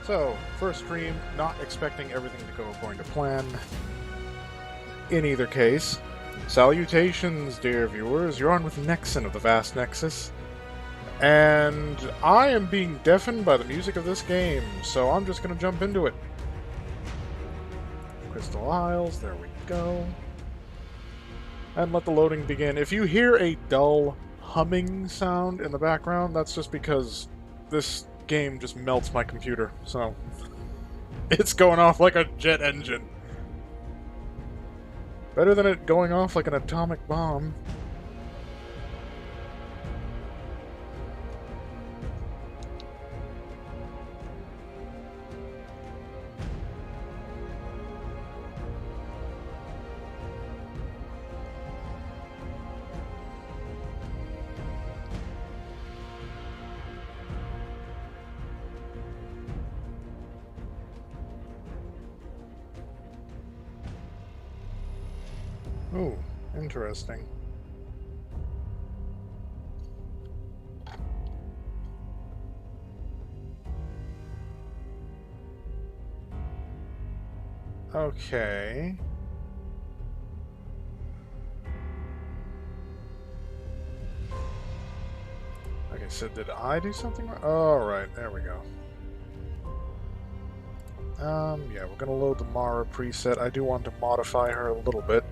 So, first stream, not expecting everything to go according to plan. In either case, salutations, dear viewers. You're on with NeXeN of the Vast Nexus. And I am being deafened by the music of this game, so I'm just going to jump into it. Crystal Isles, there we go. And let the loading begin. If you hear a dull humming sound in the background, that's just because this game just melts my computer, so it's going off like a jet engine. Better than it going off like an atomic bomb. Ooh, interesting. Okay. Okay, so did I do something wrong? Oh, right, there we go. Yeah, we're gonna load the Mara preset. I do want to modify her a little bit.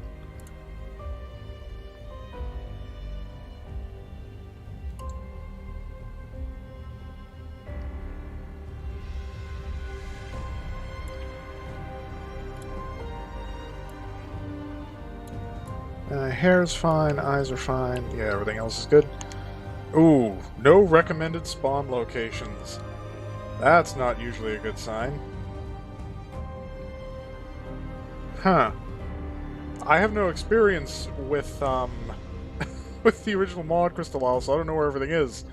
Hair's fine, eyes are fine, yeah, everything else is good. Ooh, no recommended spawn locations. That's not usually a good sign. Huh. I have no experience with, with the original mod Crystal Isle, so I don't know where everything is.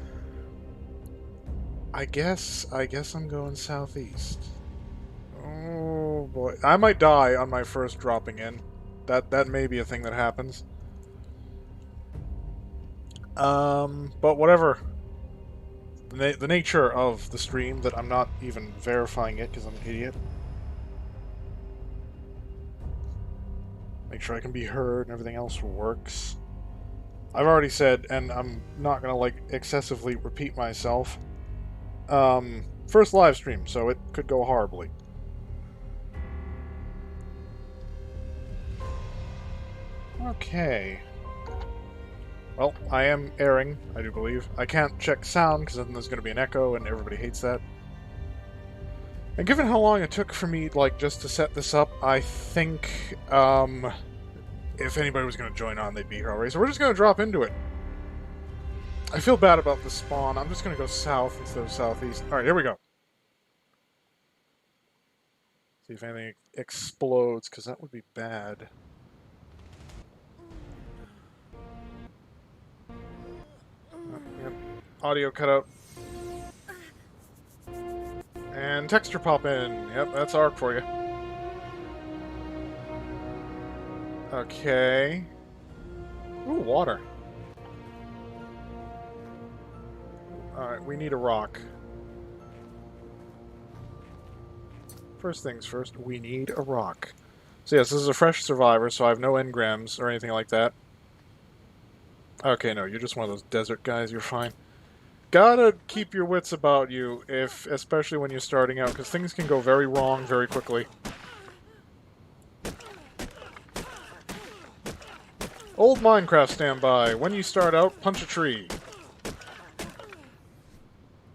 I guess I'm going southeast. Oh boy. I might die on my first dropping in. That may be a thing that happens. But whatever. The nature of the stream that I'm not even verifying it because I'm an idiot. Make sure I can be heard and everything else works. I've already said, and I'm not gonna like excessively repeat myself. First live stream, so it could go horribly. Okay. Well, I am airing, I do believe. I can't check sound, because then there's going to be an echo, and everybody hates that. And given how long it took for me, like, just to set this up, I think, if anybody was going to join on, they'd be here already. So we're just going to drop into it. I feel bad about the spawn. I'm just going to go south instead of southeast. Alright, here we go. See if anything explodes, because that would be bad. Yep. Audio cutout. And texture pop in. Yep, that's Ark for you. Okay. Ooh, water. Alright, we need a rock. First things first, we need a rock. So yes, this is a fresh survivor, so I have no engrams or anything like that. Okay, no, you're just one of those desert guys, you're fine. Gotta keep your wits about you, especially when you're starting out, because things can go very wrong very quickly. Old Minecraft standby. When you start out, punch a tree.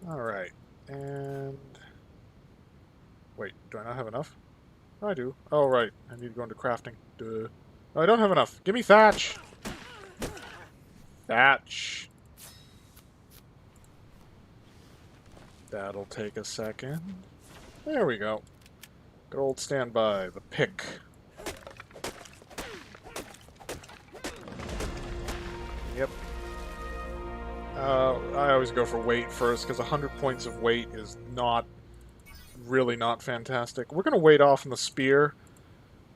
Alright, and... Wait, do I not have enough? I do. Oh, right. I need to go into crafting. Duh. No, I don't have enough. Give me thatch! Thatch! That'll take a second. There we go. Good old standby. The pick. Yep. I always go for weight first, because 100 points of weight is not... really not fantastic. We're gonna wait off on the spear.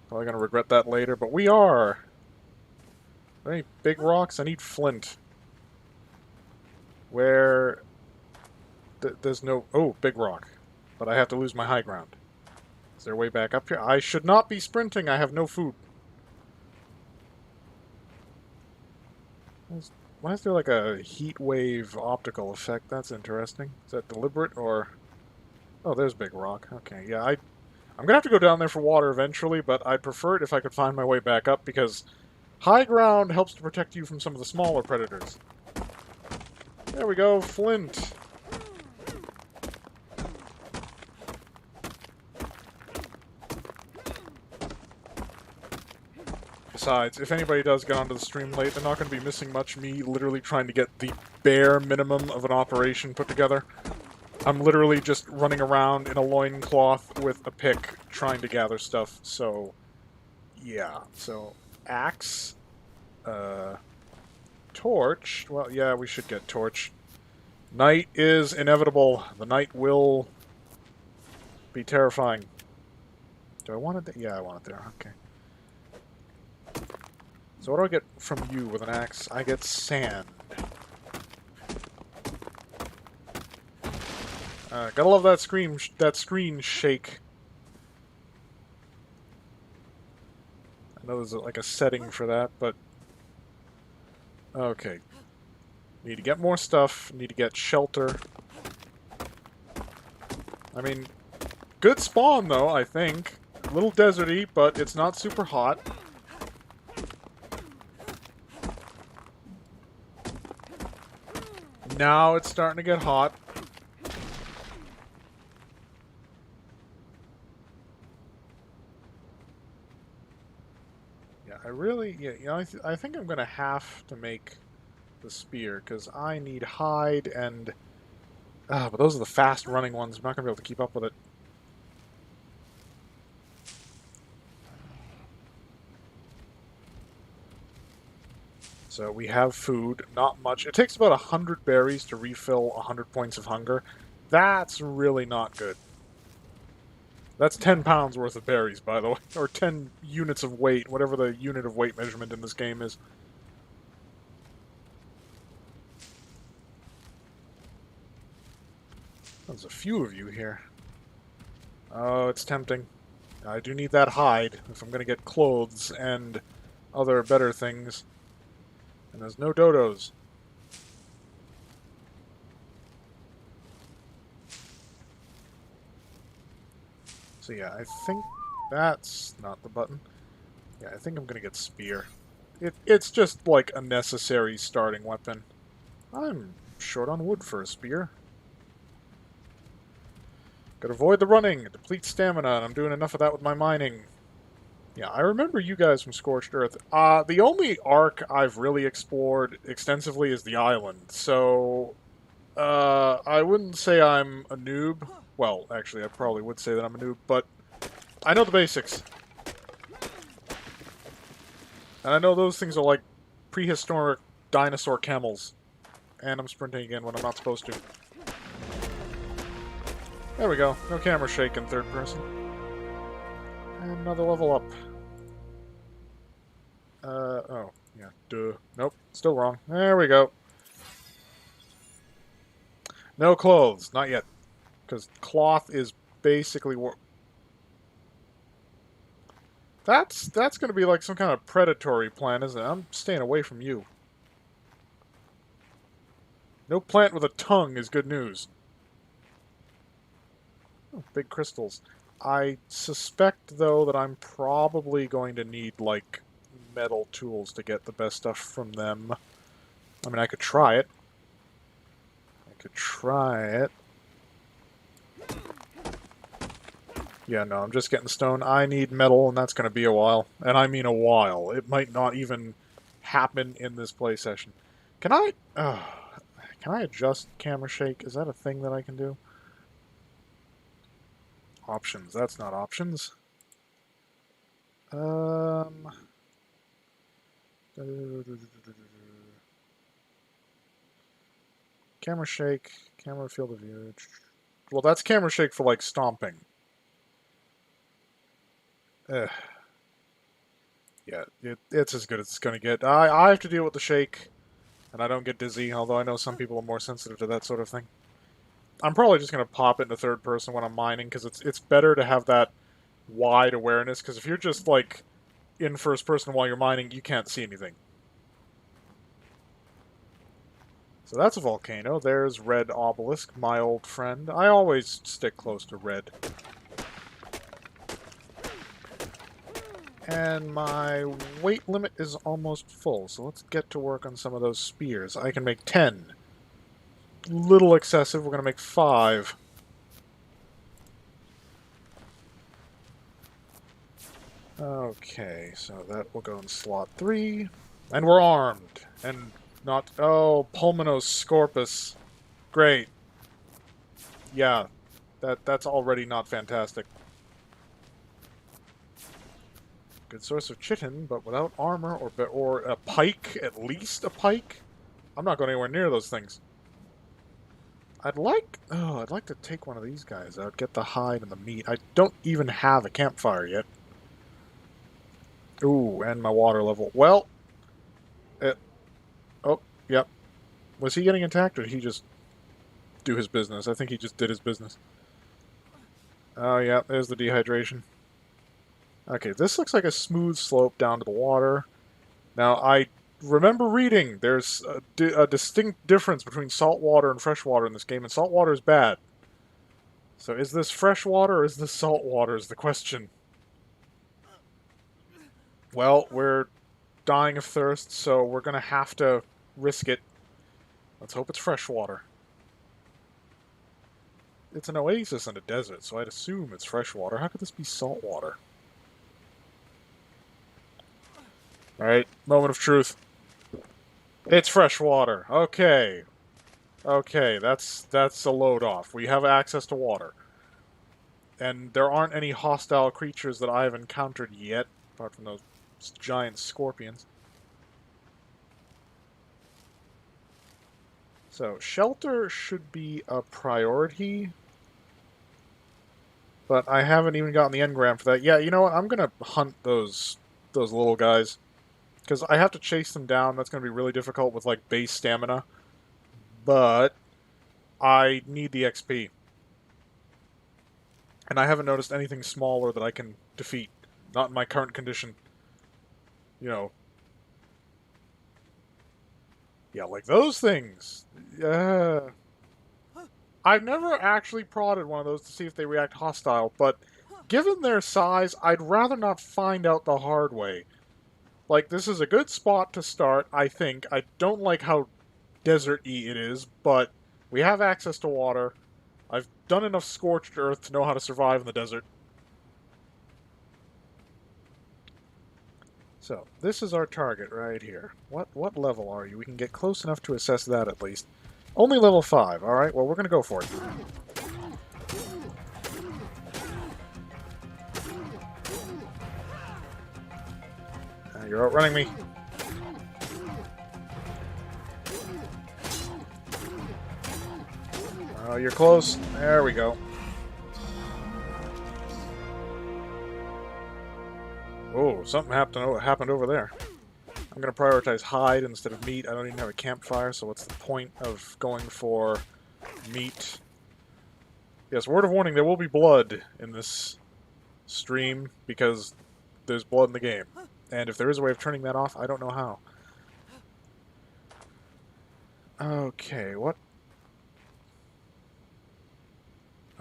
Probably gonna regret that later, but we are! Are there any big rocks? I need flint. Where... there's no... Oh, big rock. but I have to lose my high ground. Is there a way back up here? I should not be sprinting. I have no food. Why is there like a heat wave optical effect? That's interesting. Is that deliberate or... Oh, there's Big Rock. Okay, yeah, I'm gonna have to go down there for water eventually, but I'd prefer it if I could find my way back up, because high ground helps to protect you from some of the smaller predators. There we go, flint. Besides, if anybody does get onto the stream late, they're not going to be missing much me literally trying to get the bare minimum of an operation put together. I'm literally just running around in a loincloth with a pick trying to gather stuff, so... Yeah, so... Axe... Torch... Well, yeah, we should get torch. Night is inevitable. The night will be terrifying. Do I want it there? Yeah, I want it there. Okay. So what do I get from you with an axe? I get sand. Gotta love that screen shake. I know there's like a setting for that, but... Okay. Need to get more stuff. Need to get shelter. I mean, good spawn though, I think. A little deserty, but it's not super hot. Now it's starting to get hot. Yeah, I think I'm gonna have to make the spear, because I need hide and... but those are the fast-running ones. I'm not gonna be able to keep up with it. So we have food, not much. It takes about 100 berries to refill 100 points of hunger. That's really not good. That's 10 pounds worth of berries, by the way. Or 10 units of weight, whatever the unit of weight measurement in this game is. There's a few of you here. Oh, it's tempting. I do need that hide if I'm going to get clothes and other better things. And there's no dodos. So yeah, I think that's not the button. Yeah, I think I'm gonna get spear. It's just like a necessary starting weapon. I'm short on wood for a spear. Gotta avoid the running, deplete stamina, and I'm doing enough of that with my mining. Yeah, I remember you guys from Scorched Earth. The only Ark I've really explored extensively is the island, so... I wouldn't say I'm a noob. Well, actually, I probably would say that I'm a noob, but I know the basics. And I know those things are like prehistoric dinosaur camels. And I'm sprinting again when I'm not supposed to. There we go. No camera shake in third person. And another level up. Oh, yeah, duh. Nope, still wrong. There we go. No clothes, not yet. Because cloth is basically what... That's going to be like some kind of predatory plan, isn't it? I'm staying away from you. No plant with a tongue is good news. Oh, big crystals. I suspect, though, that I'm probably going to need, like, metal tools to get the best stuff from them. I mean, I could try it. Yeah, no, I'm just getting stone. I need metal, and that's going to be a while. And I mean a while. It might not even happen in this play session. Can I adjust camera shake? Is that a thing that I can do? Options. That's not options. Camera shake. Camera field of view. Well, that's camera shake for, like, stomping. Yeah, it's as good as it's going to get. I have to deal with the shake, and I don't get dizzy, although I know some people are more sensitive to that sort of thing. I'm probably just going to pop it into third person when I'm mining, because it's better to have that wide awareness, because if you're just, like, in first person while you're mining, you can't see anything. So that's a volcano. There's Red Obelisk, my old friend. I always stick close to red. And my weight limit is almost full, so let's get to work on some of those spears. I can make 10. Little excessive, we're going to make 5. Okay, so that will go in slot 3. And we're armed. And not... Oh, Pulmonos Scorpus. Great. Yeah, that's already not fantastic. Good source of chitin, but without armor or a pike, at least a pike. I'm not going anywhere near those things. I'd like to take one of these guys out, get the hide and the meat. I don't even have a campfire yet. Ooh, and my water level. Well, oh, yep. Was he getting attacked, or did he just do his business? I think he just did his business. Oh, yeah, there's the dehydration. Okay, this looks like a smooth slope down to the water. Now, I remember reading there's a distinct difference between salt water and fresh water in this game, and salt water is bad. So is this fresh water or is this salt water is the question. Well, we're dying of thirst, so we're going to have to risk it. Let's hope it's fresh water. It's an oasis in a desert, so I'd assume it's fresh water. How could this be salt water? Alright, moment of truth. It's fresh water. Okay. Okay, that's a load off. We have access to water. And there aren't any hostile creatures that I have encountered yet, apart from those giant scorpions. So, shelter should be a priority. But I haven't even gotten the engram for that. Yeah, you know what? I'm gonna hunt those little guys. Because I have to chase them down. That's gonna be really difficult with, like, base stamina. But I need the XP. And I haven't noticed anything smaller that I can defeat. Not in my current condition. You know. Yeah, like those things. Yeah. I've never actually prodded one of those to see if they react hostile, but given their size, I'd rather not find out the hard way. Like, this is a good spot to start, I think. I don't like how desert-y it is, but we have access to water. I've done enough scorched earth to know how to survive in the desert. So, this is our target right here. What level are you? We can get close enough to assess that at least. Only level 5, alright? Well, we're gonna go for it. You're outrunning me. Oh, you're close. There we go. Oh, something happened over there. I'm going to prioritize hide instead of meat. I don't even have a campfire, so what's the point of going for meat? Yes, word of warning, there will be blood in this stream, because there's blood in the game. And if there is a way of turning that off, I don't know how. Okay, what?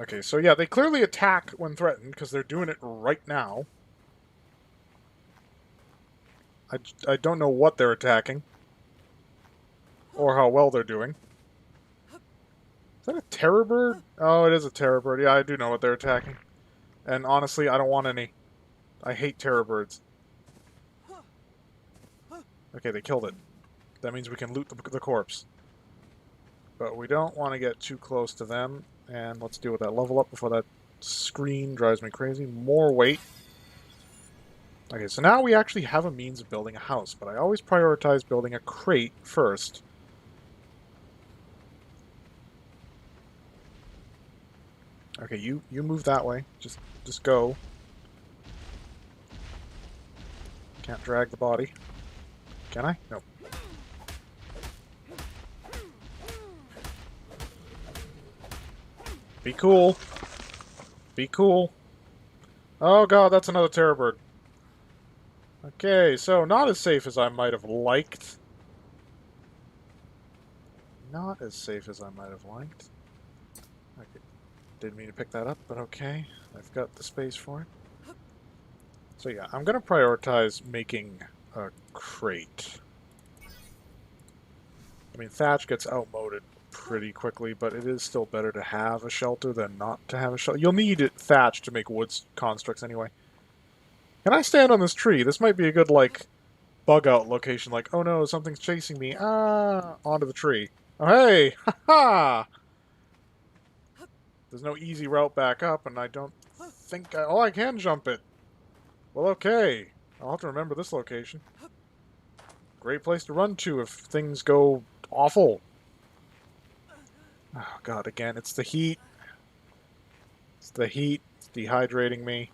Okay, so yeah, they clearly attack when threatened, because they're doing it right now. I don't know what they're attacking. Or how well they're doing. Is that a terror bird? Oh, it is a terror bird. Yeah, I do know what they're attacking. And honestly, I don't want any. I hate terror birds. Okay, they killed it. That means we can loot the corpse. But we don't want to get too close to them. And let's deal with that level up before that screen drives me crazy. More weight. Okay, so now we actually have a means of building a house, but I always prioritize building a crate first. Okay, you move that way. Just go. Can't drag the body. Can I? No. Be cool. Be cool. Oh god, that's another terror bird. Okay, so not as safe as I might have liked. Not as safe as I might have liked. Okay. Didn't mean to pick that up, but okay. I've got the space for it. So yeah, I'm going to prioritize making a crate. I mean, thatch gets outmoded pretty quickly, but it is still better to have a shelter than not to have a shelter. You'll need thatch to make wood constructs anyway. Can I stand on this tree? This might be a good, like, bug-out location. Like, oh no, something's chasing me. Ah, onto the tree. Oh hey! Ha-ha! There's no easy route back up, and I don't think I... Oh, I can jump it! Well, okay. I'll have to remember this location. Great place to run to if things go awful. Oh god, again, it's the heat. It's the heat. It's dehydrating me.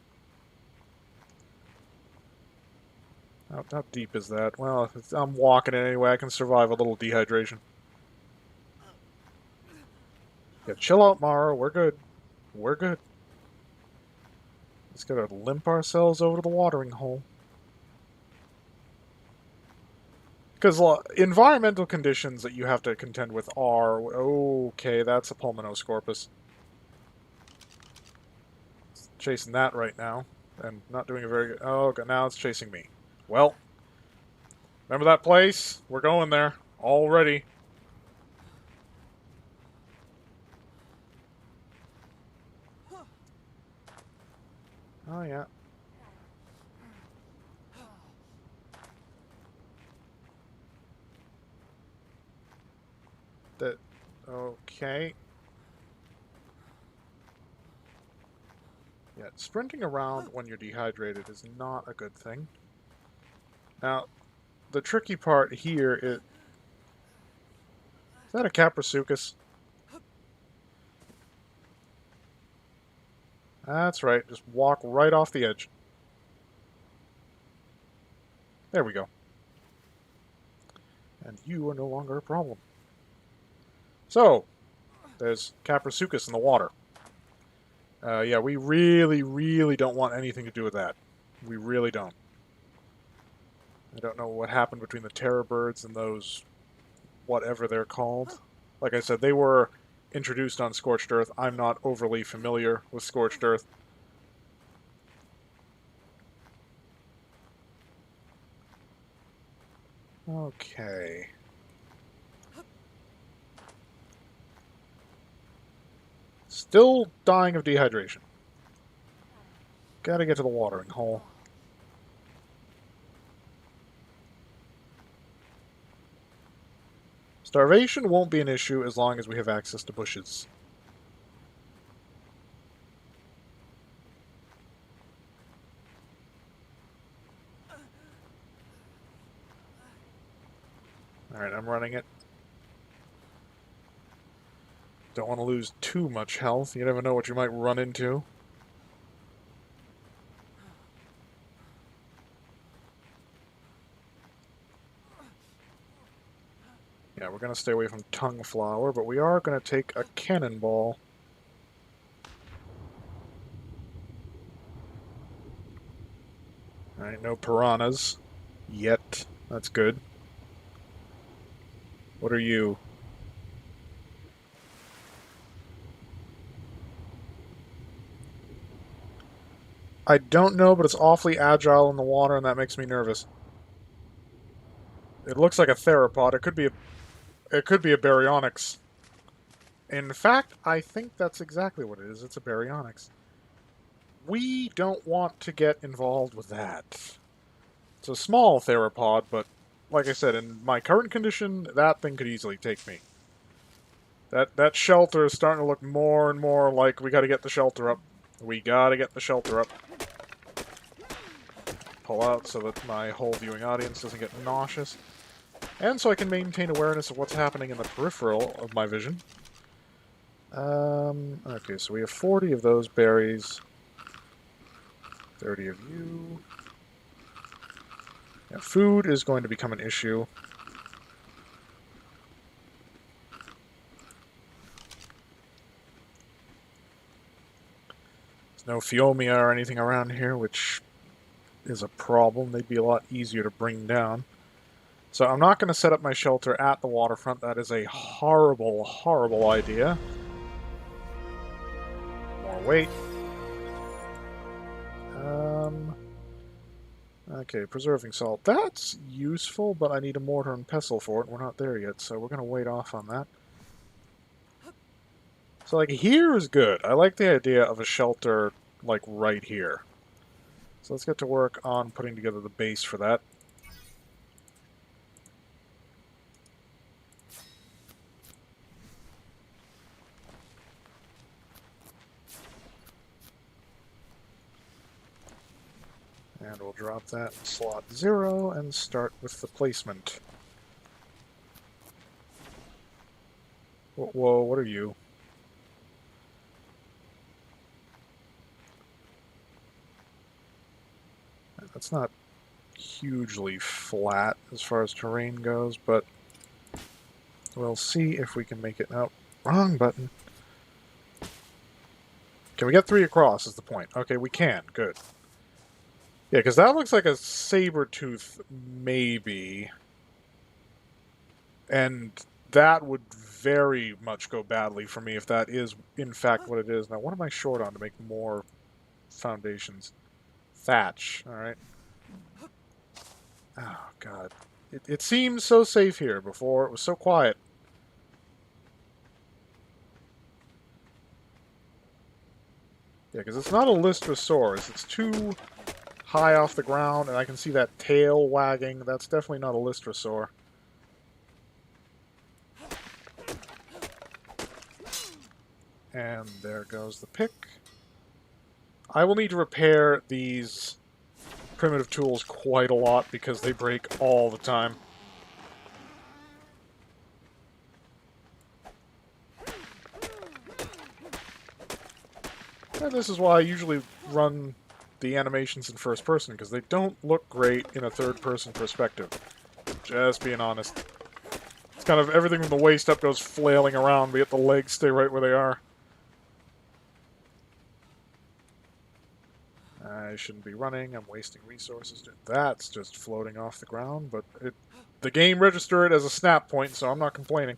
How deep is that? Well, if I'm walking it anyway, I can survive a little dehydration. Yeah, chill out, Mara. We're good. We're good. Just gotta limp ourselves over to the watering hole. Because environmental conditions that you have to contend with are... Okay, that's a Pulmonoscorpus. It's chasing that right now. And not doing a very good... Oh, now it's chasing me. Well, remember that place? We're going there. Already. Oh, yeah. That... Okay. Yeah, sprinting around when you're dehydrated is not a good thing. Now, the tricky part here is... Is that a Caprasuchus? That's right, just walk right off the edge. There we go. And you are no longer a problem. So, there's Caprasuchus in the water. Yeah, we really, really don't want anything to do with that. We really don't. I don't know what happened between the terror birds and those... whatever they're called. Like I said, they were introduced on Scorched Earth. I'm not overly familiar with Scorched Earth. Okay. Still dying of dehydration. Gotta get to the watering hole. Starvation won't be an issue as long as we have access to bushes. Alright, I'm running it. Don't want to lose too much health. You never know what you might run into. Yeah, we're going to stay away from tongue flower, but we are going to take a cannonball. Alright, no piranhas. Yet. That's good. What are you? I don't know, but it's awfully agile in the water, and that makes me nervous. It looks like a theropod. It could be a baryonyx. In fact, I think that's exactly what it is. It's a baryonyx. We don't want to get involved with that. It's a small theropod, but like I said, in my current condition, that thing could easily take me. That shelter is starting to look more and more like we gotta get the shelter up. We gotta get the shelter up. Pull out so that my whole viewing audience doesn't get nauseous. And so I can maintain awareness of what's happening in the peripheral of my vision. Okay, so we have 40 of those berries. 30 of you. Yeah, food is going to become an issue. No Phiomia or anything around here, which is a problem. They'd be a lot easier to bring down. So I'm not going to set up my shelter at the waterfront. That is a horrible, horrible idea. More weight. Okay, preserving salt. That's useful, but I need a mortar and pestle for it. We're not there yet, so we're going to wait off on that. So, like, here is good. I like the idea of a shelter, like, right here. So let's get to work on putting together the base for that. And we'll drop that in slot 0 and start with the placement. Whoa, what are you? That's not hugely flat as far as terrain goes, but we'll see if we can make it. Nope, wrong button. Can we get 3 across is the point. Okay, we can. Good. Yeah, because that looks like a saber-tooth, maybe. And that would very much go badly for me if that is, in fact, what it is. Now, what am I short on to make more foundations? Thatch, alright. Oh, God. It seems so safe here. Before, it was so quiet. Yeah, because it's not a Lystrosaurus. It's too high off the ground, and I can see that tail wagging. That's definitely not a Lystrosaur. And there goes the pick. I will need to repair these primitive tools quite a lot because they break all the time. And this is why I usually run the animations in first person, because they don't look great in a third person perspective. Just being honest. It's kind of everything from the waist up goes flailing around, but yet the legs stay right where they are. I shouldn't be running, I'm wasting resources. That's just floating off the ground, but the game registered it as a snap point, so I'm not complaining.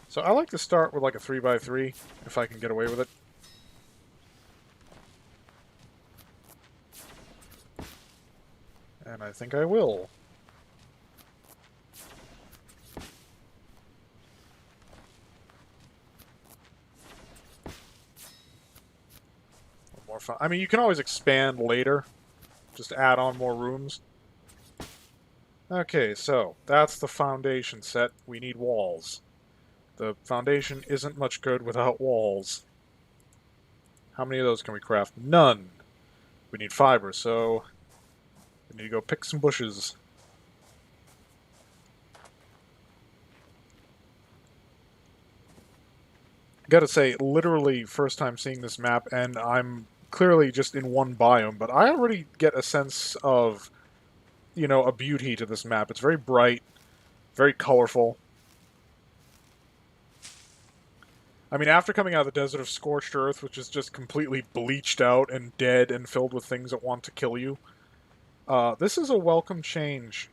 So I like to start with like a 3x3, if I can get away with it. And I think I will. More fun. I mean, you can always expand later. Just add on more rooms. Okay, so that's the foundation set. We need walls. The foundation isn't much good without walls. How many of those can we craft? None. We need fiber, so we need to go pick some bushes. Gotta say, literally first time seeing this map, and I'm clearly just in one biome, but I already get a sense of, you know, a beauty to this map. It's very bright, very colorful. I mean, after coming out of the desert of Scorched Earth, which is just completely bleached out and dead and filled with things that want to kill you, this is a welcome change.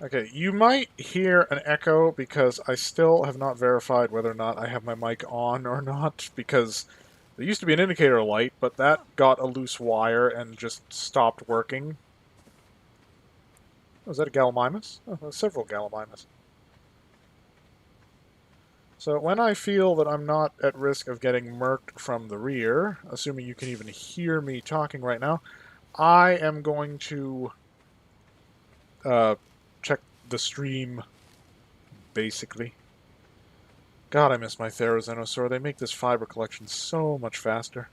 Okay, you might hear an echo because I still have not verified whether or not I have my mic on or not, because there used to be an indicator light, but that got a loose wire and just stopped working. Oh, is that a Gallimimus? Oh, there's several Gallimimus. So when I feel that I'm not at risk of getting murked from the rear, assuming you can even hear me talking right now, I am going to check the stream, basically. God, I miss my Therizinosaur. They make this fiber collection so much faster.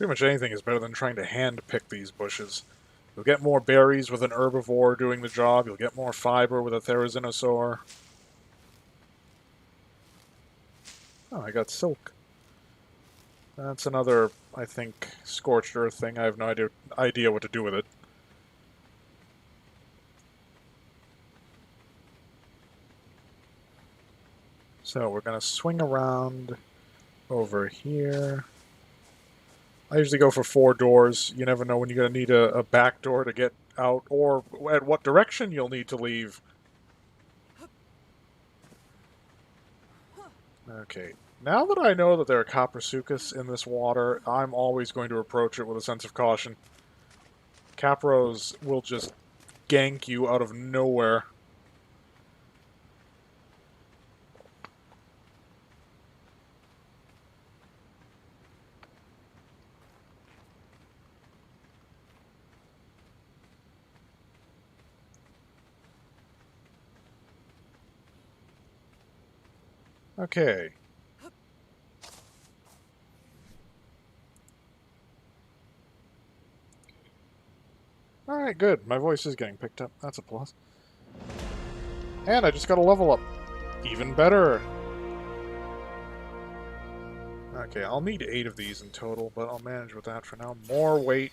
Pretty much anything is better than trying to hand-pick these bushes. You'll get more berries with an herbivore doing the job. You'll get more fiber with a therizinosaur. Oh, I got silk. That's another, I think, scorched earth thing. I have no idea what to do with it. So we're going to swing around over here. I usually go for 4 doors. You never know when you're going to need a back door to get out, or at what direction you'll need to leave. Okay. Now that I know that there are Caprasuchus in this water, I'm always going to approach it with a sense of caution. Capros will just gank you out of nowhere. Okay. Alright, good. My voice is getting picked up. That's a plus. And I just got a level up. Even better! Okay, I'll need 8 of these in total, but I'll manage with that for now. More weight.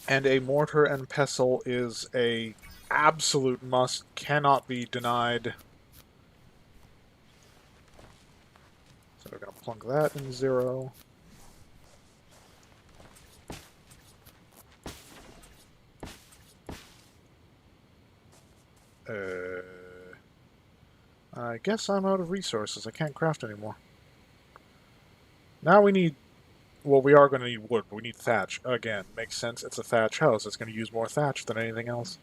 And a mortar and pestle is a absolute must. Cannot be denied. So we're going to plunk that in 0. I guess I'm out of resources. I can't craft anymore. Now we need... Well, we are going to need wood, but we need thatch. Again, makes sense. It's a thatch house. It's going to use more thatch than anything else.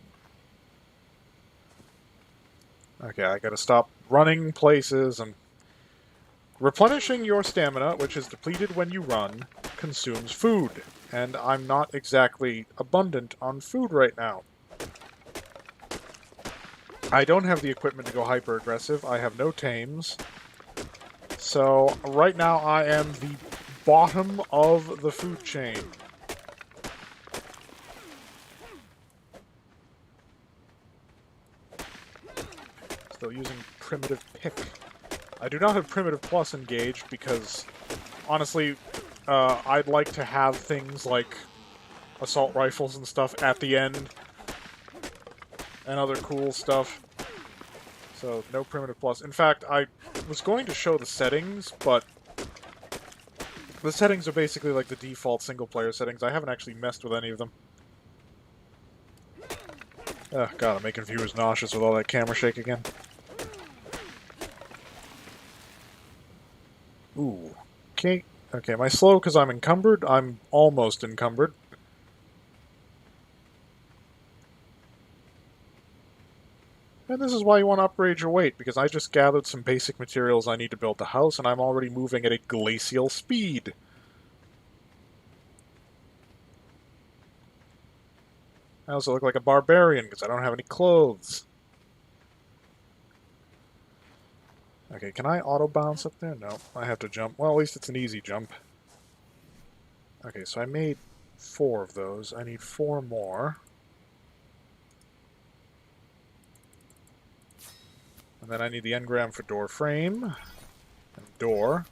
Okay, I gotta stop running places and... Replenishing your stamina, which is depleted when you run, consumes food. And I'm not exactly abundant on food right now. I don't have the equipment to go hyper-aggressive. I have no tames. So, right now I am the bottom of the food chain. Still using primitive pick. I do not have primitive plus engaged because, honestly, I'd like to have things like assault rifles and stuff at the end. And other cool stuff. So, no primitive plus. In fact, I was going to show the settings, but the settings are basically like the default single-player settings. I haven't actually messed with any of them. Oh, God, I'm making viewers nauseous with all that camera shake again. Ooh. Okay. Okay, am I slow because I'm encumbered? I'm almost encumbered. And this is why you want to upgrade your weight, because I just gathered some basic materials I need to build the house, and I'm already moving at a glacial speed. I also look like a barbarian, because I don't have any clothes. Okay, can I auto-bounce up there? No, I have to jump. Well, at least it's an easy jump. Okay, so I made 4 of those. I need 4 more. And then I need the engram for door frame. And door.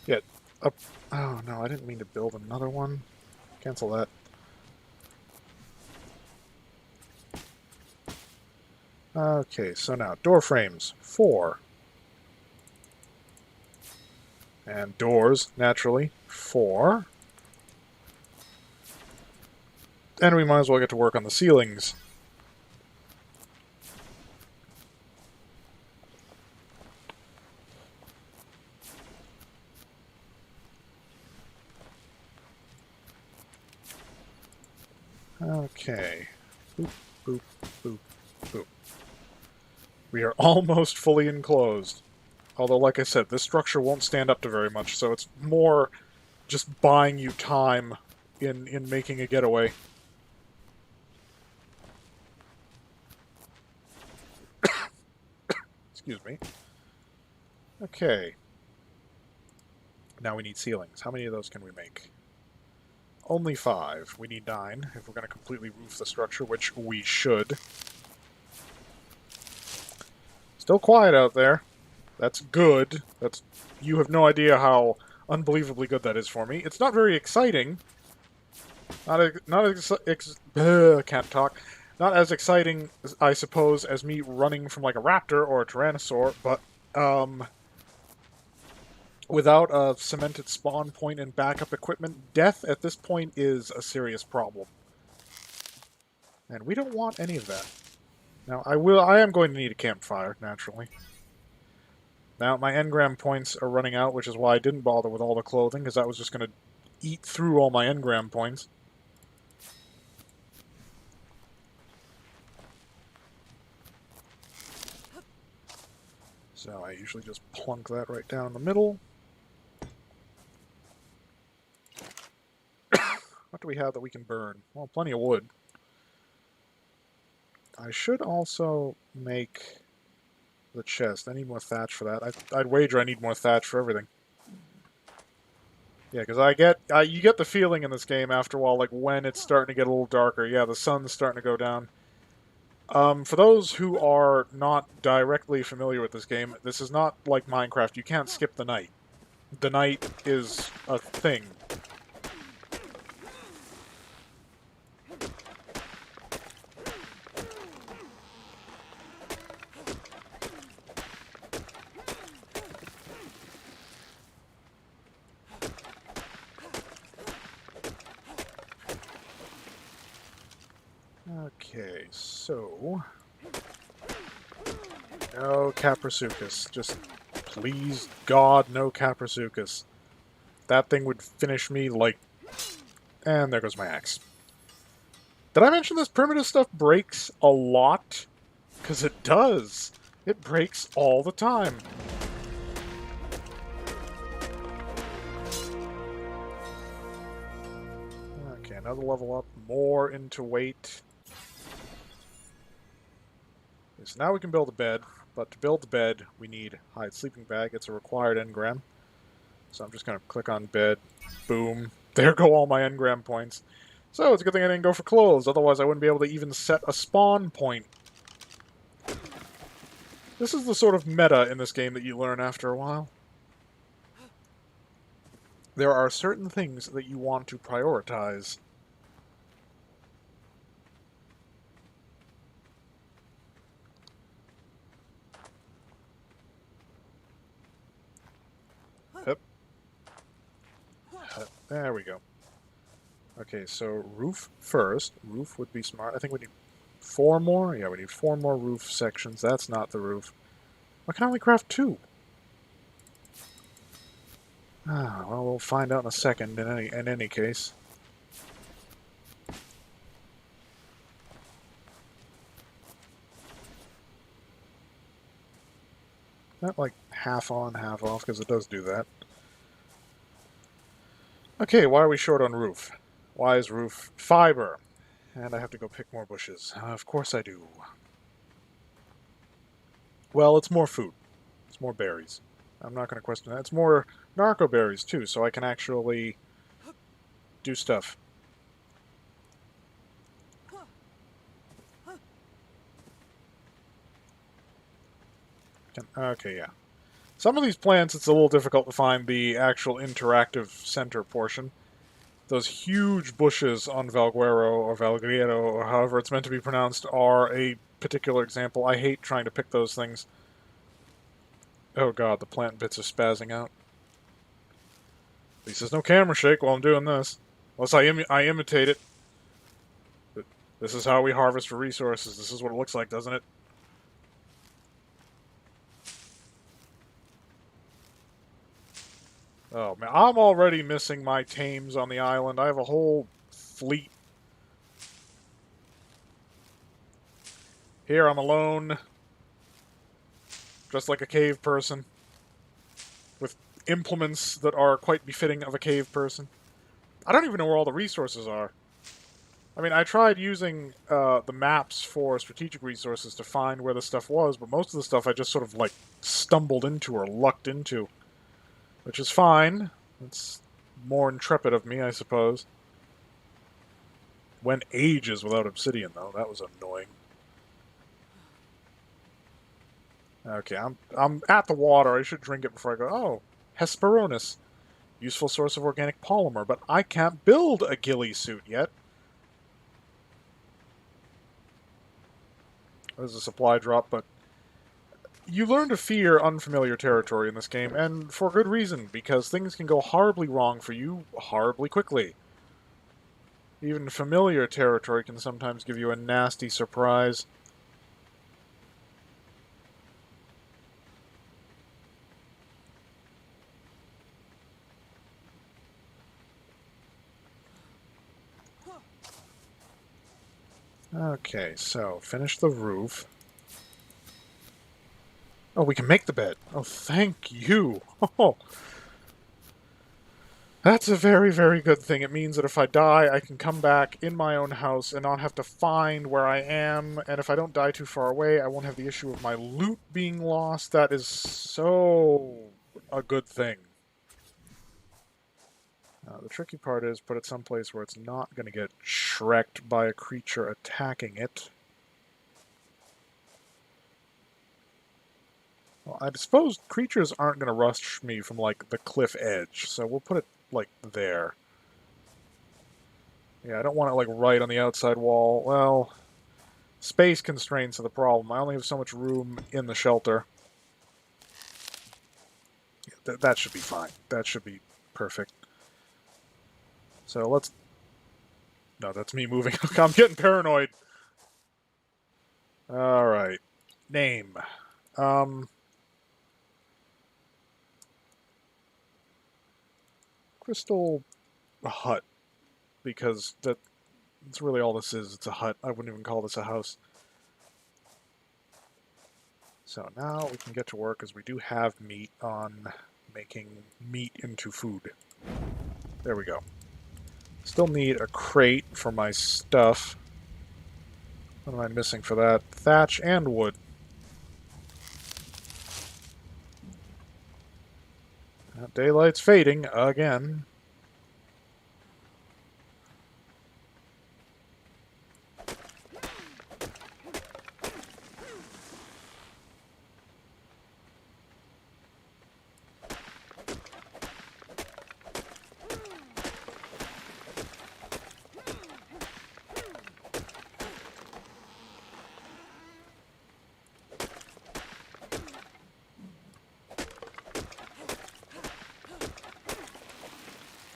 Yeah, up. Oh no, I didn't mean to build another one. Cancel that. Okay, so now, door frames, 4. And doors, naturally, 4. And we might as well get to work on the ceilings. Okay. Boop, boop, boop, boop. We are almost fully enclosed. Although, like I said, this structure won't stand up to very much, so it's more just buying you time in making a getaway. Excuse me. Okay. Now we need ceilings. How many of those can we make? Only 5. We need 9 if we're going to completely roof the structure, which we should. Still quiet out there. That's good. You have no idea how unbelievably good that is for me. It's not very exciting. Can't talk. Not as exciting, I suppose, as me running from like a raptor or a tyrannosaur, but without a cemented spawn point and backup equipment, death at this point is a serious problem. And we don't want any of that. Now, I am going to need a campfire, naturally. Now, my engram points are running out, which is why I didn't bother with all the clothing, because I was just going to eat through all my engram points. So I usually just plunk that right down in the middle. What do we have that we can burn? Well, plenty of wood. I should also make the chest. I need more thatch for that. I'd wager I need more thatch for everything. Yeah, because you get the feeling in this game after a while, like when it's starting to get a little darker. Yeah, the sun's starting to go down. For those who are not directly familiar with this game, this is not like Minecraft. You can't skip the night. The night is a thing. Okay, so... No Caprasuchus. Just, please, God, no Caprasuchus. That thing would finish me like... And there goes my axe. Did I mention this primitive stuff breaks a lot? Because it does. It breaks all the time. Okay, another level up. More into weight. So now we can build a bed, but to build the bed, we need hide sleeping bag. It's a required engram. So I'm just going to click on bed. Boom. There go all my engram points. So it's a good thing I didn't go for clothes, otherwise I wouldn't be able to even set a spawn point. This is the sort of meta in this game that you learn after a while. There are certain things that you want to prioritize. Yep. There we go. Okay, so roof first. Roof would be smart. I think we need 4 more? Yeah, we need 4 more roof sections. That's not the roof. Why can I only craft 2? Ah, well, we'll find out in a second in any case. Not like half on, half off, because it does do that. Okay, why are we short on roof? Why is roof fiber? And I have to go pick more bushes. Of course I do. Well, it's more food. It's more berries. I'm not going to question that. It's more narco berries, too, so I can actually do stuff. Okay, yeah. Some of these plants, it's a little difficult to find the actual interactive center portion. Those huge bushes on Valguero or Valguero, or however it's meant to be pronounced, are a particular example. I hate trying to pick those things. Oh god, the plant bits are spazzing out. At least there's no camera shake while I'm doing this. Unless I imitate it. But this is how we harvest for resources. This is what it looks like, doesn't it? Oh man, I'm already missing my tames on the island. I have a whole fleet. Here I'm alone. Dressed like a cave person. With implements that are quite befitting of a cave person. I don't even know where all the resources are. I mean, I tried using the maps for strategic resources to find where the stuff was, but most of the stuff I just sort of, like, stumbled into or lucked into. Which is fine. It's more intrepid of me, I suppose. Went ages without obsidian, though. That was annoying. Okay, I'm at the water. I should drink it before I go. Oh, Hesperornis. Useful source of organic polymer, but I can't build a ghillie suit yet. There's a supply drop, but you learn to fear unfamiliar territory in this game, and for good reason, because things can go horribly wrong for you horribly quickly. Even familiar territory can sometimes give you a nasty surprise. Okay, so finish the roof. Oh, we can make the bed. Oh, thank you. Oh, that's a very, very good thing. It means that if I die, I can come back in my own house and not have to find where I am. And if I don't die too far away, I won't have the issue of my loot being lost. That is so a good thing. The tricky part is put it someplace where it's not going to get shreked by a creature attacking it. Well, I suppose creatures aren't going to rush me from, like, the cliff edge, so we'll put it, like, there. Yeah, I don't want it, like, right on the outside wall. Well, space constraints are the problem. I only have so much room in the shelter. That should be fine. That should be perfect. So let's... No, that's me moving. I'm getting paranoid. Alright. Name. Crystal hut. Because that's really all this is. It's a hut. I wouldn't even call this a house. So now we can get to work, as we do have meat on making meat into food. There we go. Still need a crate for my stuff. What am I missing for that? Thatch and wood. Daylight's fading again.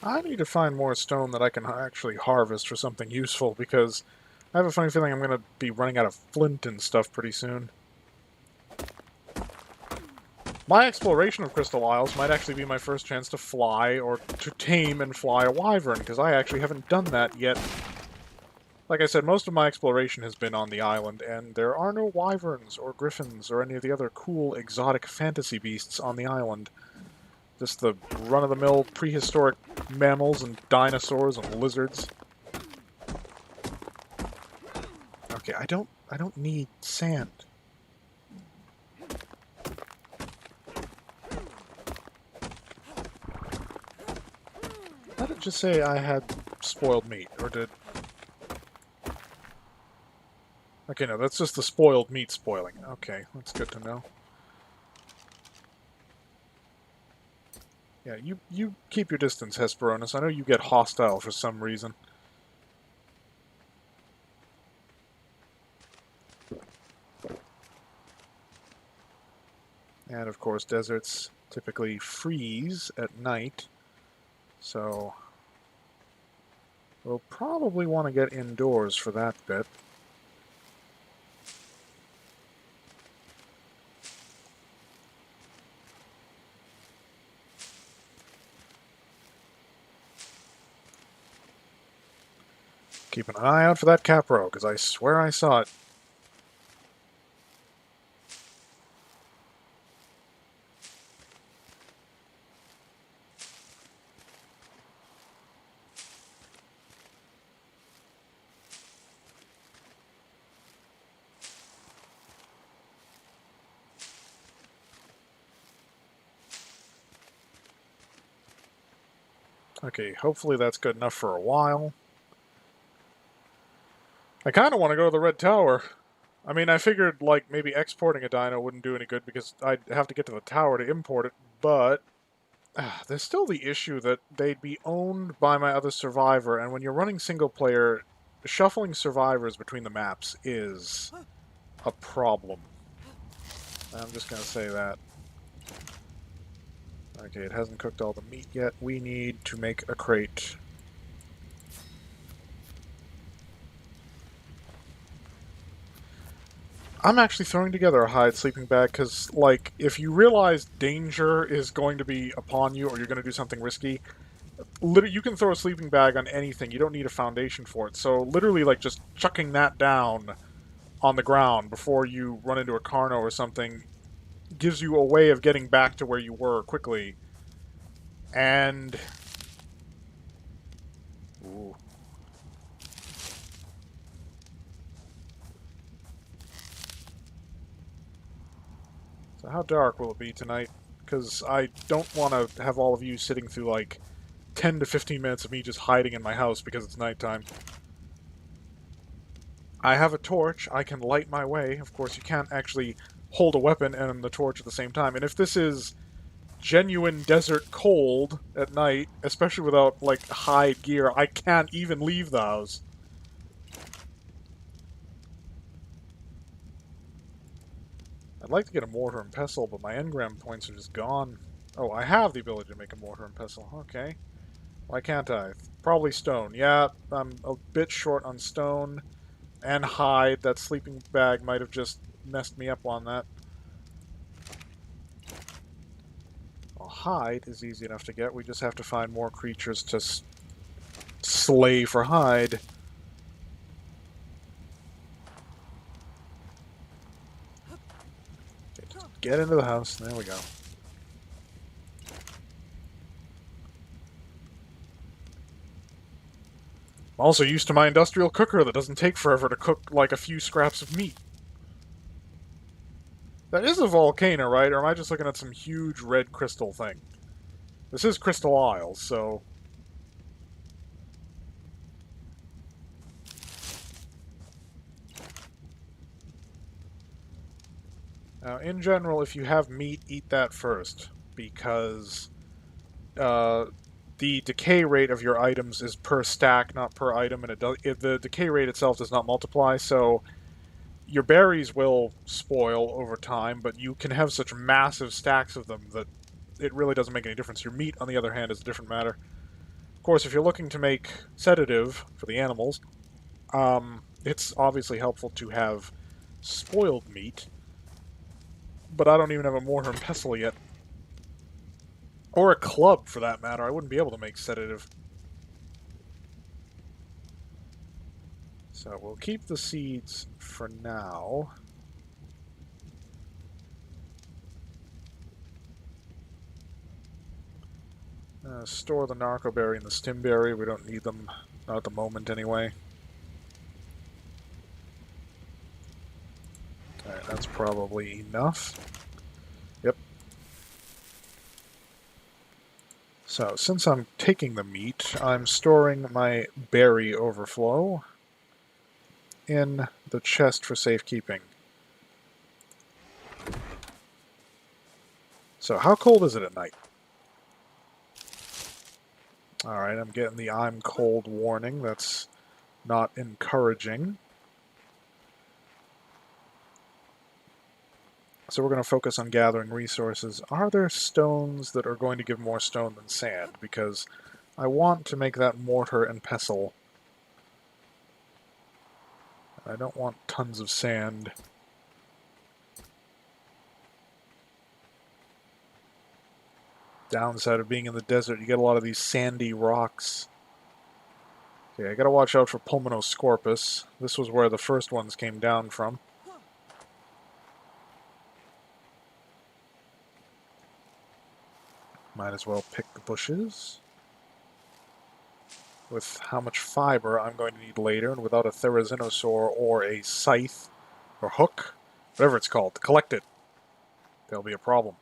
I need to find more stone that I can actually harvest for something useful, because I have a funny feeling I'm going to be running out of flint and stuff pretty soon. My exploration of Crystal Isles might actually be my first chance to fly, or to tame and fly a wyvern, because I actually haven't done that yet. Like I said, most of my exploration has been on the island, and there are no wyverns or griffins or any of the other cool exotic fantasy beasts on the island. Just the run-of-the-mill prehistoric mammals and dinosaurs and lizards. Okay, I don't need sand. How did it just say I had spoiled meat, or did... Okay, no, that's just the spoiled meat spoiling. Okay, that's good to know. Yeah, you keep your distance, Hesperornis. I know you get hostile for some reason. And, of course, deserts typically freeze at night, so we'll probably want to get indoors for that bit. Keep an eye out for that capro, because I swear I saw it. Okay, hopefully that's good enough for a while. I kind of want to go to the Red Tower. I mean, I figured, like, maybe exporting a dino wouldn't do any good because I'd have to get to the tower to import it, but there's still the issue that they'd be owned by my other survivor, and when you're running single player, shuffling survivors between the maps is a problem. I'm just going to say that. Okay, it hasn't cooked all the meat yet. We need to make a crate. I'm actually throwing together a hide sleeping bag because, like, if you realize danger is going to be upon you or you're going to do something risky, literally, you can throw a sleeping bag on anything. You don't need a foundation for it. So, literally, like, just chucking that down on the ground before you run into a Carno or something gives you a way of getting back to where you were quickly. And... Ooh. So how dark will it be tonight? Because I don't want to have all of you sitting through, like, 10 to 15 minutes of me just hiding in my house because it's nighttime. I have a torch. I can light my way. Of course, you can't actually hold a weapon and the torch at the same time. And if this is genuine desert cold at night, especially without, like, hide gear, I can't even leave the house. I'd like to get a mortar and pestle, but my engram points are just gone. Oh, I have the ability to make a mortar and pestle. Okay. Why can't I? Probably stone. Yeah, I'm a bit short on stone. And hide. That sleeping bag might have just messed me up on that. Well, hide is easy enough to get. We just have to find more creatures to slay for hide. Okay, just get into the house. There we go. I'm also used to my industrial cooker that doesn't take forever to cook like a few scraps of meat. That is a volcano, right? Or am I just looking at some huge red crystal thing? This is Crystal Isles, so... Now, in general, if you have meat, eat that first, because the decay rate of your items is per stack, not per item, and the decay rate itself does not multiply, so your berries will spoil over time, but you can have such massive stacks of them that it really doesn't make any difference. Your meat, on the other hand, is a different matter. Of course, if you're looking to make sedative for the animals, it's obviously helpful to have spoiled meat, but I don't even have a mortar and pestle yet. Or a club, for that matter. I wouldn't be able to make sedative. So we'll keep the seeds for now. Store the narcoberry and the stimberry. We don't need them, not at the moment anyway. Alright, that's probably enough. Yep. So, since I'm taking the meat, I'm storing my berry overflow in the chest for safekeeping. So, how cold is it at night? Alright, I'm getting the I'm cold warning. That's not encouraging. So we're going to focus on gathering resources. Are there stones that are going to give more stone than sand? Because I want to make that mortar and pestle. I don't want tons of sand. Downside of being in the desert, you get a lot of these sandy rocks. Okay, I gotta watch out for Pulmonoscorpus. This was where the first ones came down from. Might as well pick the bushes. With how much fiber I'm going to need later, and without a Therizinosaur or a scythe, or hook, whatever it's called, to collect it, there'll be a problem.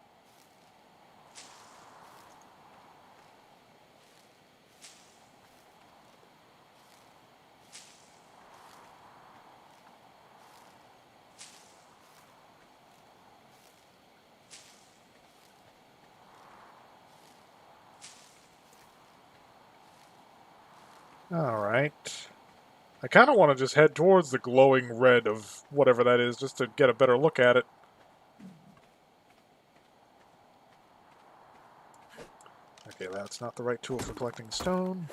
Alright. I kind of want to just head towards the glowing red of whatever that is, just to get a better look at it. Okay, that's not the right tool for collecting stone.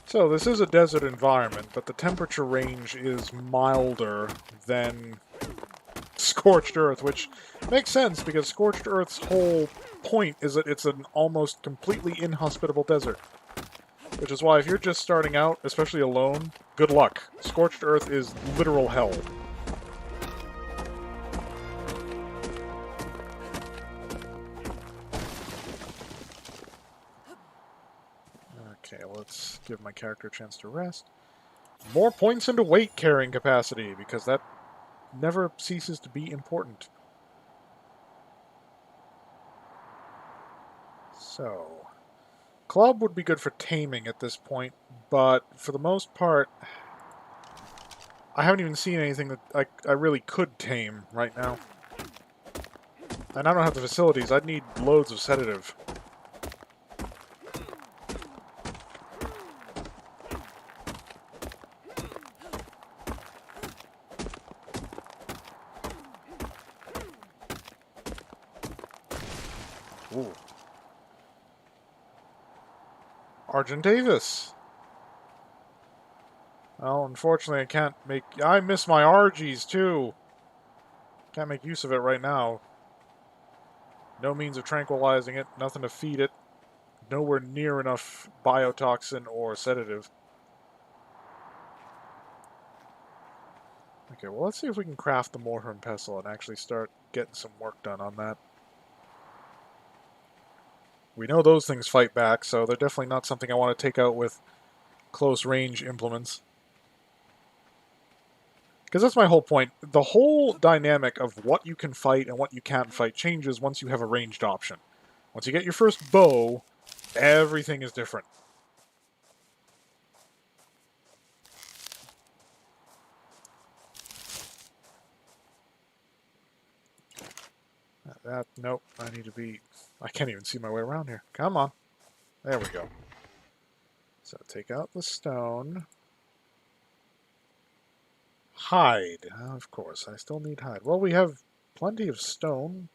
So this is a desert environment, but the temperature range is milder than Scorched Earth, which makes sense because Scorched Earth's whole point is that it's an almost completely inhospitable desert. Which is why if you're just starting out, especially alone, good luck. Scorched Earth is literal hell. Okay, let's give my character a chance to rest. More points into weight carrying capacity, because that never ceases to be important. So, club would be good for taming at this point, but for the most part, I haven't even seen anything that I really could tame right now. And I don't have the facilities. I'd need loads of sedative. Ooh. Argentavis. Well, unfortunately, I can't make... I miss my Argies, too. Can't make use of it right now. No means of tranquilizing it. Nothing to feed it. Nowhere near enough biotoxin or sedative. Okay, well, let's see if we can craft the mortar and pestle and actually start getting some work done on that. We know those things fight back, so they're definitely not something I want to take out with close-range implements. Because that's my whole point. The whole dynamic of what you can fight and what you can't fight changes once you have a ranged option. Once you get your first bow, everything is different. Nope, I need to be... I can't even see my way around here. Come on. There we go. So take out the stone. Hide. Of course, I still need hide. Well, we have plenty of stone.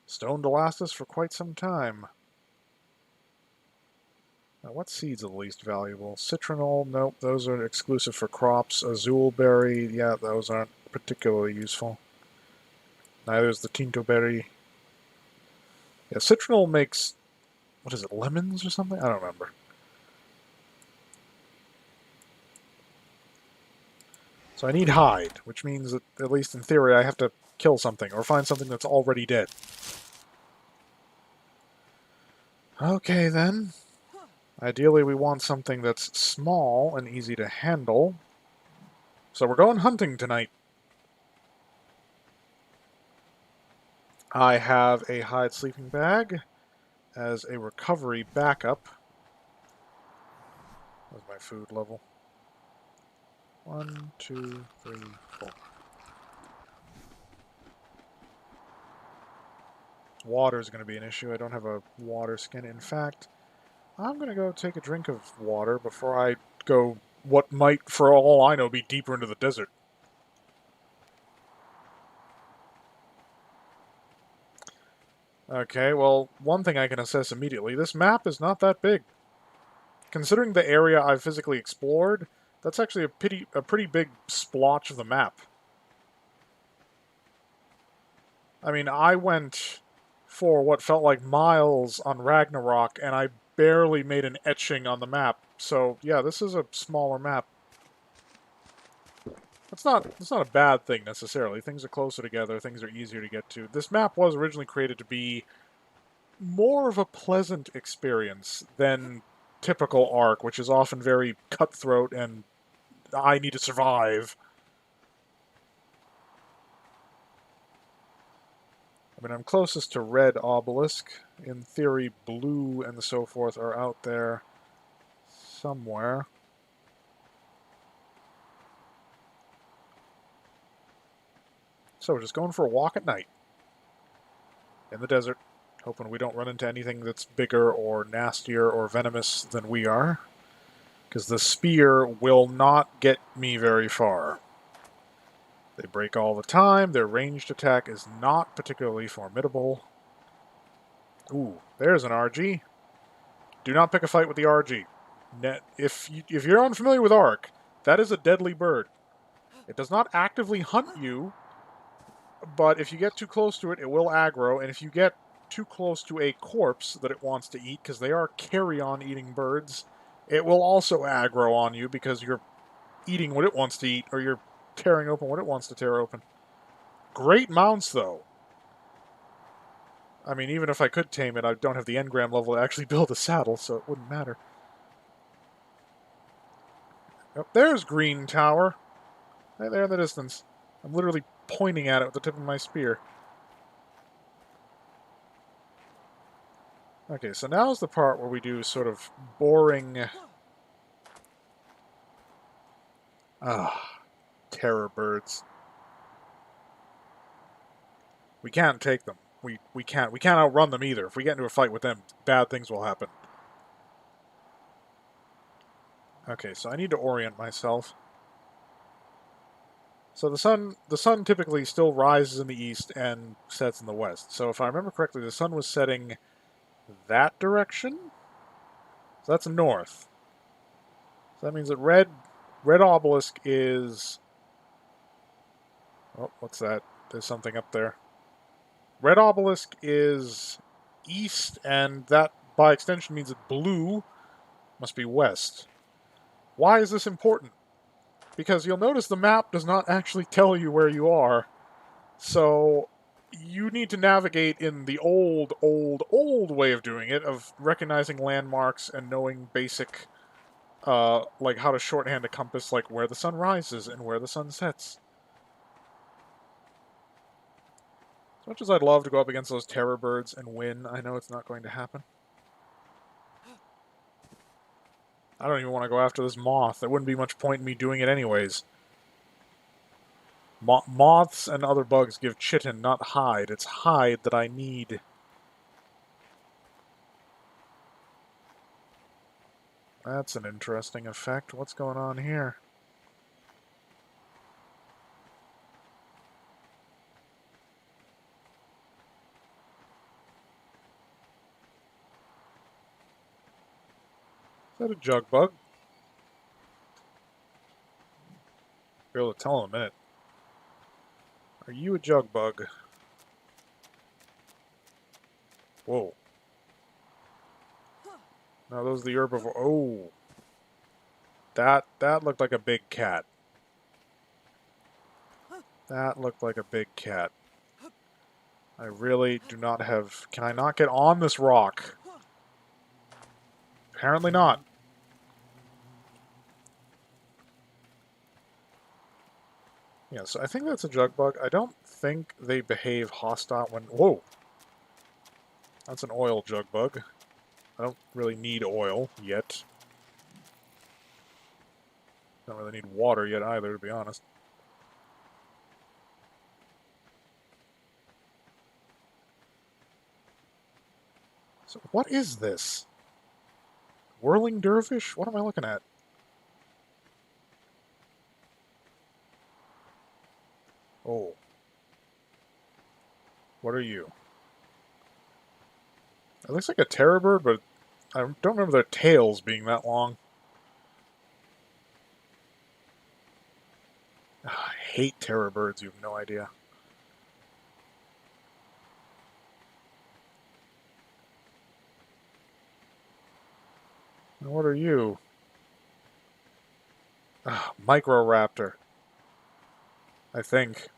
Stone to last us for quite some time. Now, what seeds are the least valuable? Citronal, nope, those are exclusive for crops. Azul berry, yeah, those aren't particularly useful. Neither is the tinto berry. Yeah, citronal makes, what is it, lemons or something? I don't remember. So I need hide, which means that, at least in theory, I have to kill something or find something that's already dead. Okay, then. Ideally, we want something that's small and easy to handle. So we're going hunting tonight. I have a hide sleeping bag as a recovery backup. That's my food level. 1, 2, 3, 4. Water is going to be an issue. I don't have a water skin. In fact, I'm going to go take a drink of water before I go what might, for all I know, be deeper into the desert. Okay, well, one thing I can assess immediately, this map is not that big. Considering the area I've physically explored, that's actually a pretty big splotch of the map. I mean, I went for what felt like miles on Ragnarok, and I barely made an etching on the map. So, yeah, this is a smaller map. That's not a bad thing, necessarily. Things are closer together, things are easier to get to. This map was originally created to be more of a pleasant experience than typical Ark, which is often very cutthroat and I need to survive. I mean, I'm closest to red obelisk. In theory, blue and so forth are out there somewhere. So we're just going for a walk at night. in the desert, hoping we don't run into anything that's bigger or nastier or venomous than we are. Because the spear will not get me very far. They break all the time. Their ranged attack is not particularly formidable. Ooh, there's an RG. Do not pick a fight with the RG. If you're unfamiliar with Ark, that is a deadly bird. It does not actively hunt you, but if you get too close to it, it will aggro, and if you get too close to a corpse that it wants to eat, because they are carrion eating birds, it will also aggro on you because you're eating what it wants to eat, or you're tearing open what it wants to tear open. Great mounts, though. I mean, even if I could tame it, I don't have the engram level to actually build a saddle, so it wouldn't matter. Oh, there's Green Tower. Right there in the distance. I'm literally pointing at it with the tip of my spear. Okay, so now's the part where we do sort of boring... terror birds. We can't take them. We can't outrun them either. If we get into a fight with them, bad things will happen. Okay, so I need to orient myself. So the sun typically still rises in the east and sets in the west. So if I remember correctly, the sun was setting that direction. So that's north. So that means that red obelisk is... Oh, what's that? There's something up there. Red obelisk is east, and that, by extension, means that blue must be west. Why is this important? Because you'll notice the map does not actually tell you where you are. So you need to navigate in the old way of doing it, of recognizing landmarks and knowing basic, like how to shorthand a compass, like where the sun rises and where the sun sets. As much as I'd love to go up against those terror birds and win, I know it's not going to happen. I don't even want to go after this moth. There wouldn't be much point in me doing it anyways. Moths and other bugs give chitin, not hide. It's hide that I need. That's an interesting effect. What's going on here? Is that a jug bug? Be able to tell in a minute. Are you a jug bug? Whoa. No, those are the herbivore. Oh. That looked like a big cat. That looked like a big cat. I really do not have... Can I not get on this rock? Apparently not. Yeah, so I think that's a jug bug. I don't think they behave hostile when... Whoa! That's an oil jug bug. I don't really need oil yet. Don't really need water yet either, to be honest. So what is this? Whirling dervish? What am I looking at? Oh. What are you? It looks like a terror bird, but I don't remember their tails being that long. I hate terror birds, you have no idea. And what are you? Microraptor. I think.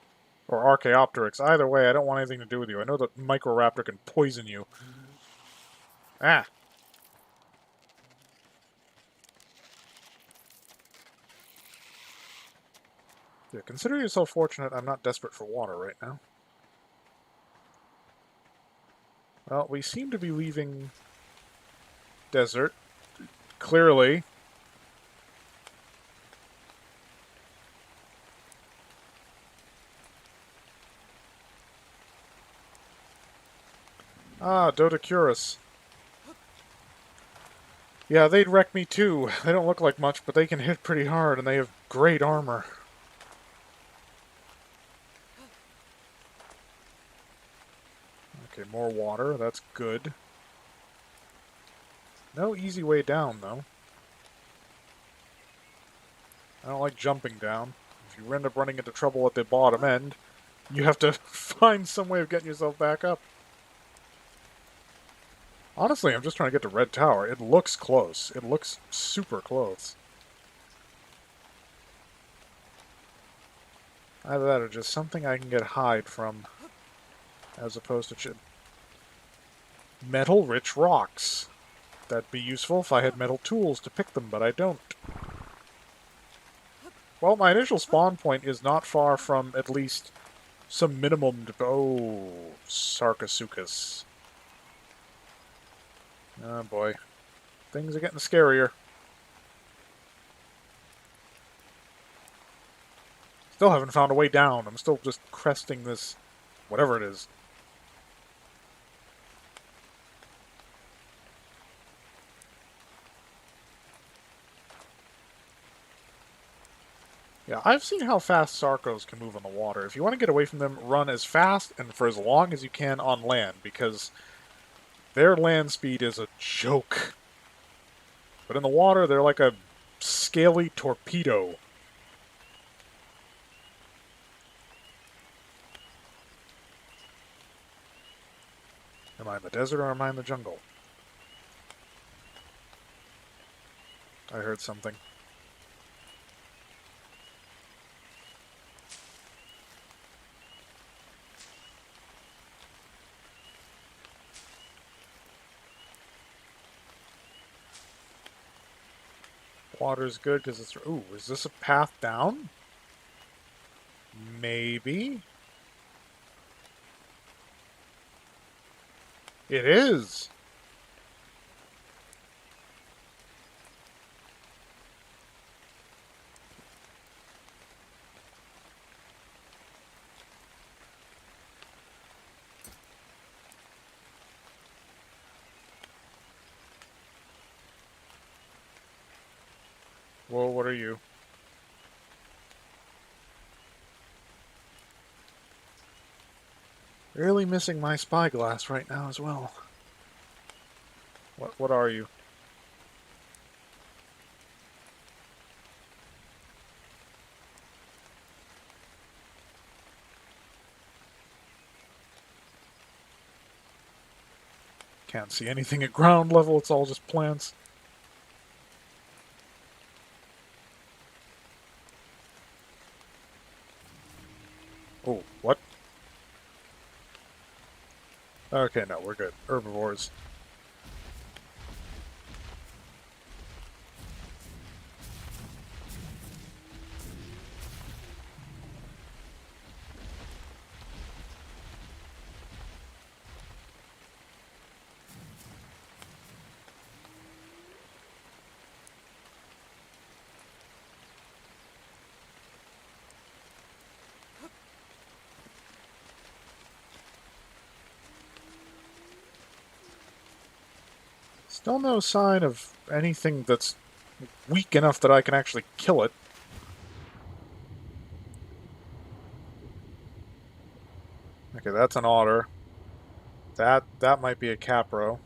Or Archaeopteryx. Either way, I don't want anything to do with you. I know that Microraptor can poison you. Ah! Yeah, consider yourself fortunate I'm not desperate for water right now. Well, we seem to be leaving desert. Clearly. Ah, Dodecurus. Yeah, they'd wreck me too. They don't look like much, but they can hit pretty hard, and they have great armor. Okay, more water. That's good. No easy way down, though. I don't like jumping down. If you end up running into trouble at the bottom end, you have to find some way of getting yourself back up. Honestly, I'm just trying to get to Red Tower. It looks close. It looks super close. Either that or just something I can get hide from, as opposed to metal-rich rocks. That'd be useful if I had metal tools to pick them, but I don't. Well, my initial spawn point is not far from at least some minimum... Oh, Sarcosuchus. Oh boy. Things are getting scarier. Still haven't found a way down. I'm still just cresting this... whatever it is. Yeah, I've seen how fast Sarcos can move on the water. If you want to get away from them, run as fast and for as long as you can on land, because their land speed is a joke. But in the water, they're like a scaly torpedo. Am I in the desert or am I in the jungle? I heard something. Water's good because it's... Ooh, is this a path down? Maybe? It is! Whoa, what are you? Really missing my spyglass right now as well. What are you? Can't see anything at ground level, it's all just plants. Oh, what? Okay, no, we're good. Herbivores. Still no sign of anything that's weak enough that I can actually kill it. Okay, that's an otter. That might be a capro.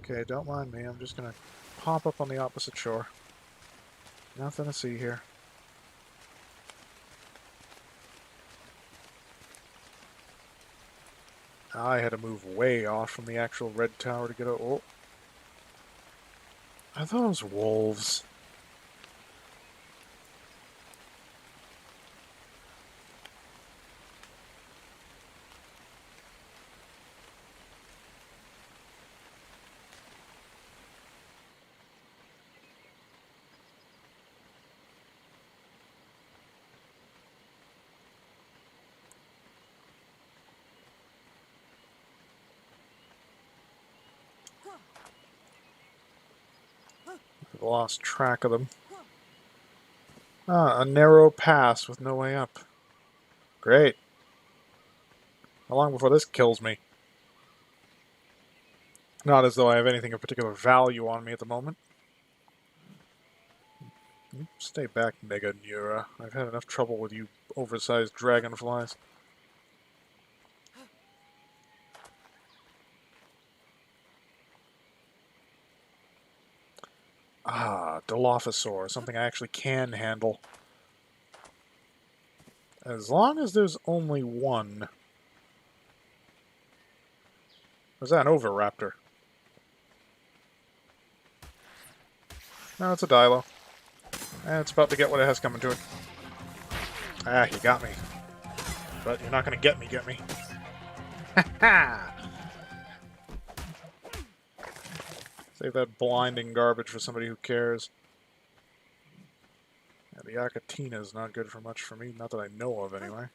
Okay, don't mind me. I'm just gonna pop up on the opposite shore. Nothing to see here. I had to move way off from the actual red tower to get out. Oh. Are those wolves? lost track of them. Ah, a narrow pass with no way up. Great. How long before this kills me? Not as though I have anything of particular value on me at the moment. Stay back, Mega Neura. I've had enough trouble with you oversized dragonflies. Ah, Dilophosaur, something I actually can handle. As long as there's only one. Was that an Oviraptor? No, it's a Dilo. And it's about to get what it has coming to it. Ah, you got me. But you're not going to get me. Ha ha! Save that blinding garbage for somebody who cares. Yeah, the Akatina is not good for much for me, not that I know of anyway.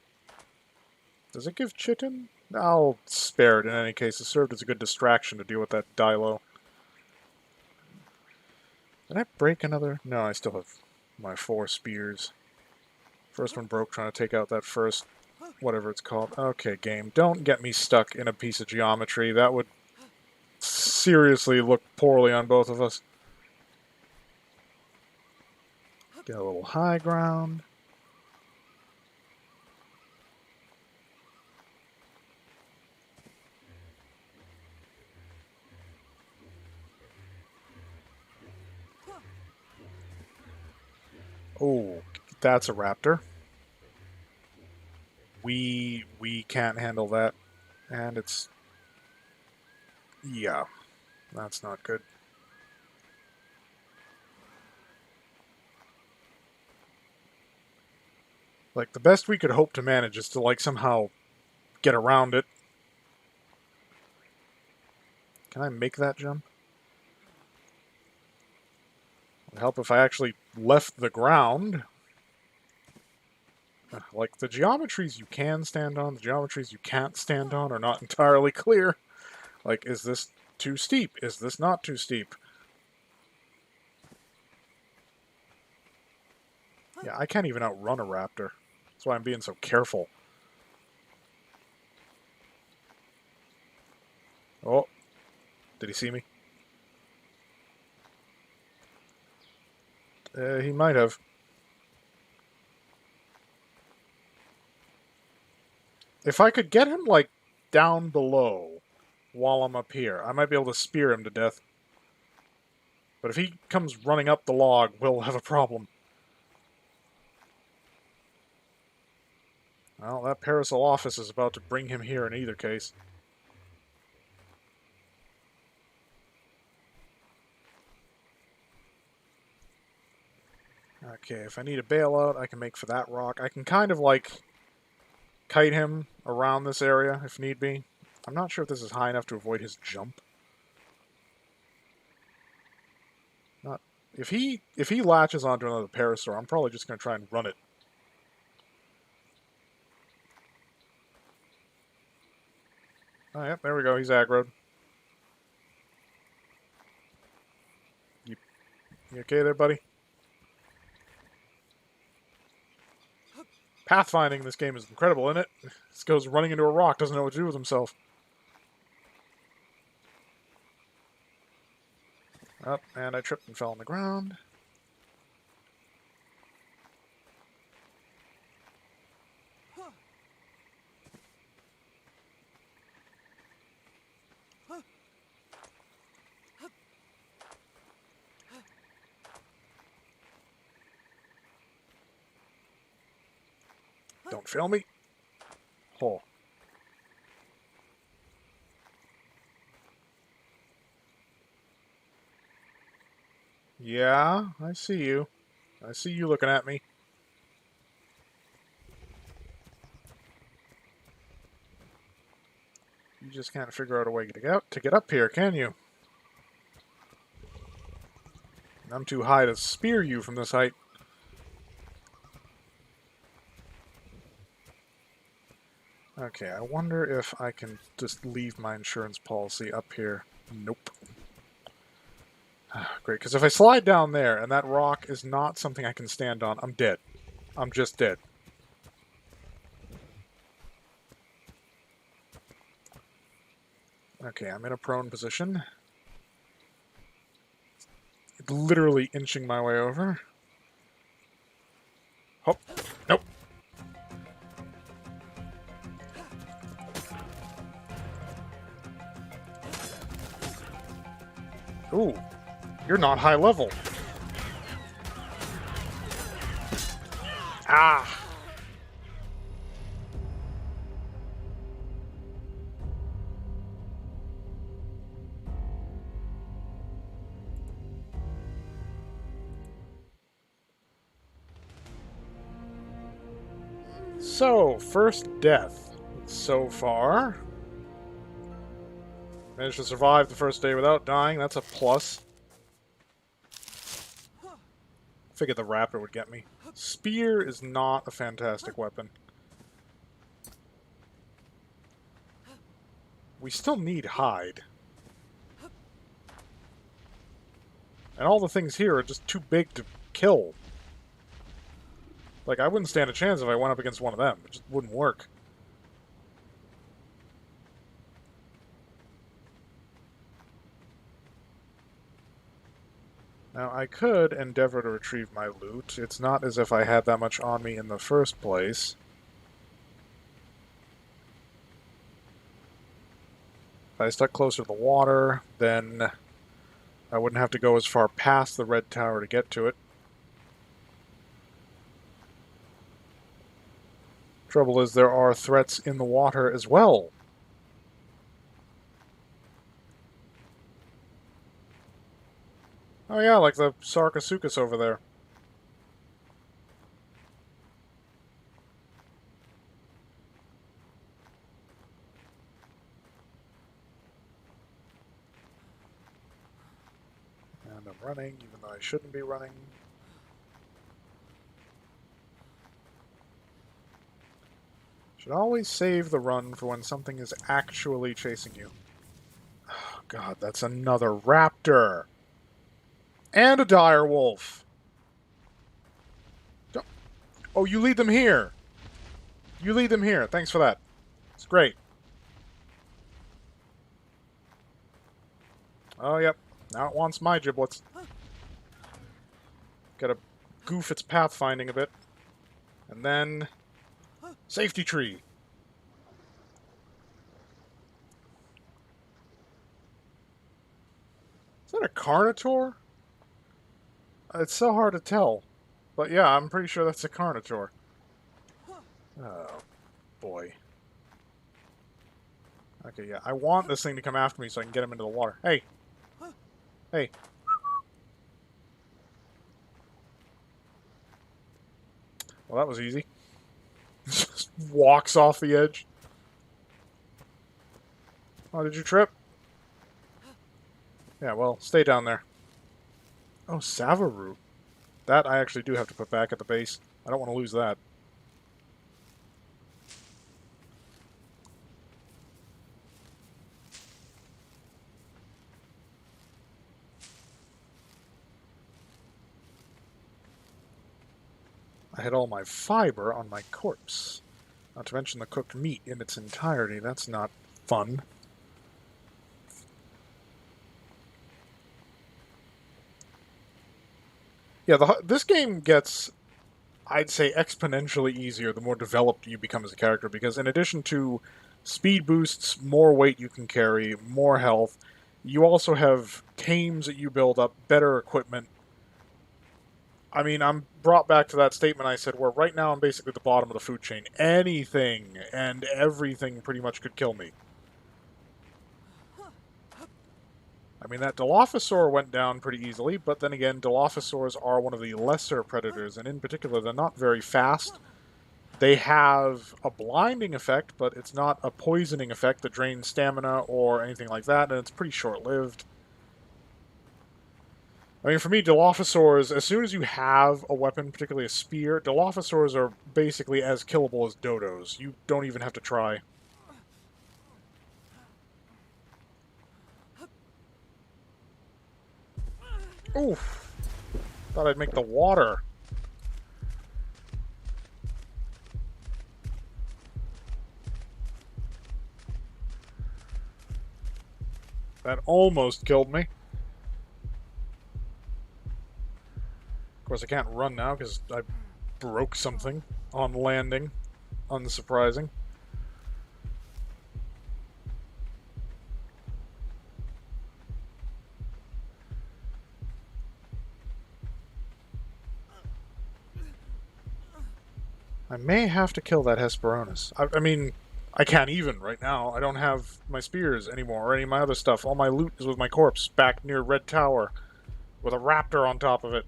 Does it give chitin? I'll spare it in any case. It served as a good distraction to deal with that Dilo. Did I break another? No, I still have my 4 spears. First one broke trying to take out that first, whatever it's called. Okay, game, don't get me stuck in a piece of geometry. That would seriously look poorly on both of us. Get a little high ground. Oh, that's a raptor. We can't handle that. And it's... yeah, that's not good. Like, the best we could hope to manage is to, like, somehow get around it. Can I make that jump? It would help if I actually left the ground. Like, the geometries you can stand on, the geometries you can't stand on are not entirely clear. Like, is this too steep? Is this not too steep? Yeah, I can't even outrun a raptor. That's why I'm being so careful. Oh, did he see me? He might have. If I could get him, like, down below while I'm up here, I might be able to spear him to death. But if he comes running up the log, we'll have a problem. Well, that Parasol office is about to bring him here in either case. Okay, if I need a bailout, I can make for that rock. I can kind of, like, kite him around this area if need be. I'm not sure if this is high enough to avoid his jump. Not if he latches onto another Parasaur, I'm probably just going to try and run it. Oh, yep, there we go. He's aggroed. You okay there, buddy? Pathfinding in this game is incredible, isn't it? This goes running into a rock, doesn't know what to do with himself. Up, and I tripped and fell on the ground. Don't fail me. Oh. Yeah, I see you. I see you looking at me. You just can't figure out a way to get up here, can you? I'm too high to spear you from this height. Okay, I wonder if I can just leave my insurance policy up here. Nope. Great, because if I slide down there and that rock is not something I can stand on, I'm dead. I'm just dead. Okay, I'm in a prone position. Literally inching my way over. Oh, nope. Ooh, you're not high level. Ah! So, first death so far. Managed to survive the first day without dying. That's a plus. Figured the raptor would get me. Spear is not a fantastic weapon. We still need hide. And all the things here are just too big to kill. Like, I wouldn't stand a chance if I went up against one of them. It just wouldn't work. Now, I could endeavor to retrieve my loot. It's not as if I had that much on me in the first place. If I stuck closer to the water, then I wouldn't have to go as far past the red tower to get to it. Trouble is, there are threats in the water as well. Oh yeah, like the Sarcosuchus over there. And I'm running, even though I shouldn't be running. Should always save the run for when something is actually chasing you. Oh god, that's another raptor! And a dire wolf! Don't... Oh, you lead them here! You lead them here. Thanks for that. It's great. Oh, yep. Now it wants my giblets. Gotta goof its pathfinding a bit. And then... Safety tree! Is that a Carnotaur? It's so hard to tell. But yeah, I'm pretty sure that's a Carnotaur. Oh, boy. Okay, yeah. I want this thing to come after me so I can get him into the water. Hey! Hey! Well, that was easy. Just walks off the edge. Oh, did you trip? Yeah, well, stay down there. Oh, Savaroot. That I actually do have to put back at the base. I don't want to lose that. I had all my fiber on my corpse. Not to mention the cooked meat in its entirety. That's not fun. Yeah, this game gets, I'd say, exponentially easier the more developed you become as a character, because in addition to speed boosts, more weight you can carry, more health, you also have tames that you build up, better equipment. I mean, I'm brought back to that statement I said where right now I'm basically at the bottom of the food chain. Anything and everything pretty much could kill me. I mean, that Dilophosaur went down pretty easily, but then again, Dilophosaurs are one of the lesser predators, and in particular, they're not very fast. They have a blinding effect, but it's not a poisoning effect that drains stamina or anything like that, and it's pretty short-lived. I mean, for me, Dilophosaurs, as soon as you have a weapon, particularly a spear, Dilophosaurs are basically as killable as dodos. You don't even have to try. Oof! Thought I'd make the water. That almost killed me. Of course, I can't run now because I broke something on landing. Unsurprising. I may have to kill that Hesperornis. I mean, I can't even right now. I don't have my spears anymore or any of my other stuff. All my loot is with my corpse back near Red Tower with a raptor on top of it.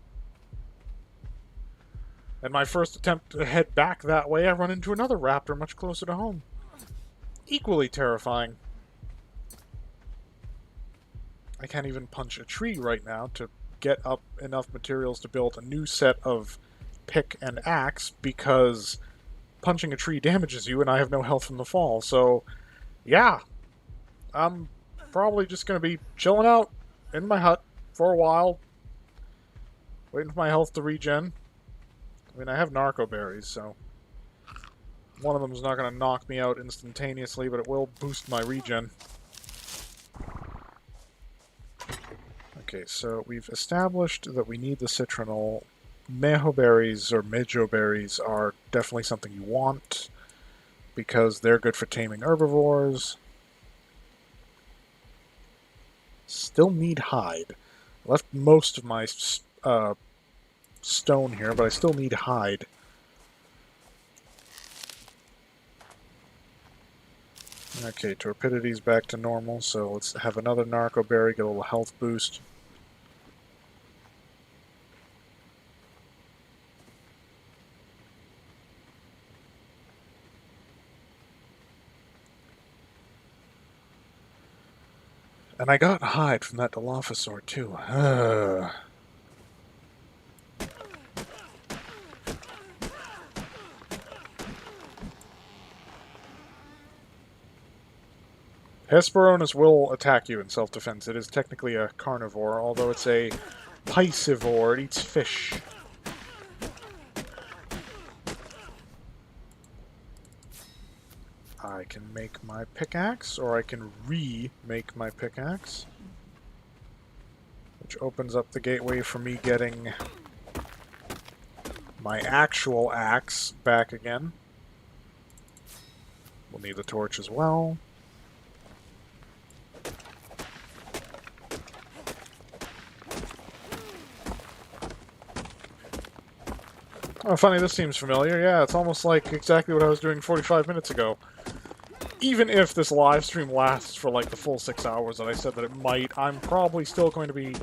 And my first attempt to head back that way, I run into another raptor much closer to home. Equally terrifying. I can't even punch a tree right now to get up enough materials to build a new set of pick and axe because punching a tree damages you and I have no health from the fall. So, yeah. I'm probably just going to be chilling out in my hut for a while, waiting for my health to regen. I mean, I have narco berries, so one of them is not going to knock me out instantaneously, but it will boost my regen. Okay, so we've established that we need the citronal. Mejo berries or mejo berries are definitely something you want because they're good for taming herbivores. Still need hide. I left most of my stone here, but I still need hide. Okay, torpidity's back to normal, so let's have another narco berry, get a little health boost. And I got hide from that Dilophosaur, too. Hesperornis will attack you in self-defense. It is technically a carnivore, although it's a piscivore. It eats fish. I can make my pickaxe, or I can remake my pickaxe, which opens up the gateway for me getting my actual axe back again. We'll need the torch as well. Oh, funny, this seems familiar. Yeah, it's almost like exactly what I was doing 45 minutes ago. Even if this live stream lasts for like the full 6 hours that I said that it might, I'm probably still going to be,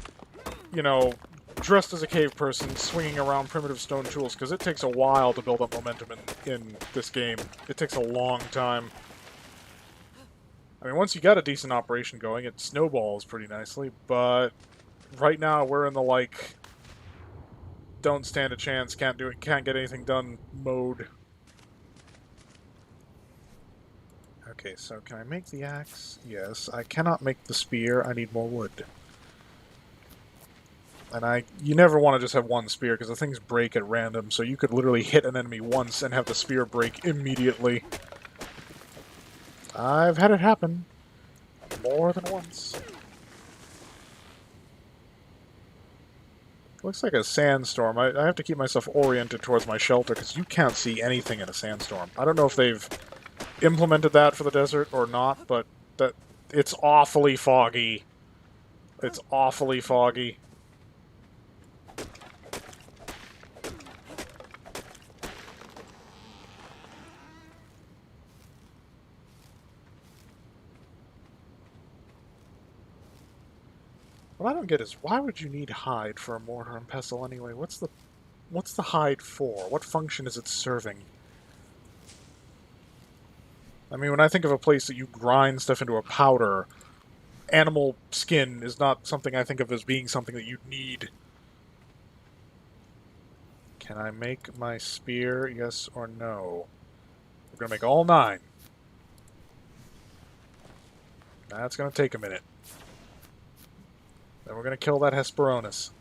you know, dressed as a cave person, swinging around primitive stone tools, because it takes a while to build up momentum in this game. It takes a long time. I mean, once you got a decent operation going, it snowballs pretty nicely, but right now we're in the, like, don't stand a chance, can't get anything done mode. Okay, so can I make the axe? Yes. I cannot make the spear. I need more wood. And you never want to just have one spear, because the things break at random, so you could literally hit an enemy once and have the spear break immediately. I've had it happen more than once. Looks like a sandstorm. I have to keep myself oriented towards my shelter, because you can't see anything in a sandstorm. I don't know if they've implemented that for the desert or not, but it's awfully foggy. It's awfully foggy. What I don't get is, why would you need hide for a mortar and pestle anyway? What's the hide for? What function is it serving? I mean, when I think of a place that you grind stuff into a powder, animal skin is not something I think of as being something that you need. Can I make my spear, yes or no? We're going to make all 9. That's going to take a minute. Then we're going to kill that Hesperornis.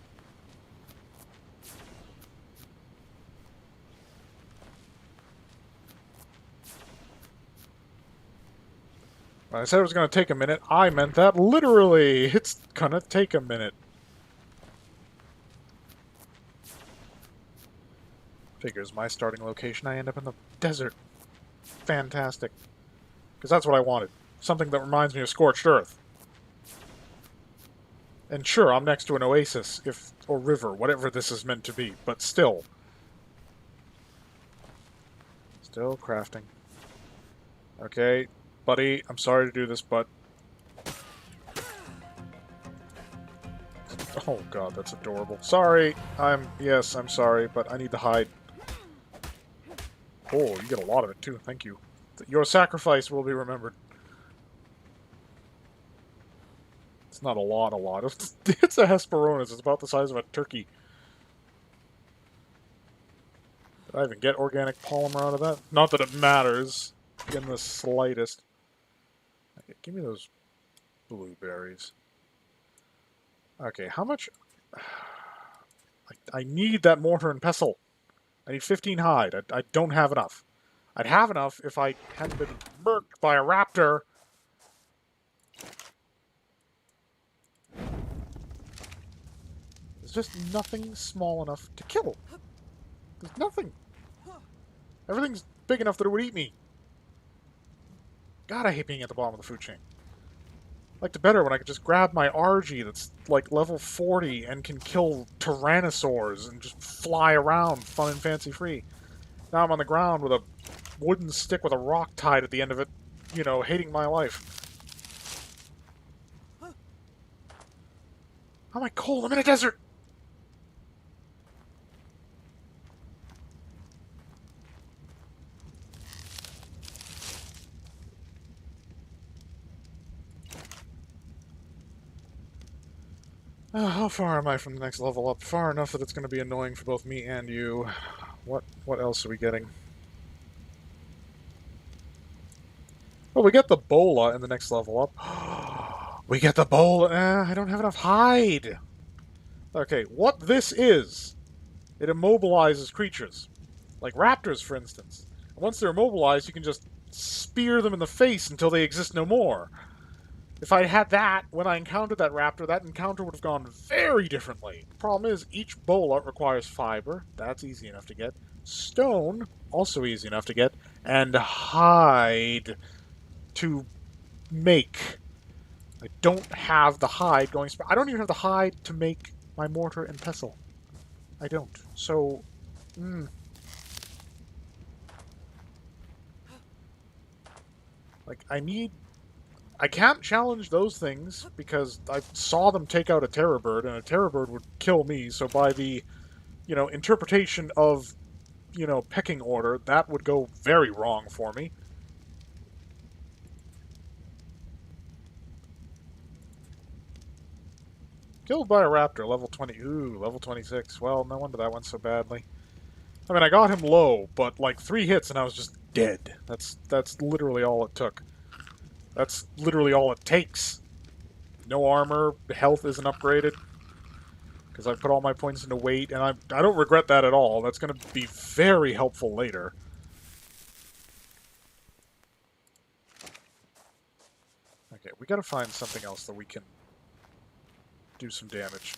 When I said it was going to take a minute, I meant that literally. It's going to take a minute. Figures my starting location, I end up in the desert. Fantastic. Because that's what I wanted. Something that reminds me of Scorched Earth. And sure, I'm next to an oasis, or river, whatever this is meant to be, but still. Still crafting. Okay, buddy, I'm sorry to do this, but... Oh god, that's adorable. Sorry, yes, I'm sorry, but I need to hide. Oh, you get a lot of it too, thank you. Your sacrifice will be remembered. It's not a lot. It's a Hesperornis, it's about the size of a turkey. Did I even get organic polymer out of that? Not that it matters in the slightest. Okay, give me those blueberries. Okay, how much... I need that mortar and pestle. I need 15 hide. I don't have enough. I'd have enough if I hadn't been murked by a raptor. There's just nothing small enough to kill. There's nothing. Everything's big enough that it would eat me. God, I hate being at the bottom of the food chain. I liked it better when I could just grab my RG that's like level 40 and can kill tyrannosaurs and just fly around fun and fancy free. Now I'm on the ground with a wooden stick with a rock tied at the end of it, you know, hating my life. How am I cold? I'm in a desert! How far am I from the next level up? Far enough that it's going to be annoying for both me and you. What else are we getting? Well, we get the bola in the next level up. We get the bola. I don't have enough hide. Okay, what this is, it immobilizes creatures. Like raptors, for instance. And once they're immobilized, you can just spear them in the face until they exist no more. If I had that, when I encountered that raptor, that encounter would have gone very differently. The problem is, each bola requires fiber. That's easy enough to get. Stone, also easy enough to get. And hide to make. I don't have the hide going... I don't even have the hide to make my mortar and pestle. I don't. So... Like, I can't challenge those things, because I saw them take out a terror bird, and a terror bird would kill me, so by the, interpretation of, pecking order, that would go very wrong for me. Killed by a raptor, level 20. Ooh, level 26. Well, no wonder that went so badly. I mean, I got him low, but, like, 3 hits and I was just dead. That's literally all it took. That's literally all it takes. No armor, health isn't upgraded. Because I put all my points into weight, and I don't regret that at all. That's going to be very helpful later. Okay, we gotta find something else that we can do some damage.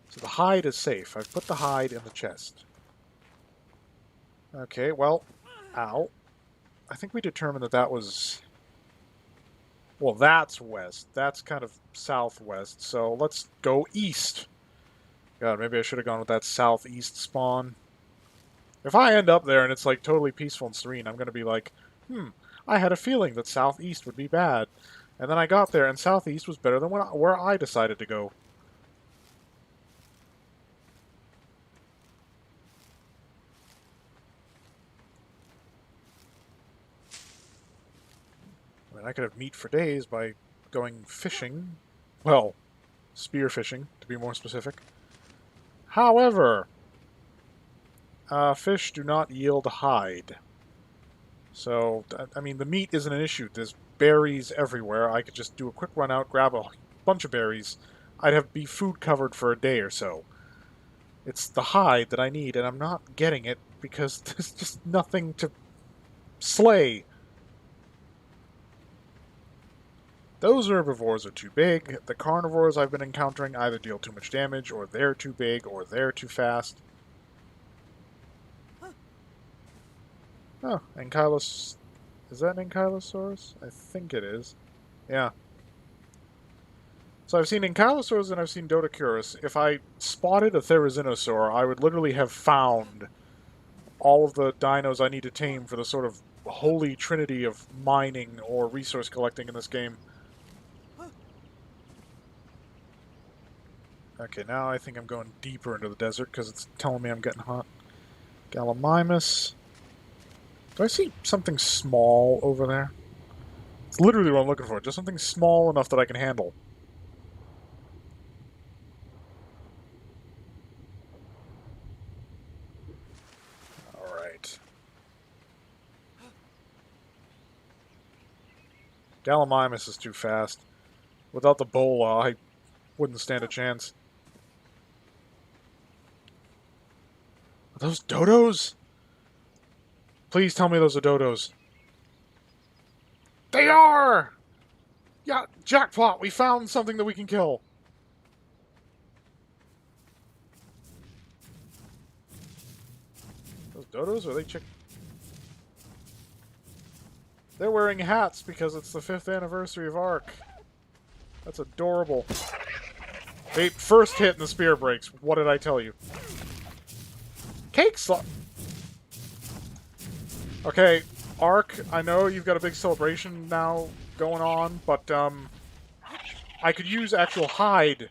So the hide is safe. I've put the hide in the chest. Okay, well, ow. I think we determined that that was... Well, that's west. That's kind of southwest, so let's go east. God, maybe I should have gone with that southeast spawn. If I end up there and it's, like, totally peaceful and serene, I'm gonna be like, I had a feeling that southeast would be bad. And then I got there, and southeast was better than where I decided to go. I mean, I could have meat for days by going fishing. Well, spear fishing, to be more specific. However, fish do not yield hide. So, I mean, the meat isn't an issue. There's berries everywhere. I could just do a quick run out, grab a bunch of berries. I'd be food covered for a day or so. It's the hide that I need, and I'm not getting it because there's just nothing to Slay! Those herbivores are too big. The carnivores I've been encountering either deal too much damage, or they're too big, or they're too fast. Oh, Ankylos... Is that an Ankylosaurus? I think it is. Yeah. So I've seen Ankylosaurs and I've seen Dodocurus. If I spotted a Therizinosaur, I would literally have found all of the dinos I need to tame for the sort of holy trinity of mining or resource collecting in this game. Okay, now I think I'm going deeper into the desert because it's telling me I'm getting hot. Gallimimus. Do I see something small over there? It's literally what I'm looking for. Just something small enough that I can handle. Alright. Gallimimus is too fast. Without the bola, I wouldn't stand a chance. Are those dodos? Please tell me those are dodos. They are! Yeah, jackpot! We found something that we can kill. Those dodos? Or are they chick? They're wearing hats because it's the 5th anniversary of Ark. That's adorable. They first hit and the spear breaks. What did I tell you? Cake slot. Okay, Ark, I know you've got a big celebration now going on, but, I could use actual hide.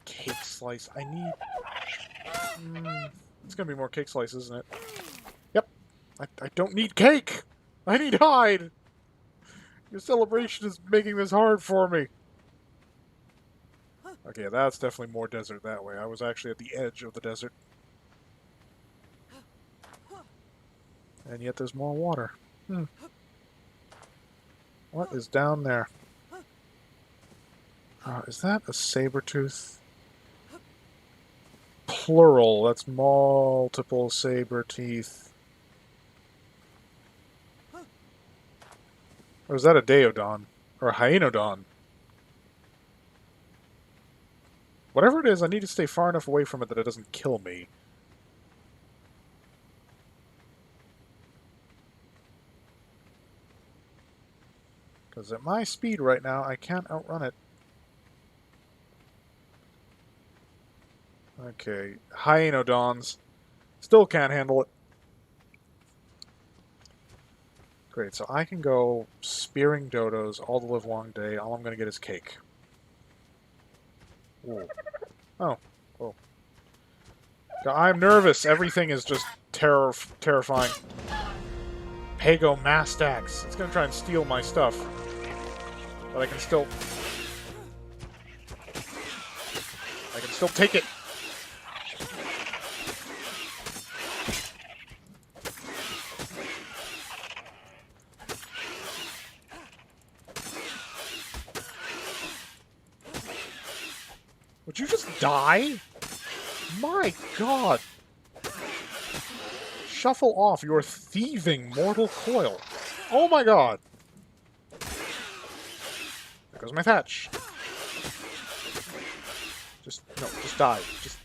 Cake slice. I need... it's gonna be more cake slice, isn't it? Yep. I don't need cake! I need hide! Your celebration is making this hard for me. Okay, that's definitely more desert that way. I was actually at the edge of the desert. And yet there's more water. What is down there? Is that a saber-tooth? Plural. That's multiple saber teeth. Or is that a Daeodon? Or a Hyenodon? Whatever it is, I need to stay far enough away from it that it doesn't kill me. Because at my speed right now, I can't outrun it. Okay, Hyenodons. Still can't handle it. Great, so I can go spearing dodos all the livelong day. All I'm going to get is cake. Ooh. Oh. Oh. I'm nervous. Everything is just terrifying. Pago Mastax. It's going to try and steal my stuff. But I can still take it. Would you just die? My god! Shuffle off your thieving mortal coil. Oh my god! There goes my thatch. Just die. Just...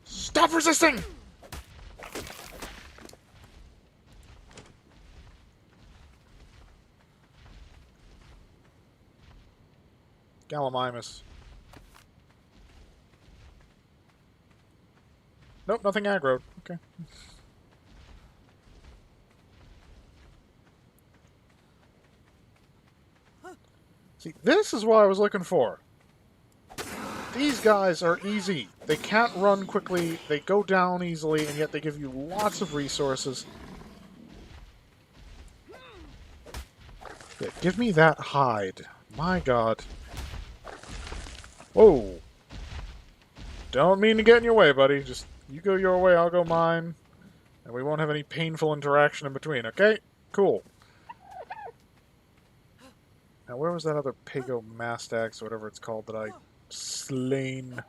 Stop resisting! Gallimimus. Nope, nothing aggroed. Okay. See, this is what I was looking for. These guys are easy. They can't run quickly, they go down easily, and yet they give you lots of resources. Yeah, give me that hide. My god. Whoa. Don't mean to get in your way, buddy. Just, you go your way, I'll go mine. And we won't have any painful interaction in between, okay? Cool. Now, where was that other Pago Mastax, or whatever it's called, that I slain?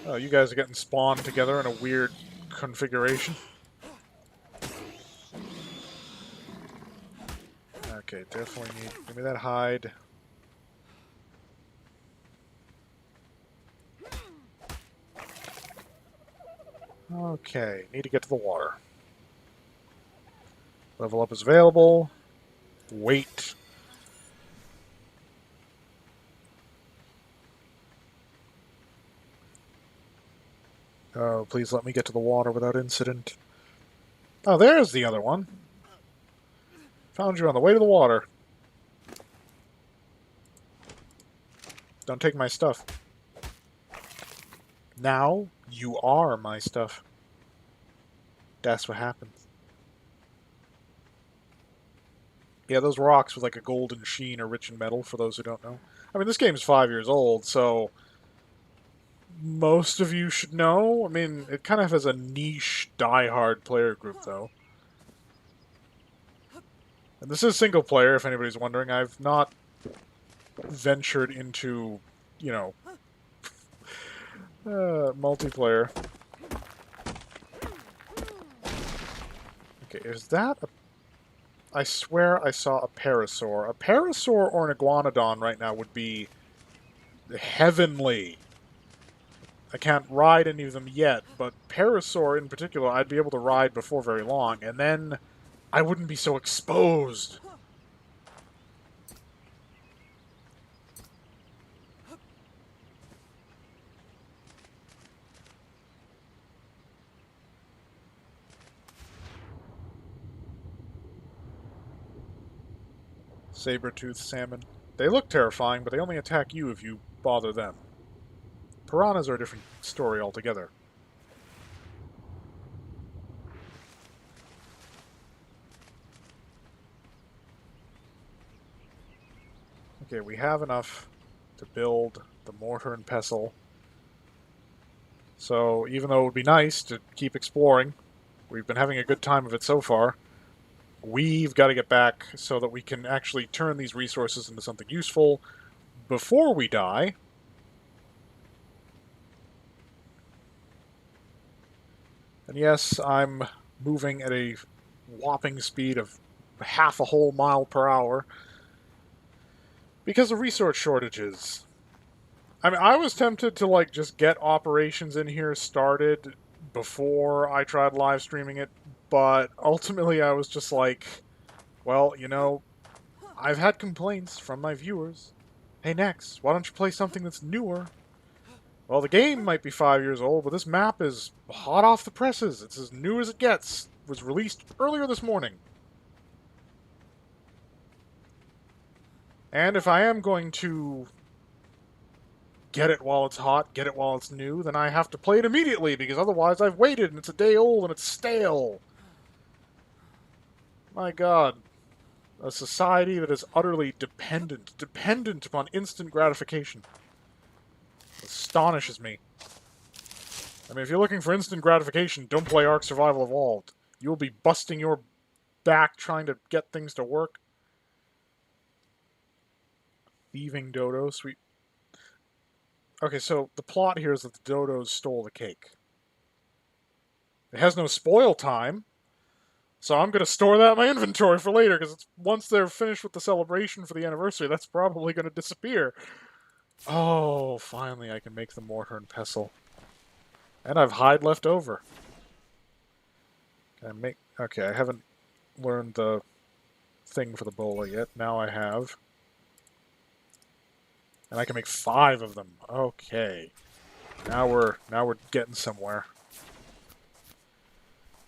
Oh, you guys are getting spawned together in a weird configuration. Okay, definitely need... Give me that hide. Okay, need to get to the water. Level up is available. Wait. Oh, please let me get to the water without incident. Oh, there's the other one. Found you on the way to the water. Don't take my stuff. Now, you are my stuff. That's what happens. Yeah, those rocks with like a golden sheen are rich in metal, for those who don't know. I mean, this game's 5 years old, so most of you should know. I mean, it kind of has a niche, die-hard player group, though. And this is single player, if anybody's wondering. I've not ventured into, you know, multiplayer. Okay, is that a... I swear I saw a parasaur. A parasaur or an iguanodon right now would be heavenly. I can't ride any of them yet, but parasaur in particular I'd be able to ride before very long, and then I wouldn't be so exposed. Saber-toothed salmon. They look terrifying, but they only attack you if you bother them. Piranhas are a different story altogether. Okay, we have enough to build the mortar and pestle. So, even though it would be nice to keep exploring, we've been having a good time of it so far, we've got to get back so that we can actually turn these resources into something useful before we die. And yes, I'm moving at a whopping speed of half a whole mile per hour because of resource shortages. I mean, I was tempted to, like, just get operations in here started before I tried live streaming it, but ultimately I was just like, well, you know, I've had complaints from my viewers. Hey, Nex, why don't you play something that's newer? Well, the game might be 5 years old, but this map is hot off the presses. It's as new as it gets. It was released earlier this morning. And if I am going to get it while it's hot, get it while it's new, then I have to play it immediately, because otherwise I've waited and it's a day old and it's stale. My god. A society that is utterly dependent upon instant gratification. Astonishes me. I mean, if you're looking for instant gratification, don't play Ark Survival Evolved. You'll be busting your back trying to get things to work. Thieving dodo, sweet. Okay, so the plot here is that the dodos stole the cake. It has no spoil time, so I'm going to store that in my inventory for later, because once they're finished with the celebration for the anniversary, that's probably going to disappear. Oh, finally I can make the mortar and pestle. And I've hide left over. Can I make... Okay, I haven't learned the thing for the bola yet. Now I have. And I can make 5 of them. Okay. Now we're getting somewhere.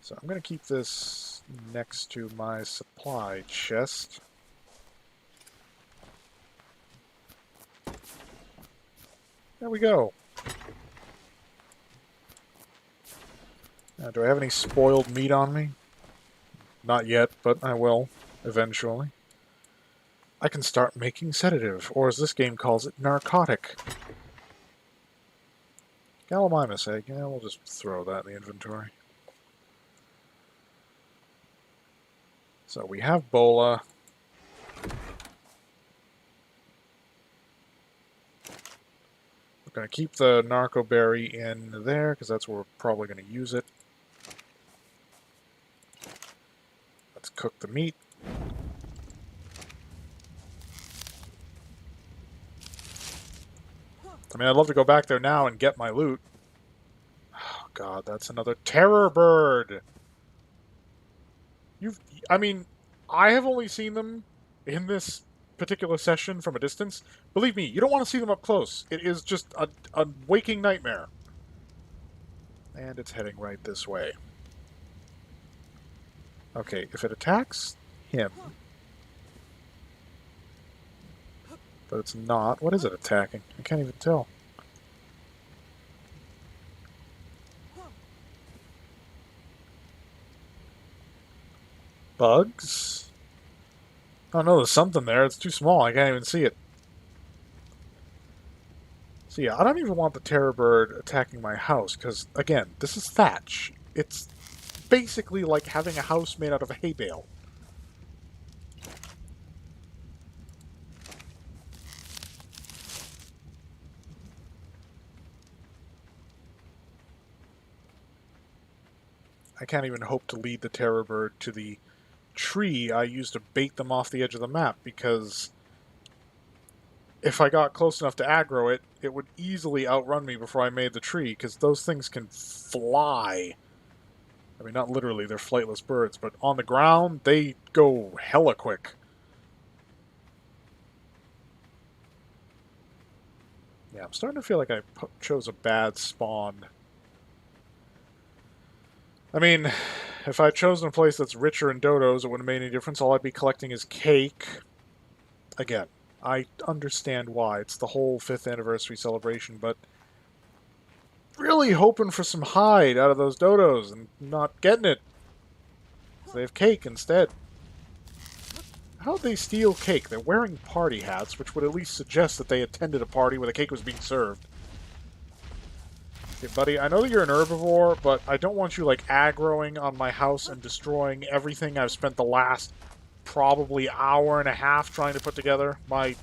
So I'm going to keep this next to my supply chest. There we go. Now, do I have any spoiled meat on me? Not yet, but I will, eventually. I can start making sedative, or as this game calls it, narcotic. Gallimimus egg. Yeah, we'll just throw that in the inventory. So we have bola. The going to keep the narco berry in there, because that's where we're probably going to use it. Let's cook the meat. I mean, I'd love to go back there now and get my loot. Oh, God, that's another terror bird! I mean, I have only seen them in this particular session from a distance. Believe me, you don't want to see them up close. It is just a waking nightmare. And it's heading right this way. Okay, if it attacks him... But it's not. What is it attacking? I can't even tell. Bugs? Oh no, there's something there. It's too small. I can't even see it. So yeah, I don't even want the terror bird attacking my house, because, again, this is thatch. It's basically like having a house made out of a hay bale. I can't even hope to lead the terror bird to the tree I used to bait them off the edge of the map, because if I got close enough to aggro it, it would easily outrun me before I made the tree, because those things can fly. I mean, not literally, they're flightless birds, but on the ground, they go hella quick. Yeah, I'm starting to feel like I chose a bad spawn. I mean, if I'd chosen a place that's richer in dodos, it wouldn't have made any difference. All I'd be collecting is cake. Again, I understand why. It's the whole 5th anniversary celebration, but really hoping for some hide out of those dodos and not getting it. So they have cake instead. How'd they steal cake? They're wearing party hats, which would at least suggest that they attended a party where the cake was being served. Okay, buddy, I know that you're an herbivore, but I don't want you, like, aggroing on my house and destroying everything I've spent the last probably hour and a half trying to put together. My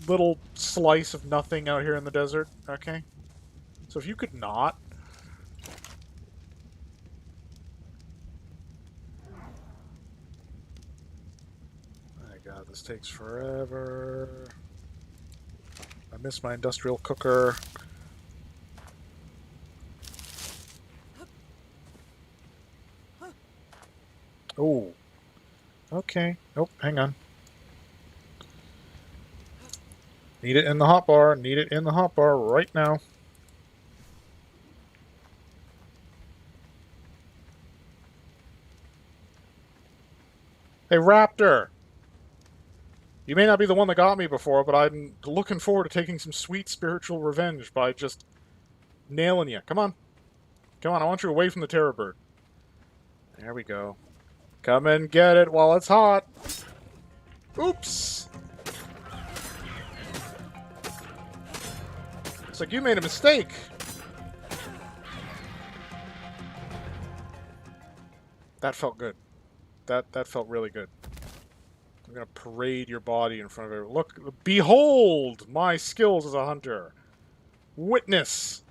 little slice of nothing out here in the desert, okay? So if you could not... My God, this takes forever. I miss my industrial cooker. Oh. Okay. Oh, hang on. Need it in the hotbar. Need it in the hotbar right now. Hey, Raptor! You may not be the one that got me before, but I'm looking forward to taking some sweet spiritual revenge by just nailing you. Come on. Come on, I want you away from the terror bird. There we go. Come and get it while it's hot. Oops! Looks like you made a mistake. That felt good. That felt really good. I'm gonna parade your body in front of everyone. Look, behold my skills as a hunter. Witness.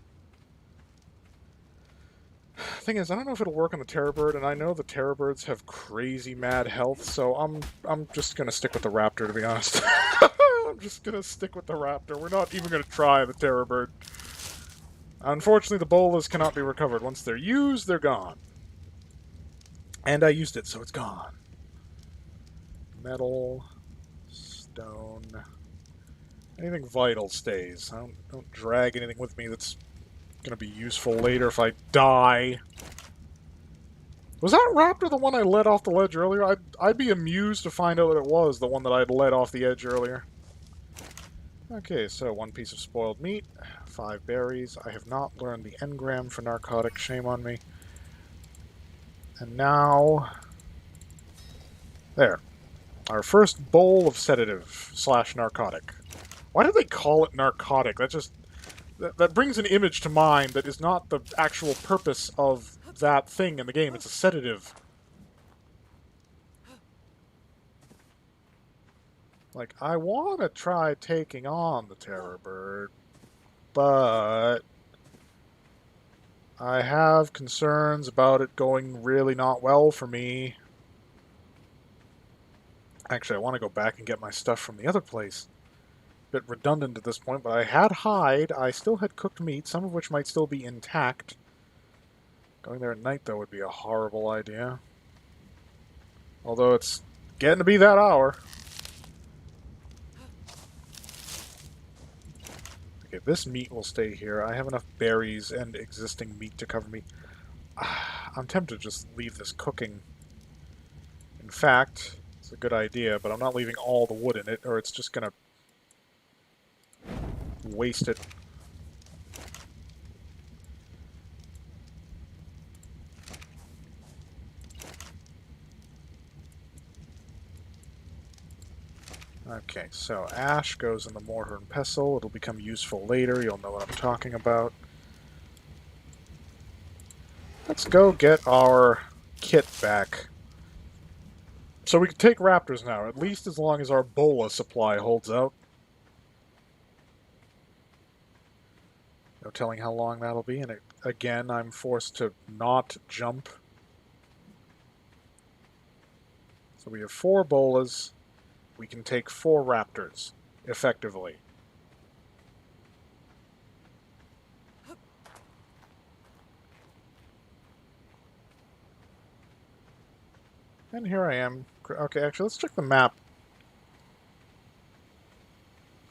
Thing is, I don't know if it'll work on the terror bird, and I know the terror birds have crazy mad health, so I'm just gonna stick with the raptor, to be honest. I'm just gonna stick with the raptor. We're not even gonna try the terror bird. Unfortunately, the bolas cannot be recovered. Once they're used, they're gone. And I used it, so it's gone. Metal, stone, anything vital stays. I don't drag anything with me that's gonna be useful later if I die. Was that raptor the one I led off the ledge earlier? I'd be amused to find out that it was the one that I'd led off the edge earlier. Okay, so 1 piece of spoiled meat, 5 berries. I have not learned the engram for narcotic. Shame on me. And now... There. Our first bowl of sedative / narcotic. Why do they call it narcotic? That just... That brings an image to mind that is not the actual purpose of that thing in the game. It's a sedative. Like, I want to try taking on the terror bird. but I have concerns about it going really not well for me. Actually, I want to go back and get my stuff from the other place. Bit redundant at this point, but I had hide. I still had cooked meat, some of which might still be intact. Going there at night, though, would be a horrible idea. Although it's getting to be that hour. Okay, this meat will stay here. I have enough berries and existing meat to cover me. I'm tempted to just leave this cooking. In fact, it's a good idea, but I'm not leaving all the wood in it, or it's just gonna waste it. Okay, so ash goes in the mortar and pestle. It'll become useful later. You'll know what I'm talking about. Let's go get our kit back. So we can take raptors now, at least as long as our bola supply holds out. No telling how long that'll be, and again, I'm forced to not jump. So we have 4 bolas. We can take 4 raptors, effectively. And here I am. Okay, actually, let's check the map.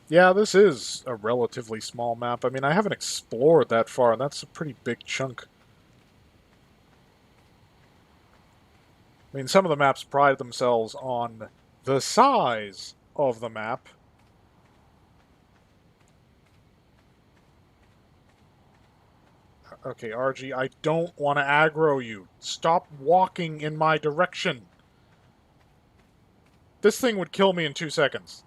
Yeah, this is a relatively small map. I mean, I haven't explored that far, and that's a pretty big chunk. I mean, some of the maps pride themselves on the size of the map. Okay, RG, I don't want to aggro you. Stop walking in my direction. This thing would kill me in 2 seconds.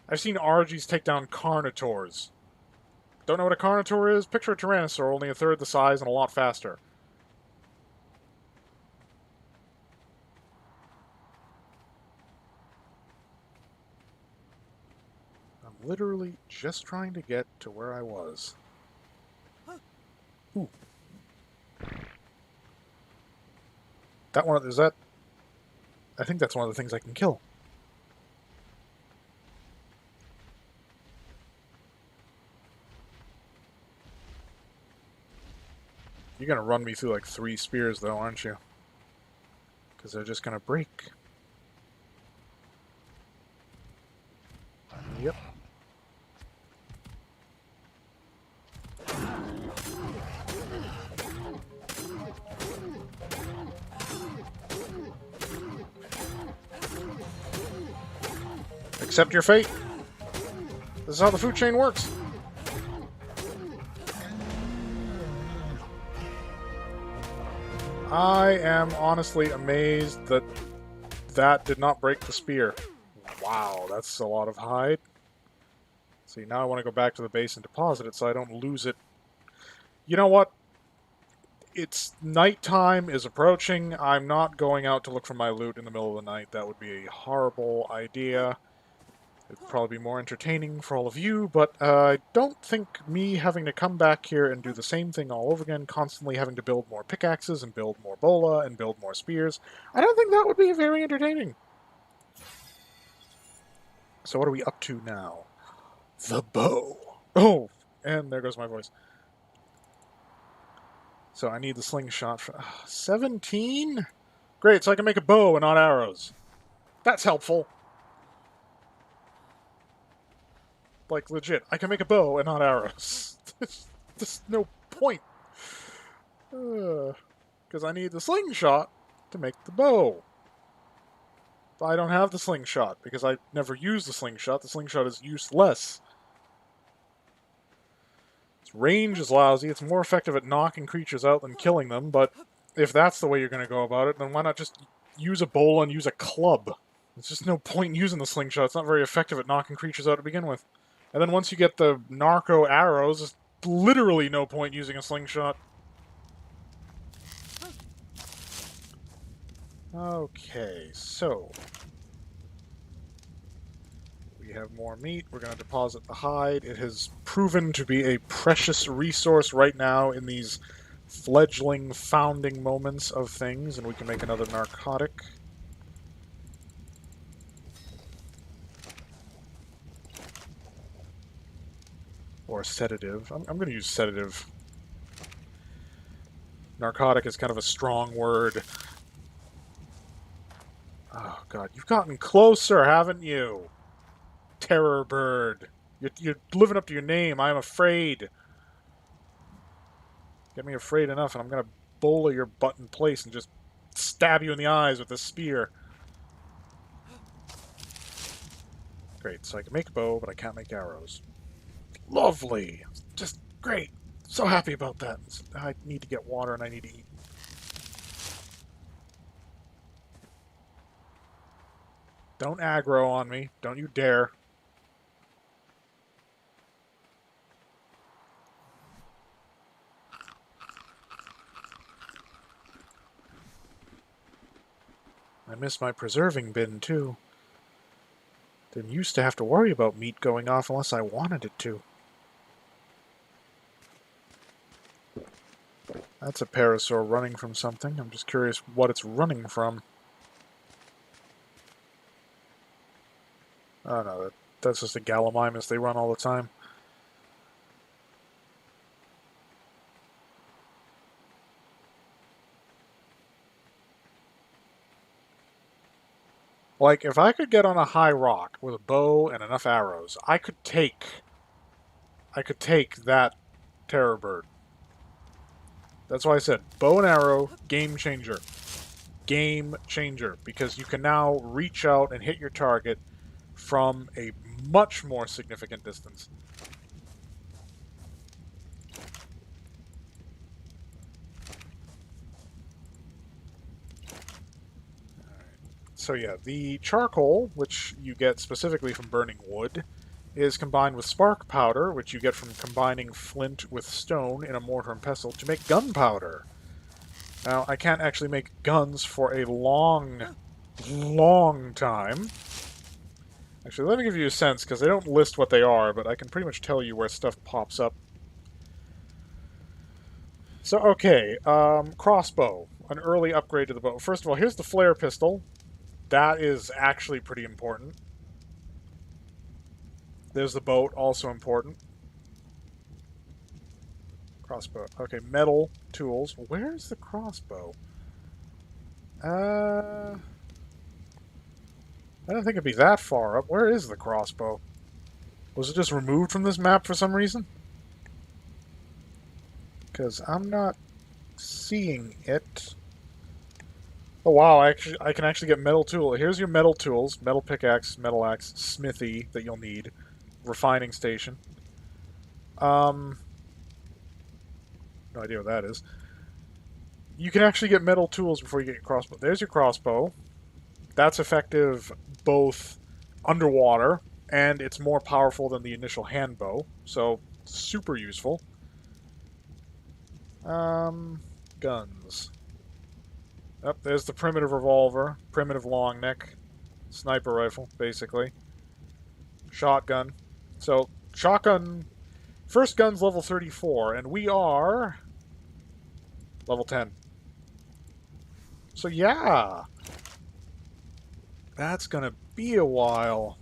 I've seen RGs take down Carnotaurs. Don't know what a Carnotaur is? Picture a Tyrannosaur, only a third the size and a lot faster. I'm literally just trying to get to where I was. Ooh. That one, is that... I think that's one of the things I can kill. You're gonna run me through like 3 spears though, aren't you? Because they're just gonna break. Yep. Accept your fate. This is how the food chain works. I am honestly amazed that that did not break the spear. Wow, that's a lot of hide. See, now I want to go back to the base and deposit it so I don't lose it. You know what? It's nighttime is approaching. I'm not going out to look for my loot in the middle of the night. That would be a horrible idea. It'd probably be more entertaining for all of you, but I don't think me having to come back here and do the same thing all over again, constantly having to build more pickaxes and build more bola and build more spears, I don't think that would be very entertaining. So what are we up to now? The bow. Oh, and there goes my voice. So I need the slingshot for 17? Great, so I can make a bow and not arrows. That's helpful. Like, legit, I can make a bow and not arrows. There's no point. Because I need the slingshot to make the bow. But I don't have the slingshot, because I never use the slingshot. The slingshot is useless. Its range is lousy. It's more effective at knocking creatures out than killing them, but if that's the way you're going to go about it, then why not just use a bowl and use a club? There's just no point in using the slingshot. It's not very effective at knocking creatures out to begin with. And then once you get the narco arrows, there's literally no point using a slingshot. Okay, so we have more meat. We're going to deposit the hide. It has proven to be a precious resource right now in these fledgling, founding moments of things, and we can make another narcotic. Or a sedative. I'm going to use sedative. Narcotic is kind of a strong word. Oh, God. You've gotten closer, haven't you? Terror bird. You're living up to your name. I'm afraid. Get me afraid enough, and I'm going to bola your butt in place and just stab you in the eyes with this spear. Great. So I can make a bow, but I can't make arrows. Lovely. Just great. So happy about that. I need to get water, and I need to eat. Don't aggro on me. Don't you dare. I miss my preserving bin, too. Didn't used to have to worry about meat going off unless I wanted it to. That's a parasaur running from something. I'm just curious what it's running from. Oh no, that's just a Gallimimus. They run all the time. Like, if I could get on a high rock with a bow and enough arrows, I could take that terror bird. That's why I said bow and arrow, game changer. Game changer. Because you can now reach out and hit your target from a much more significant distance. So yeah, the charcoal, which you get specifically from burning wood, is combined with spark powder, which you get from combining flint with stone in a mortar and pestle to make gunpowder. Now, I can't actually make guns for a long, long time. Actually, let me give you a sense, because they don't list what they are, but I can pretty much tell you where stuff pops up. So, okay, crossbow. An early upgrade to the bow. First of all, here's the flare pistol. That is actually pretty important. There's the boat, also important. Crossbow. Okay, metal tools. Where's the crossbow? I don't think it'd be that far up. Where is the crossbow? Was it just removed from this map for some reason? Because I'm not seeing it. Oh wow, I can actually get metal tool. Here's your metal tools. Metal pickaxe, metal axe, smithy that you'll need. Refining station. No idea what that is. You can actually get metal tools before you get your crossbow. There's your crossbow. That's effective both underwater, and it's more powerful than the initial hand bow. So, super useful. Guns. Oh, there's the primitive revolver, primitive long neck, sniper rifle, basically. Shotgun. So, shotgun... First gun's level 34, and we are... level 10. So, yeah! That's gonna be a while.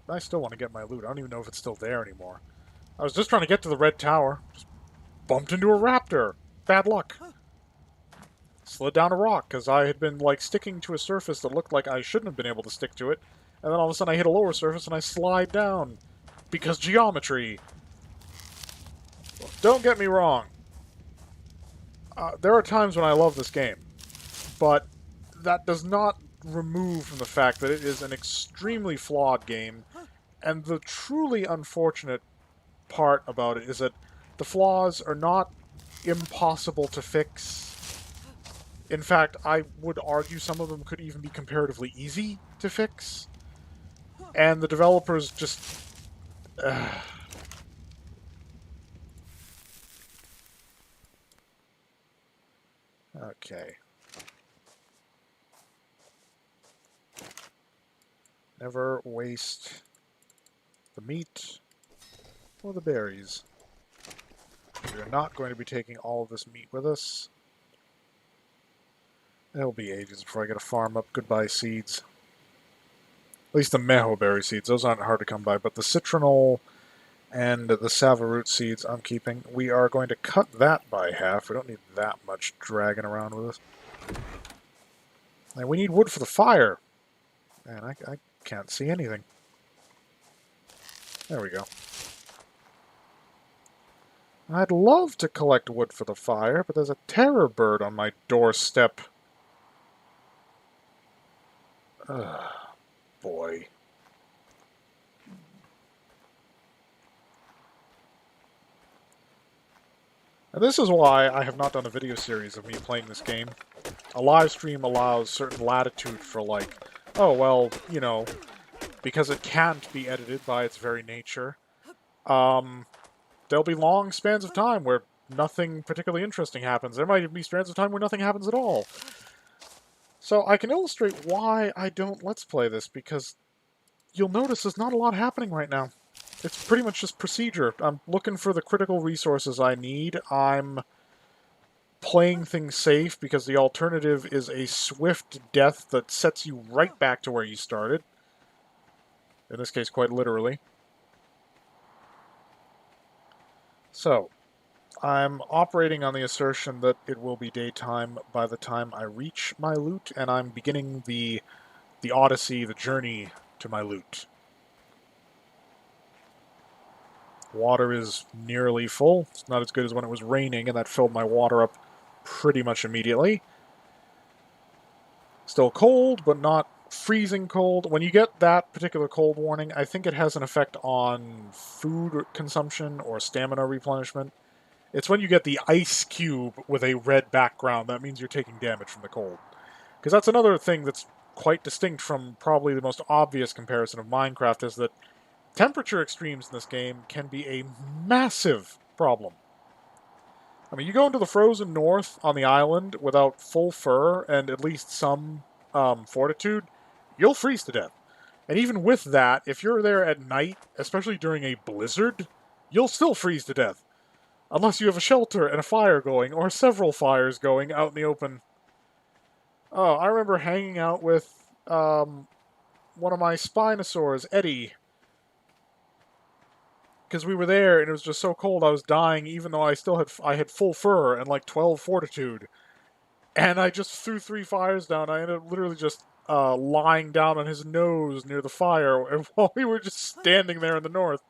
I still want to get my loot. I don't even know if it's still there anymore. I was just trying to get to the red tower. Just bumped into a raptor. Bad luck. Slid down a rock, because I had been, like, sticking to a surface that looked like I shouldn't have been able to stick to it. And then all of a sudden I hit a lower surface and I slide down. Because geometry. Don't get me wrong. There are times when I love this game. But that does not remove from the fact that it is an extremely flawed game. And the truly unfortunate part about it is that the flaws are not impossible to fix. In fact, I would argue some of them could even be comparatively easy to fix. And the developers just... Okay. Never waste the meat or the berries. We are not going to be taking all of this meat with us. It'll be ages before I get a farm up. Goodbye, seeds. At least the meho berry seeds. Those aren't hard to come by, but the citronal and the savaroot seeds I'm keeping. We are going to cut that by half. We don't need that much dragging around with us. And we need wood for the fire. Man, I can't see anything. There we go. I'd love to collect wood for the fire, but there's a terror bird on my doorstep. Ugh, boy. And this is why I have not done a video series of me playing this game. A live stream allows certain latitude for, like, oh, well, you know, because it can't be edited by its very nature, there'll be long spans of time where nothing particularly interesting happens. There might even be spans of time where nothing happens at all. So I can illustrate why I don't Let's Play this, because you'll notice there's not a lot happening right now. It's pretty much just procedure. I'm looking for the critical resources I need. I'm playing things safe because the alternative is a swift death that sets you right back to where you started. In this case, quite literally. So, I'm operating on the assertion that it will be daytime by the time I reach my loot, and I'm beginning the odyssey, the journey to my loot. Water is nearly full. It's not as good as when it was raining, and that filled my water up pretty much immediately. Still cold, but not freezing cold. When you get that particular cold warning, I think it has an effect on food consumption or stamina replenishment. It's when you get the ice cube with a red background, that means you're taking damage from the cold. Because that's another thing that's quite distinct from probably the most obvious comparison of Minecraft, is that temperature extremes in this game can be a massive problem. I mean, you go into the frozen north on the island without full fur and at least some fortitude, you'll freeze to death. And even with that, if you're there at night, especially during a blizzard, you'll still freeze to death. Unless you have a shelter and a fire going, or several fires going out in the open. Oh, I remember hanging out with one of my Spinosaurs, Eddie. Because we were there and it was just so cold I was dying, even though I had full fur and like 12 fortitude. And I just threw 3 fires down. I ended up literally just lying down on his nose near the fire while we were just standing there in the north.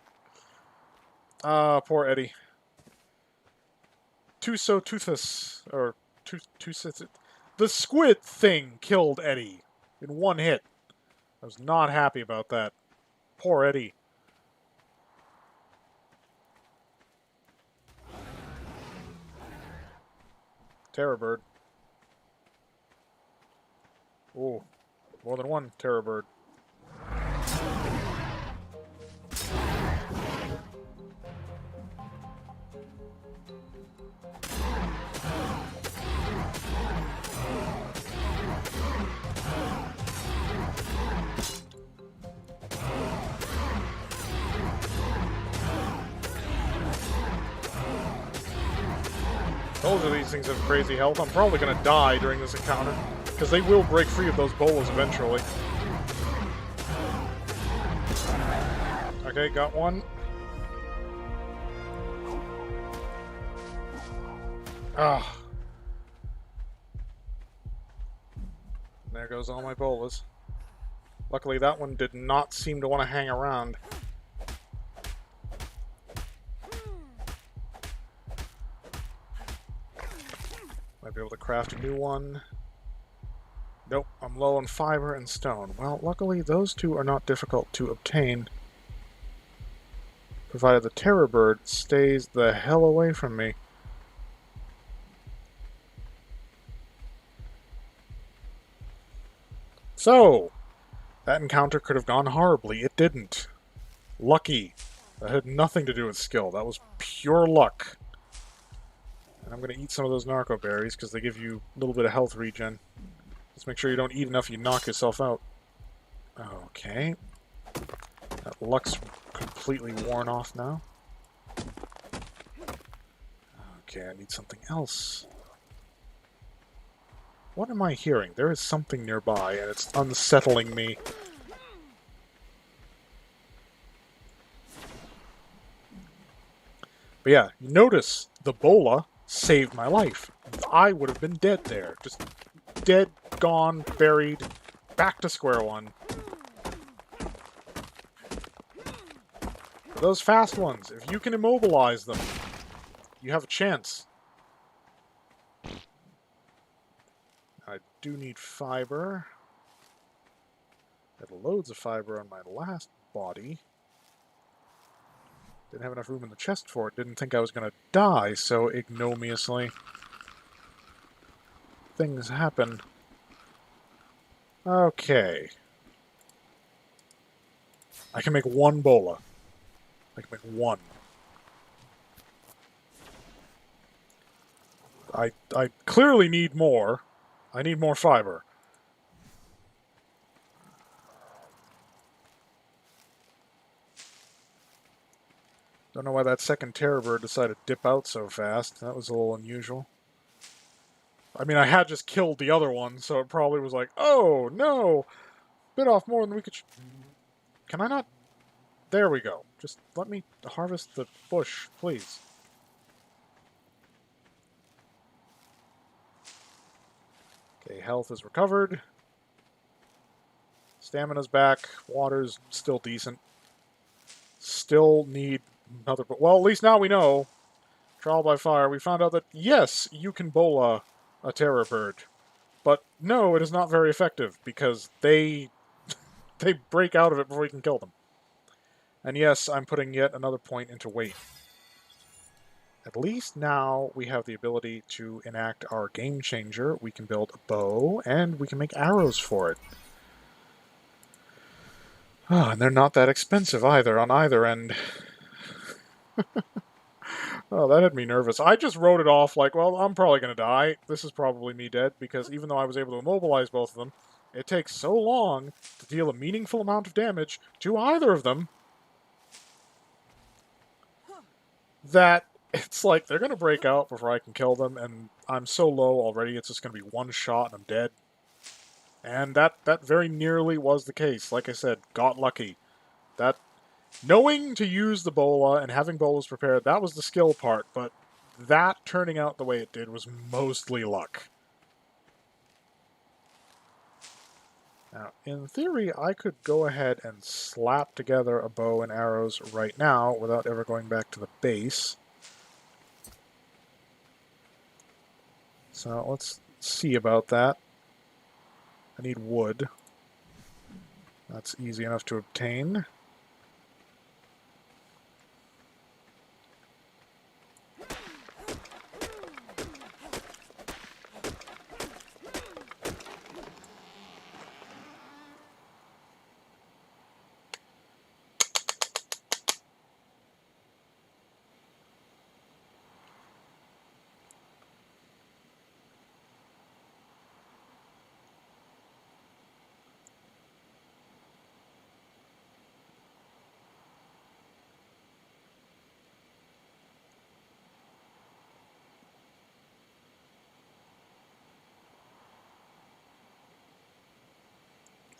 Poor Eddie. Toothus, or the squid thing killed Eddie in one hit. I was not happy about that. Poor Eddie. Terror bird. Ooh, more than one terror bird. Told you these things have crazy health. I'm probably going to die during this encounter, because they will break free of those bolas eventually. Okay, got one. Ah. There goes all my bolas. Luckily, that one did not seem to want to hang around. Might be able to craft a new one. Nope, I'm low on fiber and stone. Well, luckily those two are not difficult to obtain, provided the terror bird stays the hell away from me. So, that encounter could have gone horribly. It didn't. Lucky. That had nothing to do with skill. That was pure luck. And I'm going to eat some of those narco berries because they give you a little bit of health regen. Just make sure you don't eat enough you knock yourself out. Okay. That luck's completely worn off now. Okay, I need something else. What am I hearing? There is something nearby, and it's unsettling me. But yeah, notice the bola saved my life. I would have been dead there. Just dead, gone, buried, back to square one. For those fast ones, if you can immobilize them, you have a chance. I do need fiber. I had loads of fiber on my last body. Didn't have enough room in the chest for it. Didn't think I was going to die so ignominiously. Things happen. Okay. I can make one bola. I can make one. I clearly need more. I need more fiber. Don't know why that second terror bird decided to dip out so fast. That was a little unusual. I mean, I had just killed the other one, so it probably was like, oh, no! Bit off more than we could... Can I not... There we go. Just let me harvest the bush, please. Okay, health is recovered. Stamina's back. Water's still decent. Still need another... Well, at least now we know. Trial by fire. We found out that, yes, you can bola a terror bird. But no, it is not very effective, because they break out of it before you can kill them. And yes, I'm putting yet another point into wait. At least now we have the ability to enact our game changer. We can build a bow, and we can make arrows for it. Oh, and they're not that expensive either, on either end. Oh, that had me nervous. I just wrote it off like, well, I'm probably going to die. This is probably me dead, because even though I was able to immobilize both of them, it takes so long to deal a meaningful amount of damage to either of them that it's like they're going to break out before I can kill them, and I'm so low already, it's just going to be one shot and I'm dead. And that very nearly was the case. Like I said, got lucky. That knowing to use the bola and having bolas prepared, that was the skill part, but that turning out the way it did was mostly luck. Now, in theory, I could go ahead and slap together a bow and arrows right now without ever going back to the base. So let's see about that. I need wood. That's easy enough to obtain.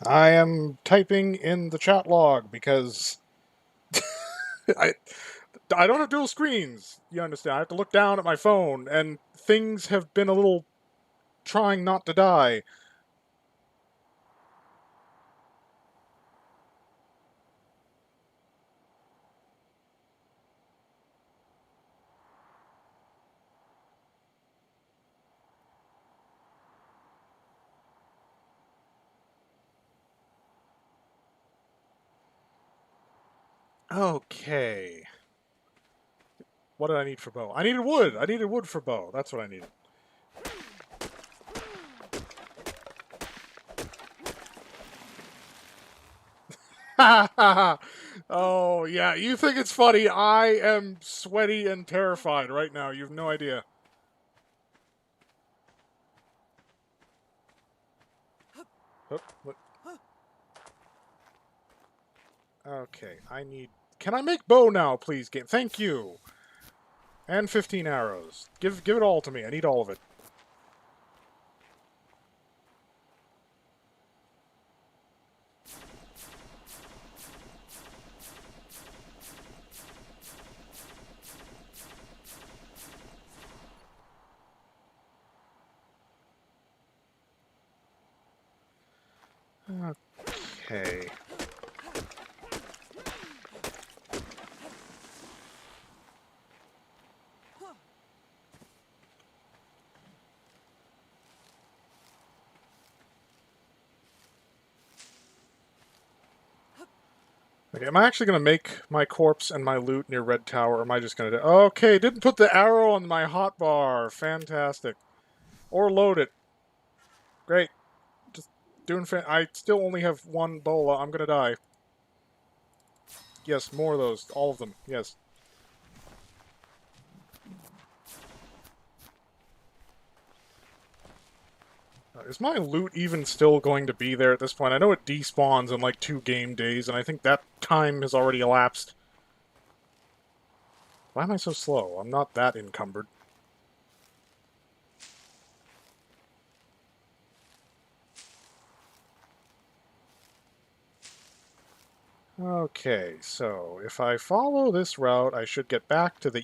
I am typing in the chat log because I I don't have dual screens. You understand? I have to look down at my phone, and things have been a little trying not to die. Okay. What did I need for bow? I needed wood. I needed wood for bow. That's what I needed. Oh, yeah. You think it's funny. I am sweaty and terrified right now. You have no idea. Look. Okay, I need... Can I make bow now, please, game? Thank you! And 15 arrows. Give it all to me. I need all of it. Okay. Okay, am I actually going to make my corpse and my loot near Red Tower, or am I just going to do... Okay, didn't put the arrow on my hotbar. Fantastic. Or load it. Great. Just doing I still only have one bola. I'm going to die. Yes, more of those. All of them. Yes. Is my loot even still going to be there at this point? I know it despawns in like 2 game days, and I think that time has already elapsed. Why am I so slow? I'm not that encumbered. Okay, so if I follow this route, I should get back to the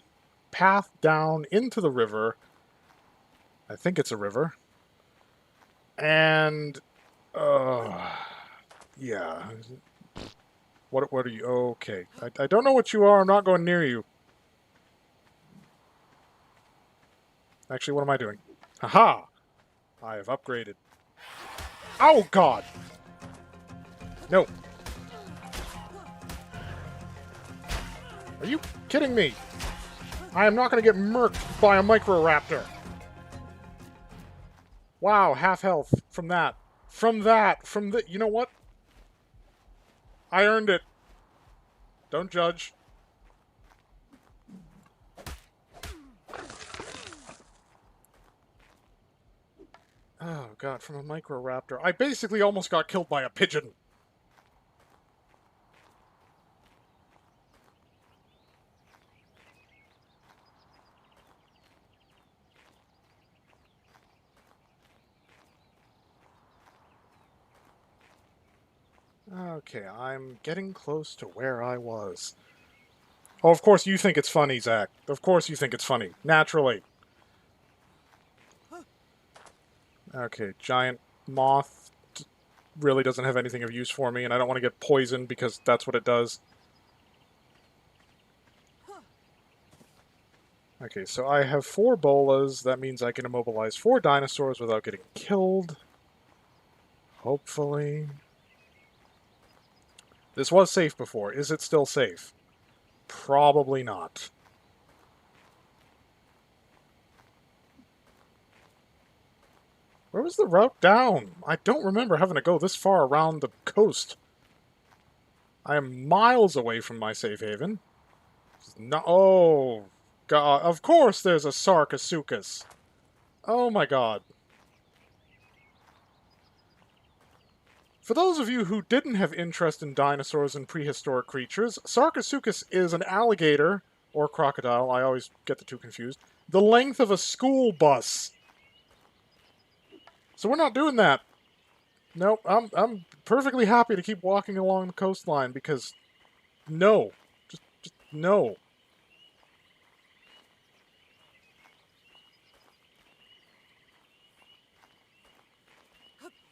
path down into the river. I think it's a river. And, yeah. What are you? Okay. I don't know what you are. I'm not going near you. Actually, what am I doing? Haha! I have upgraded. Oh, God! No. Are you kidding me? I am not going to get murked by a Microraptor. Wow, half health from that. From the... You know what? I earned it. Don't judge. Oh, God, from a Microraptor. I basically almost got killed by a pigeon. Okay, I'm getting close to where I was. Oh, of course you think it's funny, Zach. Of course you think it's funny. Naturally. Okay, giant moth really doesn't have anything of use for me, and I don't want to get poisoned because that's what it does. Okay, so I have 4 bolas. That means I can immobilize 4 dinosaurs without getting killed. Hopefully. This was safe before. Is it still safe? Probably not. Where was the route down? I don't remember having to go this far around the coast. I am miles away from my safe haven. No, oh, God. Of course there's a Sarcosuchus. Oh, my God. For those of you who didn't have interest in dinosaurs and prehistoric creatures, Sarcosuchus is an alligator, or crocodile, I always get the two confused, the length of a school bus. So we're not doing that. Nope, I'm perfectly happy to keep walking along the coastline because no. Just no.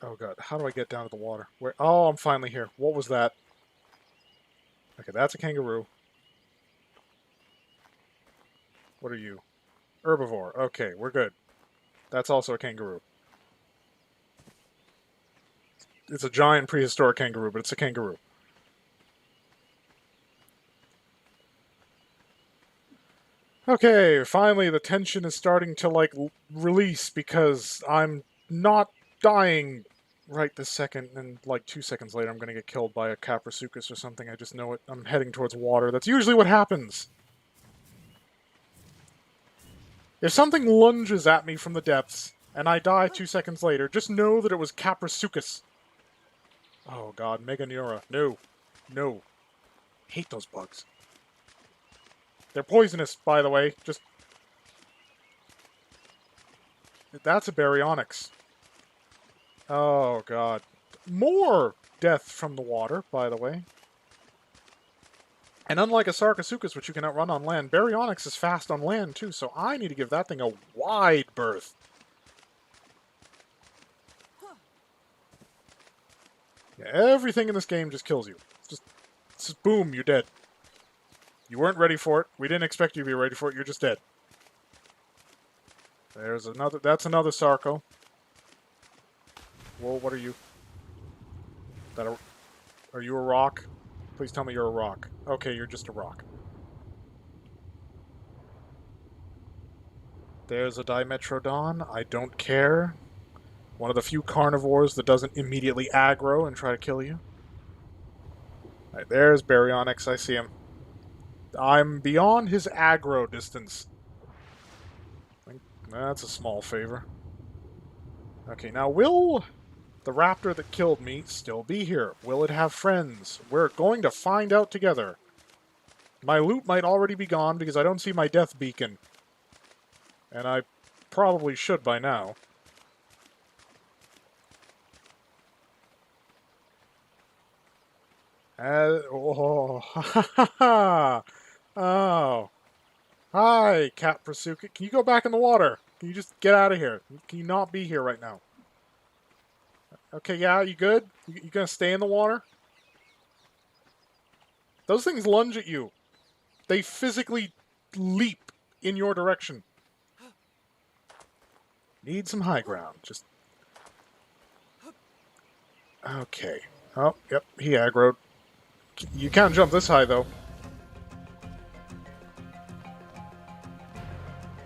Oh God, how do I get down to the water? Where? Oh, I'm finally here. What was that? Okay, that's a kangaroo. What are you? Herbivore. Okay, we're good. That's also a kangaroo. It's a giant prehistoric kangaroo, but it's a kangaroo. Okay, finally the tension is starting to, like, release because I'm not dying right this second, and, like, 2 seconds later I'm gonna get killed by a Caprasuchus or something. I just know it. I'm heading towards water. That's usually what happens. If something lunges at me from the depths, and I die 2 seconds later, just know that it was Caprasuchus. Oh God, Meganeura. No. No. hate those bugs. They're poisonous, by the way. Just... That's a baryonyx. Oh, God. More death from the water, by the way. And unlike a Sarcosuchus, which you can outrun on land, baryonyx is fast on land, too, so I need to give that thing a wide berth. Yeah, everything in this game just kills you. Just boom, you're dead. You weren't ready for it. We didn't expect you to be ready for it. You're just dead. There's another... That's another Sarco. Whoa, what are you? Are you a rock? Please tell me you're a rock. Okay, you're just a rock. There's a Dimetrodon. I don't care. One of the few carnivores that doesn't immediately aggro and try to kill you. Alright, there's baryonyx. I see him. I'm beyond his aggro distance. That's a small favor. Okay, now will the raptor that killed me still be here? Will it have friends? We're going to find out together. My loot might already be gone because I don't see my death beacon. And I probably should by now. Oh, ha ha ha! Oh. Hi, Cat Pursuit. Can you go back in the water? Can you just get out of here? Can you not be here right now? Okay, yeah, you good? You gonna stay in the water? Those things lunge at you. They physically leap in your direction. Need some high ground. Just... Okay. Oh, yep, he aggroed. You can't jump this high, though.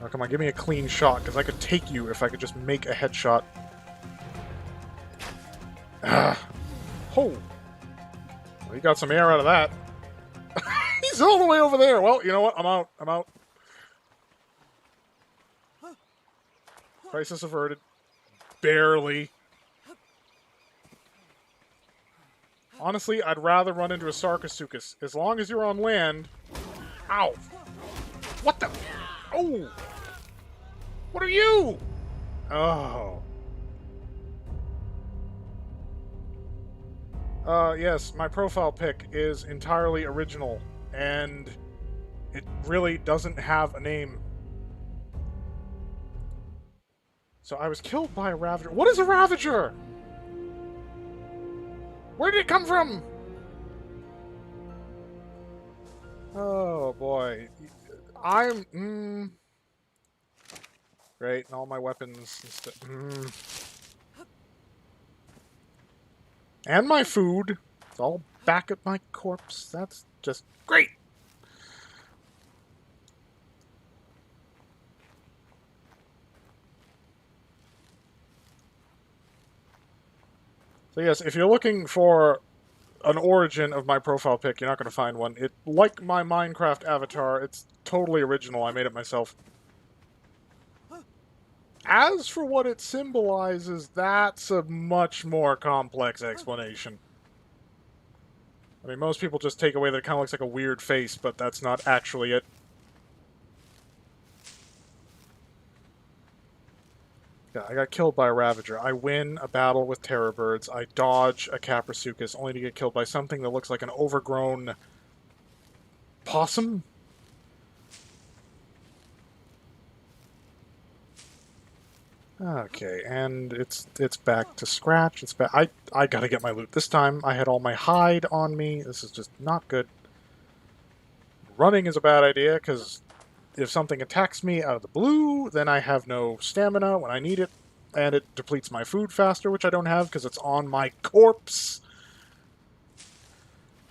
Oh, come on, give me a clean shot, because I could take you if I could just make a headshot. Ah. Oh! Well, he got some air out of that. He's all the way over there! Well, you know what? I'm out. I'm out. Crisis averted. Barely. Honestly, I'd rather run into a Sarcosuchus. As long as you're on land... Ow! What the... Oh! What are you? Oh. Yes, my profile pic is entirely original, and it really doesn't have a name. So I was killed by a Ravager. What is a Ravager? Where did it come from? Oh, boy. I'm... Great, and all my weapons and stuff. And my food. It's all back at my corpse. That's just great! So yes, if you're looking for an origin of my profile pic, you're not going to find one. Like my Minecraft avatar, it's totally original. I made it myself. As for what it symbolizes, that's a much more complex explanation. I mean, most people just take away that it kind of looks like a weird face, but that's not actually it. Yeah, I got killed by a Ravager. I win a battle with Terror Birds. I dodge a Caprasuchus, only to get killed by something that looks like an overgrown... possum? Okay, and it's back to scratch. It's back. I gotta get my loot this time. I had all my hide on me. This is just not good. Running is a bad idea, because if something attacks me out of the blue, then I have no stamina when I need it, and it depletes my food faster, which I don't have because it's on my corpse.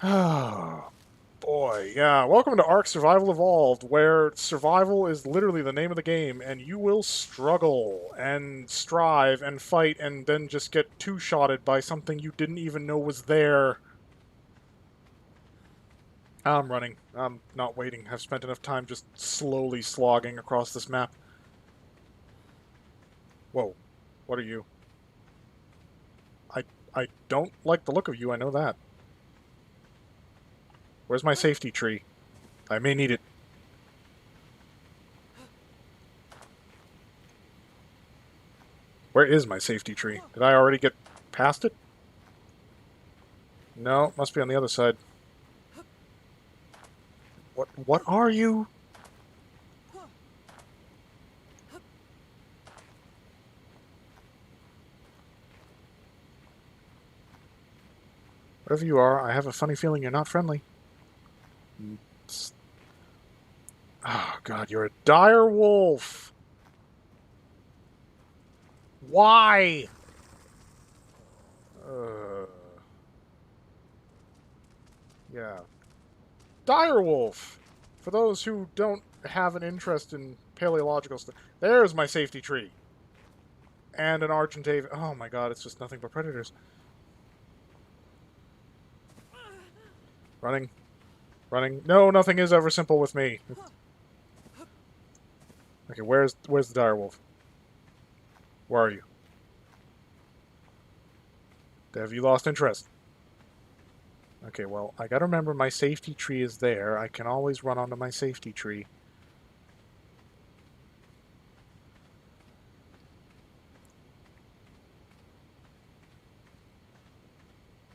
Oh, boy. Yeah, welcome to Ark Survival Evolved, where survival is literally the name of the game, and you will struggle and strive and fight and then just get two-shotted by something you didn't even know was there. I'm running. I'm not waiting. I've spent enough time just slowly slogging across this map. Whoa. What are you? I don't like the look of you, I know that. Where's my safety tree? I may need it. Where is my safety tree? Did I already get past it? No, must be on the other side. What are you? Whatever you are, I have a funny feeling you're not friendly. Oh, God, you're a dire wolf. Why? Yeah. Dire wolf. For those who don't have an interest in paleological stuff, there's my safety tree. And an Argentavian. Oh my God, it's just nothing but predators. Running. Running. No, nothing is ever simple with me. Okay, where's the direwolf? Where are you? Have you lost interest? Okay, well, I gotta remember my safety tree is there. I can always run onto my safety tree.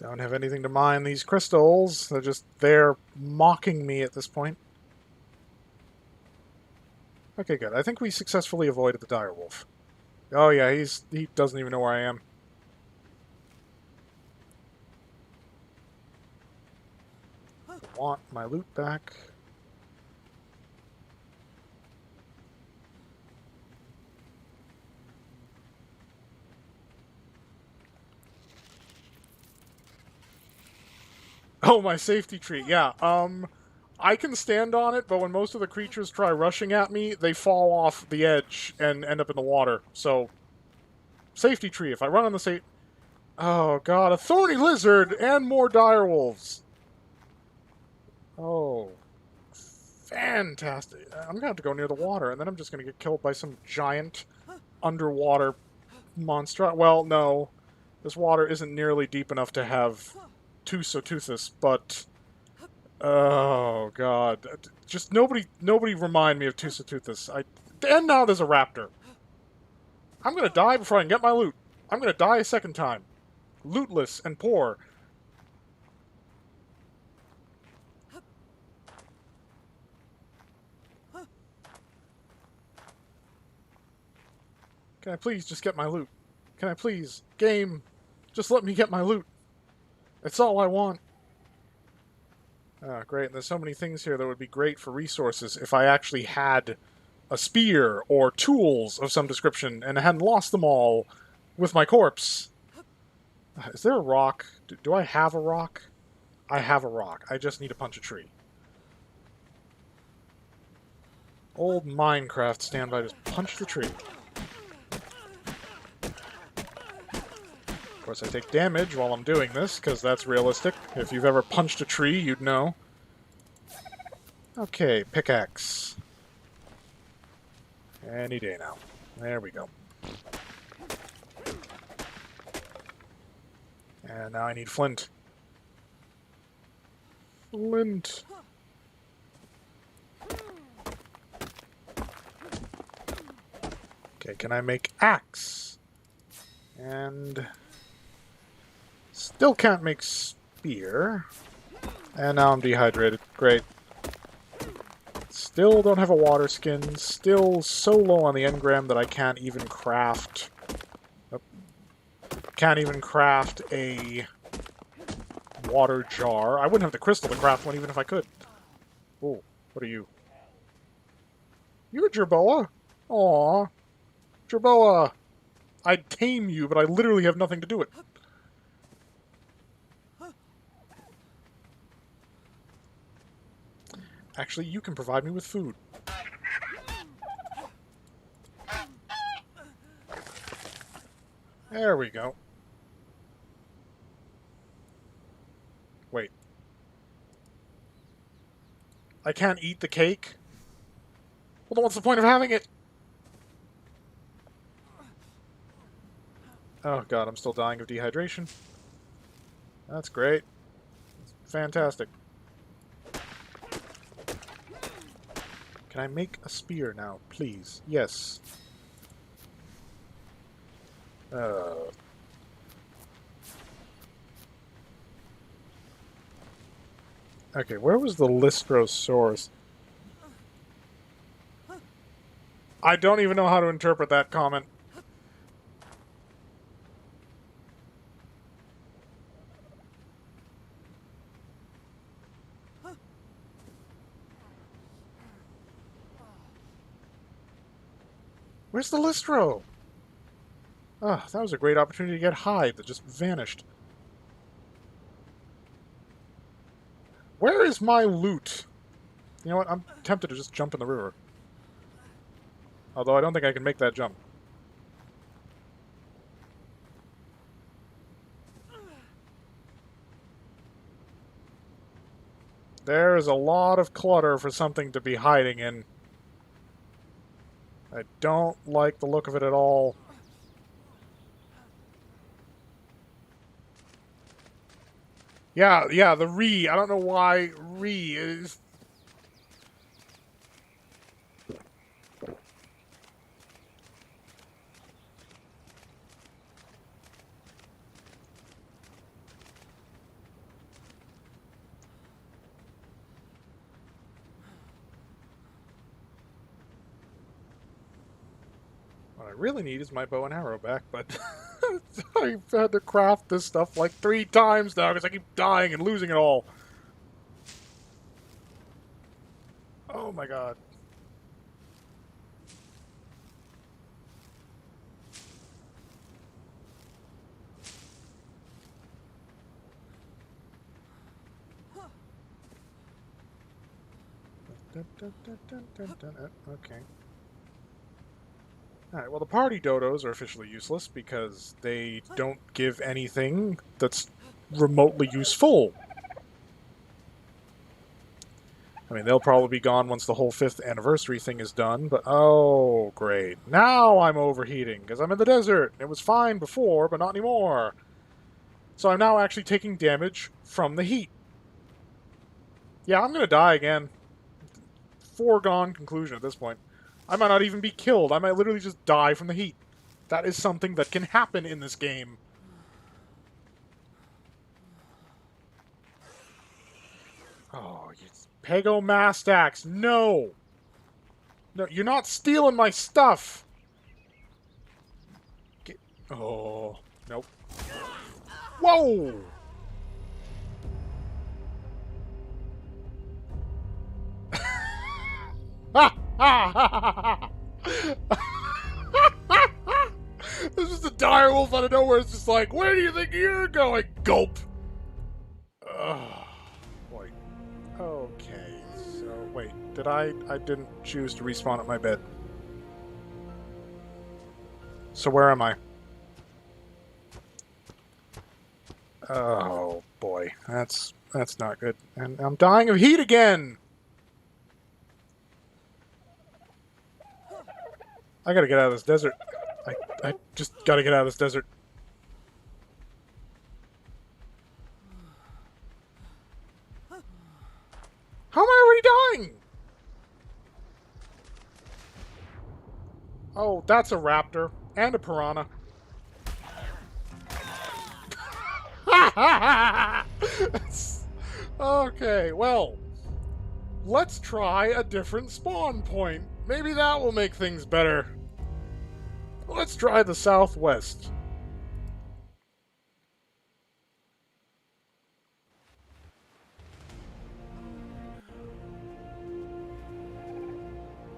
Don't have anything to mine these crystals. They're just there mocking me at this point. Okay, good. I think we successfully avoided the direwolf. Oh yeah, he doesn't even know where I am. I want my loot back. Oh, my safety tree. Yeah, I can stand on it, but when most of the creatures try rushing at me, they fall off the edge and end up in the water. So, safety tree. If I run on the safe... Oh, God, a thorny lizard and more direwolves. Oh, fantastic. I'm gonna have to go near the water, and then I'm just gonna get killed by some giant underwater monster. Well, no. This water isn't nearly deep enough to have Tusoteuthis, but... Oh, God. Just nobody remind me of Tusoteuthis. And now there's a raptor. I'm gonna die before I can get my loot. I'm gonna die a second time. Lootless and poor. Can I please just get my loot? Can I please, game, just let me get my loot? It's all I want. Ah, great. And there's so many things here that would be great for resources if I actually had a spear or tools of some description and I hadn't lost them all with my corpse. Is there a rock? Do I have a rock? I have a rock. I just need to punch a tree. Old Minecraft standby, just punch the tree. Of course, I take damage while I'm doing this, because that's realistic. If you've ever punched a tree, you'd know. Okay, pickaxe. Any day now. There we go. And now I need flint. Flint. Okay, can I make axe? And... still can't make spear. And now I'm dehydrated. Great. Still don't have a water skin. Still so low on the engram that I can't even craft... Can't even craft a water jar. I wouldn't have the crystal to craft one even if I could. Oh, what are you? You're a jerboa? Aw. Jerboa! I'd tame you, but I literally have nothing to do it. Actually, you can provide me with food. There we go. Wait. I can't eat the cake? Well, then what's the point of having it? Oh god, I'm still dying of dehydration. That's great. That's fantastic. Can I make a spear now, please? Yes. Okay, where was the Lystrosaurus? I don't even know how to interpret that comment. Where's the Lystro? Ah, that was a great opportunity to get hide that just vanished. Where is my loot? You know what? I'm tempted to just jump in the river. Although I don't think I can make that jump. There is a lot of clutter for something to be hiding in. I don't like the look of it at all. Yeah, the re. I don't know why re is... What I really need is my bow and arrow back, but I've had to craft this stuff like 3 times now because I keep dying and losing it all. Oh my god. Okay. Alright, well the party dodos are officially useless because they don't give anything that's remotely useful. I mean, they'll probably be gone once the whole 5th anniversary thing is done, but oh, great. Now I'm overheating, because I'm in the desert. It was fine before, but not anymore. So I'm now actually taking damage from the heat. Yeah, I'm gonna die again. Foregone conclusion at this point. I might not even be killed. I might literally just die from the heat. That is something that can happen in this game. Oh, you Pegomastax, no! No, you're not stealing my stuff! Get... Oh, nope. Whoa! Ha! Ha! Ha! Ha! This is the dire wolf out of nowhere. It's just like, where do you think you're going? Gulp! Oh, boy. Okay, so, wait. Did I didn't choose to respawn at my bed. So where am I? Oh, boy. That's not good. And I'm dying of heat again! I gotta get out of this desert. I just gotta get out of this desert. How am I already dying? Oh, that's a raptor. And a piranha. Okay, well. Let's try a different spawn point. Maybe that will make things better. Let's try the southwest.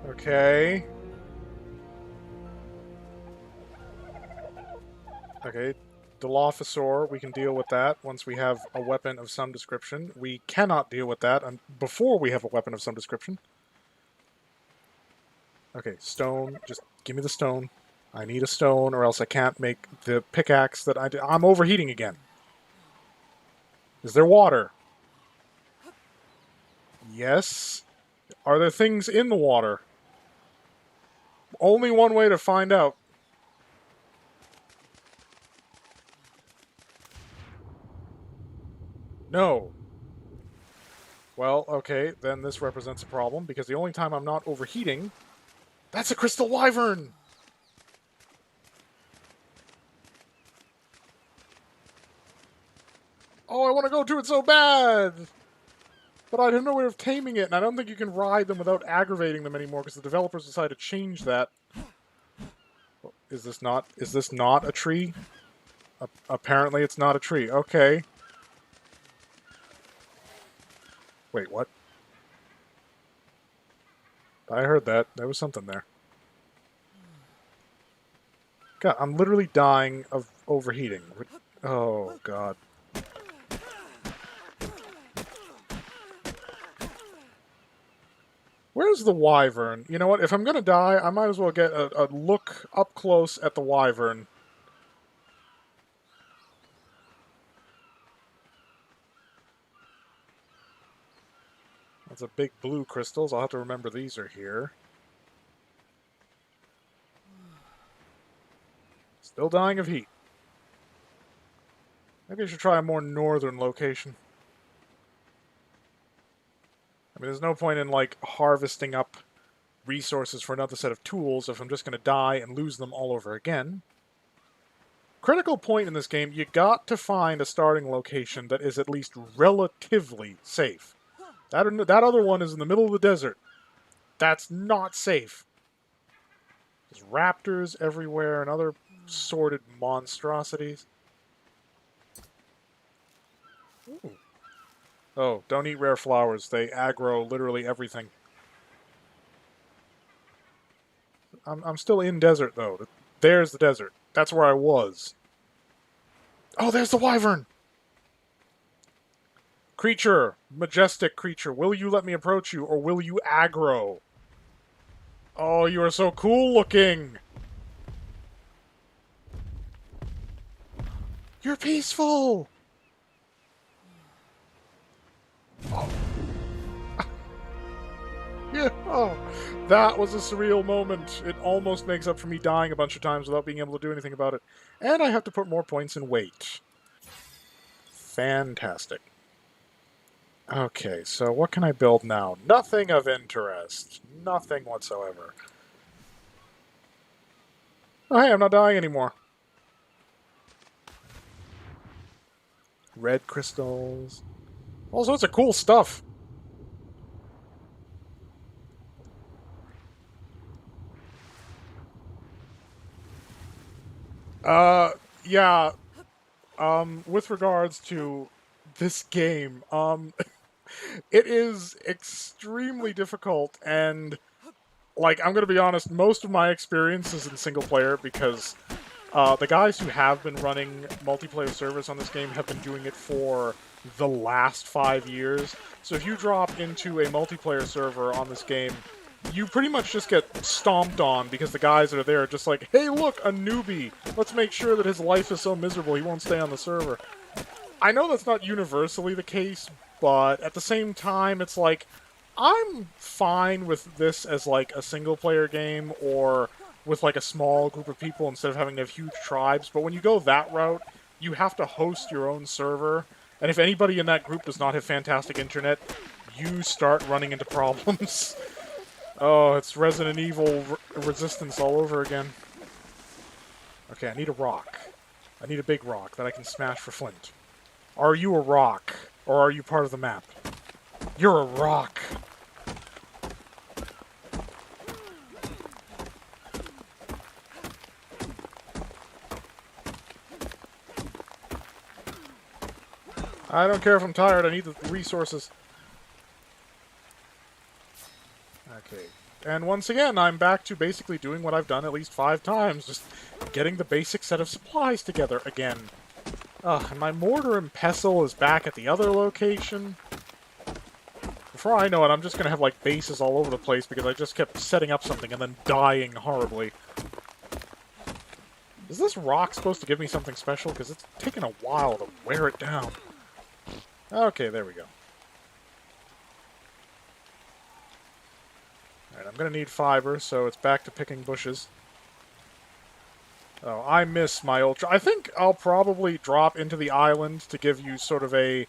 Okay. Okay, Dilophosaur, we can deal with that once we have a weapon of some description. We cannot deal with that before we have a weapon of some description. Okay, stone. Just give me the stone. I need a stone, or else I can't make the pickaxe that I'm overheating again. Is there water? Yes. Are there things in the water? Only one way to find out. No. Well, okay, then this represents a problem, because the only time I'm not overheating... That's a crystal wyvern! Oh, I want to go to it so bad! But I have no way of taming it, and I don't think you can ride them without aggravating them anymore, because the developers decided to change that. Is this not a tree? Apparently it's not a tree. Okay. Wait, what? I heard that. There was something there. God, I'm literally dying of overheating. Oh, God. Where's the wyvern? You know what? If I'm gonna die, I might as well get a look up close at the wyvern. That's a big blue crystals. I'll have to remember these are here. Still dying of heat. Maybe I should try a more northern location. I mean, there's no point in, like, harvesting up resources for another set of tools if I'm just going to die and lose them all over again. Critical point in this game, you got to find a starting location that is at least relatively safe. That other one is in the middle of the desert. That's not safe. There's raptors everywhere and other sordid monstrosities. Ooh. Oh, don't eat rare flowers. They aggro literally everything. I'm still in desert, though. There's the desert. That's where I was. Oh, there's the wyvern! Creature, majestic creature, will you let me approach you, or will you aggro? Oh, you are so cool looking! You're peaceful! Oh. Yeah, oh, that was a surreal moment. It almost makes up for me dying a bunch of times without being able to do anything about it. And I have to put more points in weight. Fantastic. Okay, so what can I build now? Nothing of interest. Nothing whatsoever. Oh, hey, I'm not dying anymore. Red crystals. All sorts of cool stuff. Yeah. With regards to this game, it is extremely difficult, and, like, I'm gonna be honest, most of my experience is in single player, because the guys who have been running multiplayer servers on this game have been doing it for the last 5 years. So if you drop into a multiplayer server on this game, you pretty much just get stomped on, because the guys that are there are just like, hey look, a newbie! Let's make sure that his life is so miserable he won't stay on the server. I know that's not universally the case, but at the same time, it's like, I'm fine with this as, like, a single-player game, or with, like, a small group of people instead of having to have huge tribes, but when you go that route, you have to host your own server, and if anybody in that group does not have fantastic internet, you start running into problems. Oh, it's Resident Evil Resistance all over again. Okay, I need a rock. I need a big rock that I can smash for flint. Are you a rock? Or are you part of the map? You're a rock! I don't care if I'm tired, I need the resources. Okay. And once again, I'm back to basically doing what I've done at least 5 times, just getting the basic set of supplies together again. And my mortar and pestle is back at the other location. Before I know it, I'm just gonna have, like, bases all over the place because I just kept setting up something and then dying horribly. Is this rock supposed to give me something special? Because it's taken a while to wear it down. Okay, there we go. Alright, I'm gonna need fiber, so it's back to picking bushes. Oh, I miss my ultra. I think I'll probably drop into the island to give you sort of a,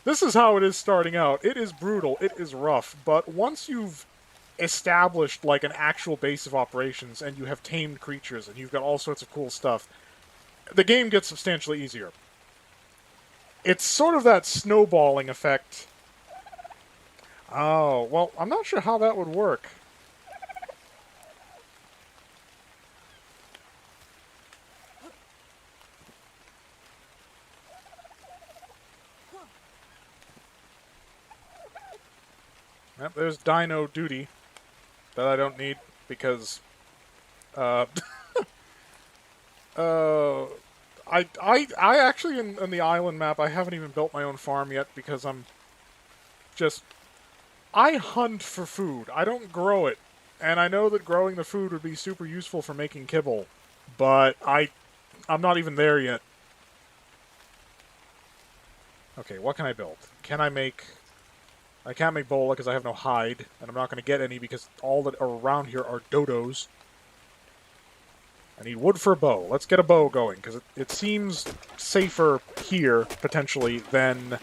this is how it is starting out. It is brutal, it is rough, but once you've established like an actual base of operations and you have tamed creatures and you've got all sorts of cool stuff, the game gets substantially easier. It's sort of that snowballing effect. Oh, well, I'm not sure how that would work. Yep, there's Dino Duty that I don't need because, I actually in the island map I haven't even built my own farm yet because I hunt for food. I don't grow it, and I know that growing the food would be super useful for making kibble, but I'm not even there yet. Okay, what can I build? Can I make? I can't make bola because I have no hide, and I'm not going to get any because all that are around here are dodos. I need wood for a bow. Let's get a bow going, because it seems safer here, potentially, than...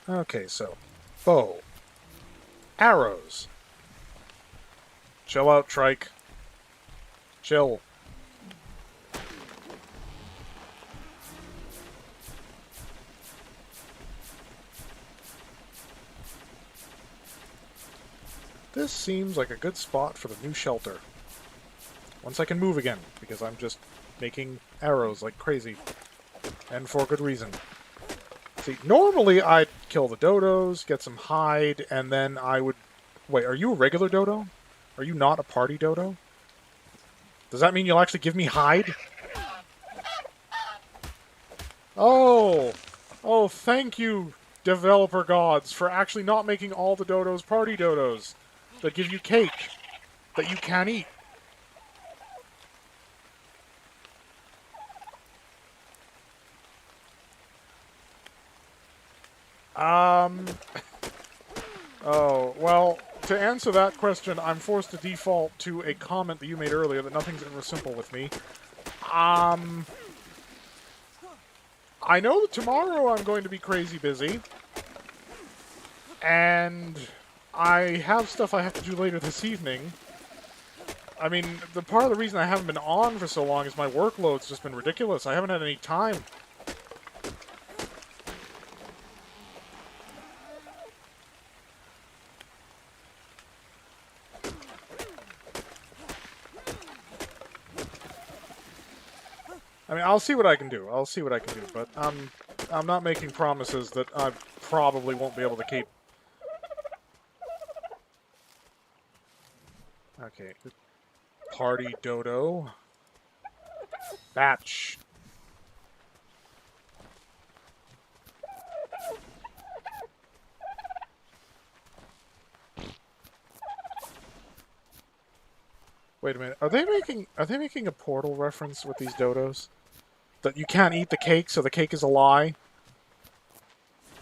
Okay, so, bow. Arrows. Chill out, trike. Chill. This seems like a good spot for the new shelter. Once I can move again, because I'm just making arrows like crazy. And for good reason. See, normally I'd kill the dodos, get some hide, and then I would... Wait, are you a regular dodo? Are you not a party dodo? Does that mean you'll actually give me hide? Oh! Oh, thank you, developer gods, for actually not making all the dodos party dodos that give you cake that you can't eat. Oh, well, to answer that question, I'm forced to default to a comment that you made earlier that nothing's ever simple with me. I know that tomorrow I'm going to be crazy busy, and I have stuff I have to do later this evening. I mean, the part of the reason I haven't been on for so long is my workload's just been ridiculous. I haven't had any time. I mean, I'll see what I can do. I'll see what I can do, but I'm not making promises that I probably won't be able to keep. Okay. Party dodo. Batch. Wait a minute. Are they making a Portal reference with these dodos? That you can't eat the cake, so the cake is a lie?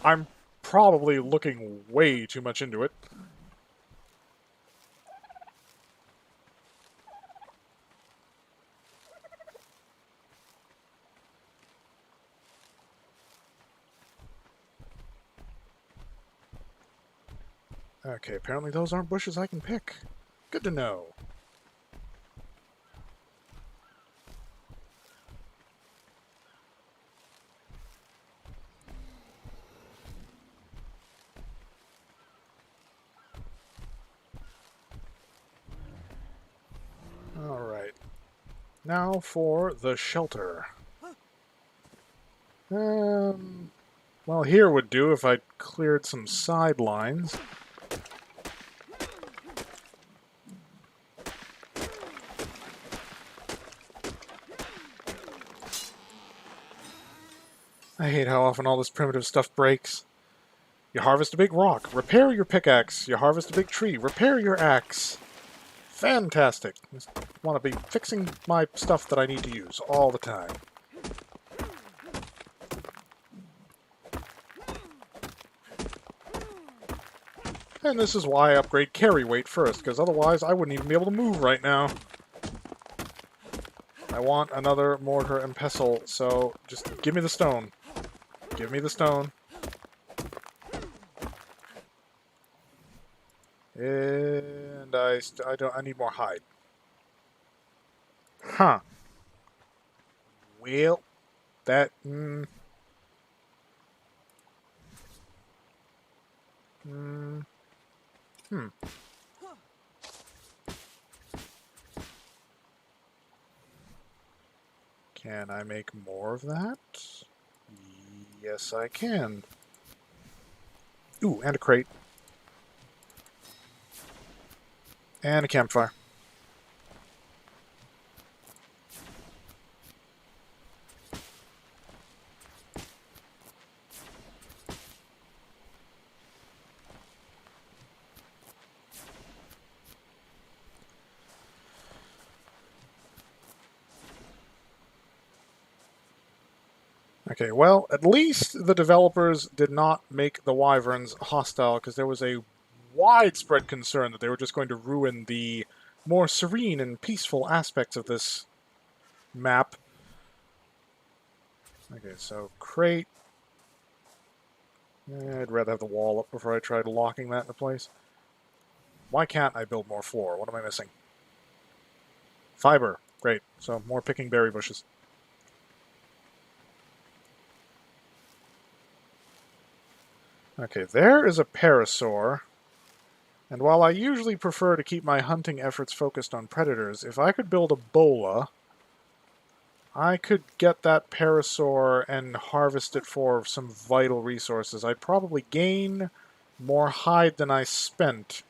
I'm probably looking way too much into it. Okay, apparently those aren't bushes I can pick. Good to know. Alright. Now for the shelter. Well, here would do if I cleared some sidelines. I hate how often all this primitive stuff breaks. You harvest a big rock, repair your pickaxe. You harvest a big tree, repair your axe. Fantastic. Just want to be fixing my stuff that I need to use all the time. And this is why I upgrade carry weight first, because otherwise I wouldn't even be able to move right now. I want another mortar and pestle, so just give me the stone. Give me the stone. And I need more hide. Huh. Well, that... Can I make more of that? Yes, I can. Ooh, and a crate. And a campfire. Okay, well, at least the developers did not make the wyverns hostile, because there was a widespread concern that they were just going to ruin the more serene and peaceful aspects of this map. Okay, so crate. I'd rather have the wall up before I tried locking that into place. Why can't I build more floor? What am I missing? Fiber. Great. So more picking berry bushes. Okay, there is a parasaur. And while I usually prefer to keep my hunting efforts focused on predators, if I could build a bola, I could get that parasaur and harvest it for some vital resources. I'd probably gain more hide than I spent.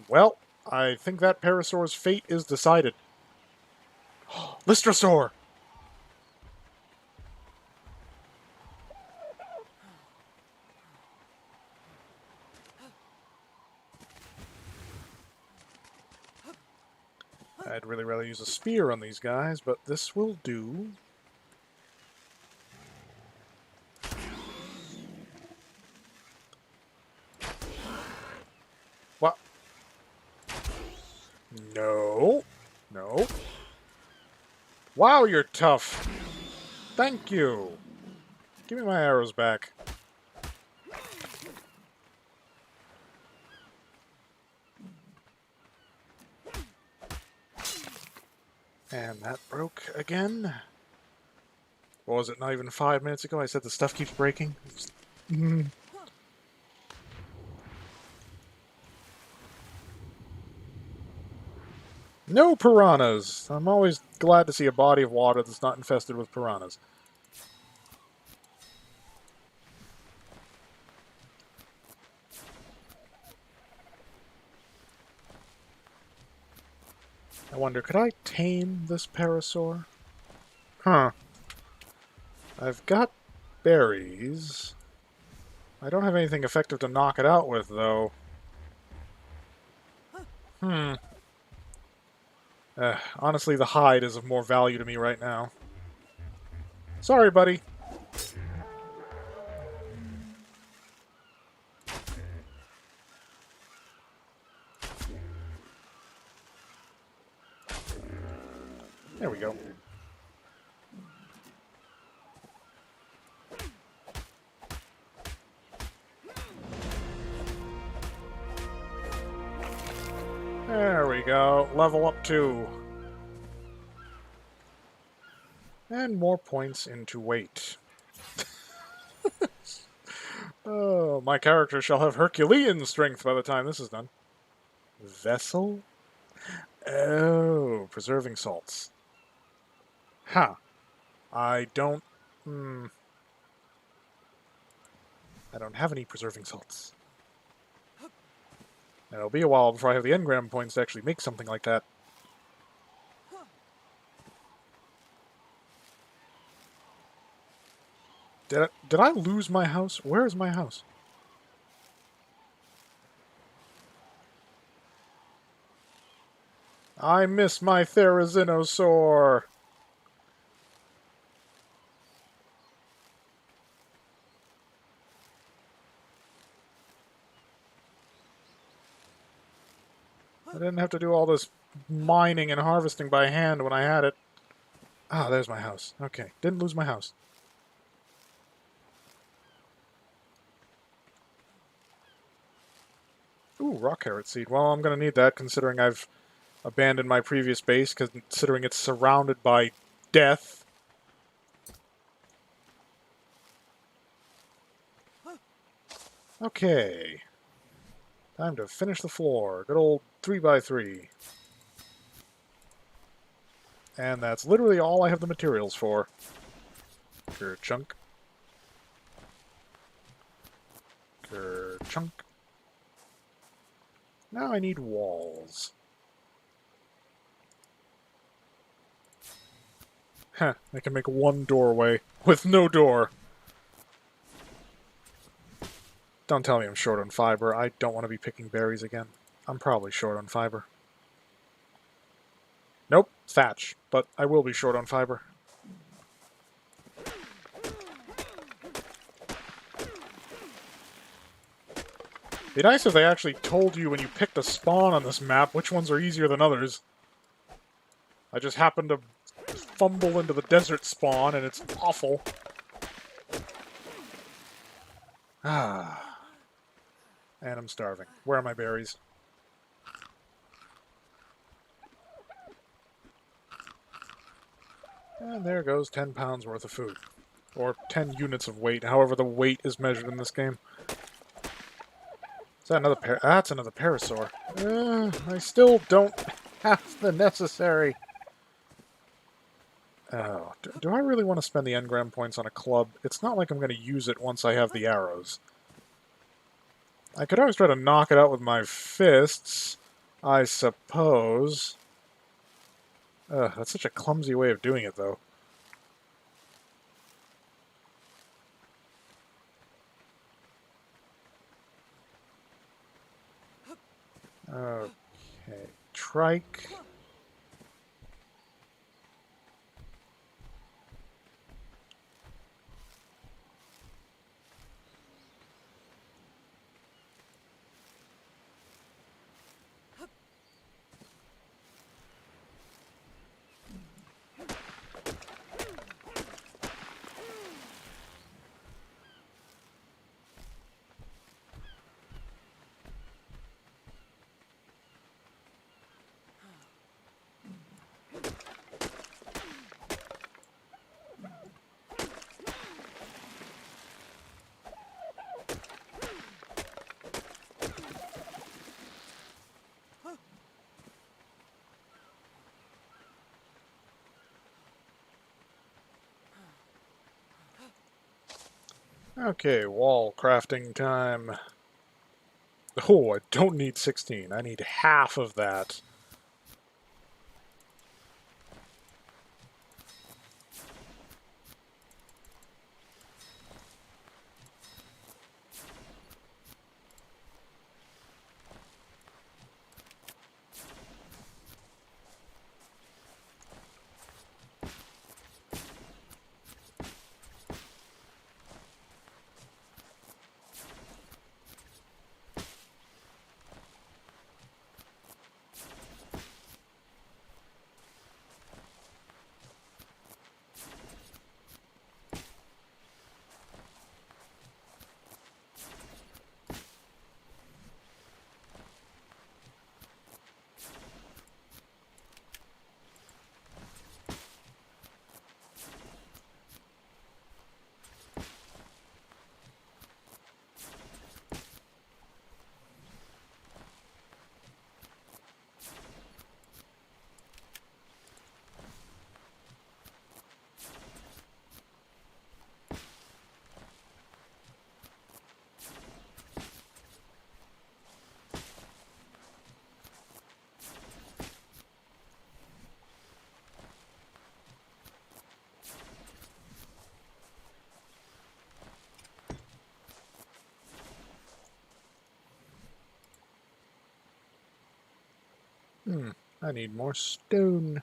Well, I think that parasaur's fate is decided. Lystrosaur! I'd really rather use a spear on these guys, but this will do. What? No. No. Wow, you're tough. Thank you. Give me my arrows back. And that broke again. What was it, not even 5 minutes ago? I said the stuff keeps breaking. No piranhas! I'm always glad to see a body of water that's not infested with piranhas. I wonder, could I tame this parasaur? Huh. I've got berries. I don't have anything effective to knock it out with, though. Honestly, the hide is of more value to me right now. Sorry, buddy. There we go. There we go. Level up 2. And more points into weight. Oh, my character shall have Herculean strength by the time this is done. Vessel? Oh, preserving salts. Huh. I don't... I don't have any preserving salts. It'll be a while before I have the engram points to actually make something like that. Did I lose my house? Where is my house? I miss my Therizinosaur! I didn't have to do all this mining and harvesting by hand when I had it. Ah, there's my house. Okay, didn't lose my house. Ooh, rock carrot seed. Well, I'm going to need that considering I've abandoned my previous base, considering it's surrounded by death. Okay. Time to finish the floor. Good old 3x3. And that's literally all I have the materials for. Ker-chunk. Ker-chunk. Now I need walls. Heh, I can make one doorway with no door. Don't tell me I'm short on fiber. I don't want to be picking berries again. I'm probably short on fiber. Nope, thatch. But I will be short on fiber. It'd be nice if they actually told you when you picked a spawn on this map which ones are easier than others. I just happened to fumble into the desert spawn, and it's awful. Ah. And I'm starving. Where are my berries? And there goes 10 pounds worth of food. Or 10 units of weight, however the weight is measured in this game. Is that another that's another parasaur. I still don't have the necessary... Oh, do I really want to spend the engram points on a club? It's not like I'm going to use it once I have the arrows. I could always try to knock it out with my fists, I suppose. That's such a clumsy way of doing it, though. Okay, trike. Okay, wall crafting time. Oh, I don't need 16. I need half of that. I need more stone.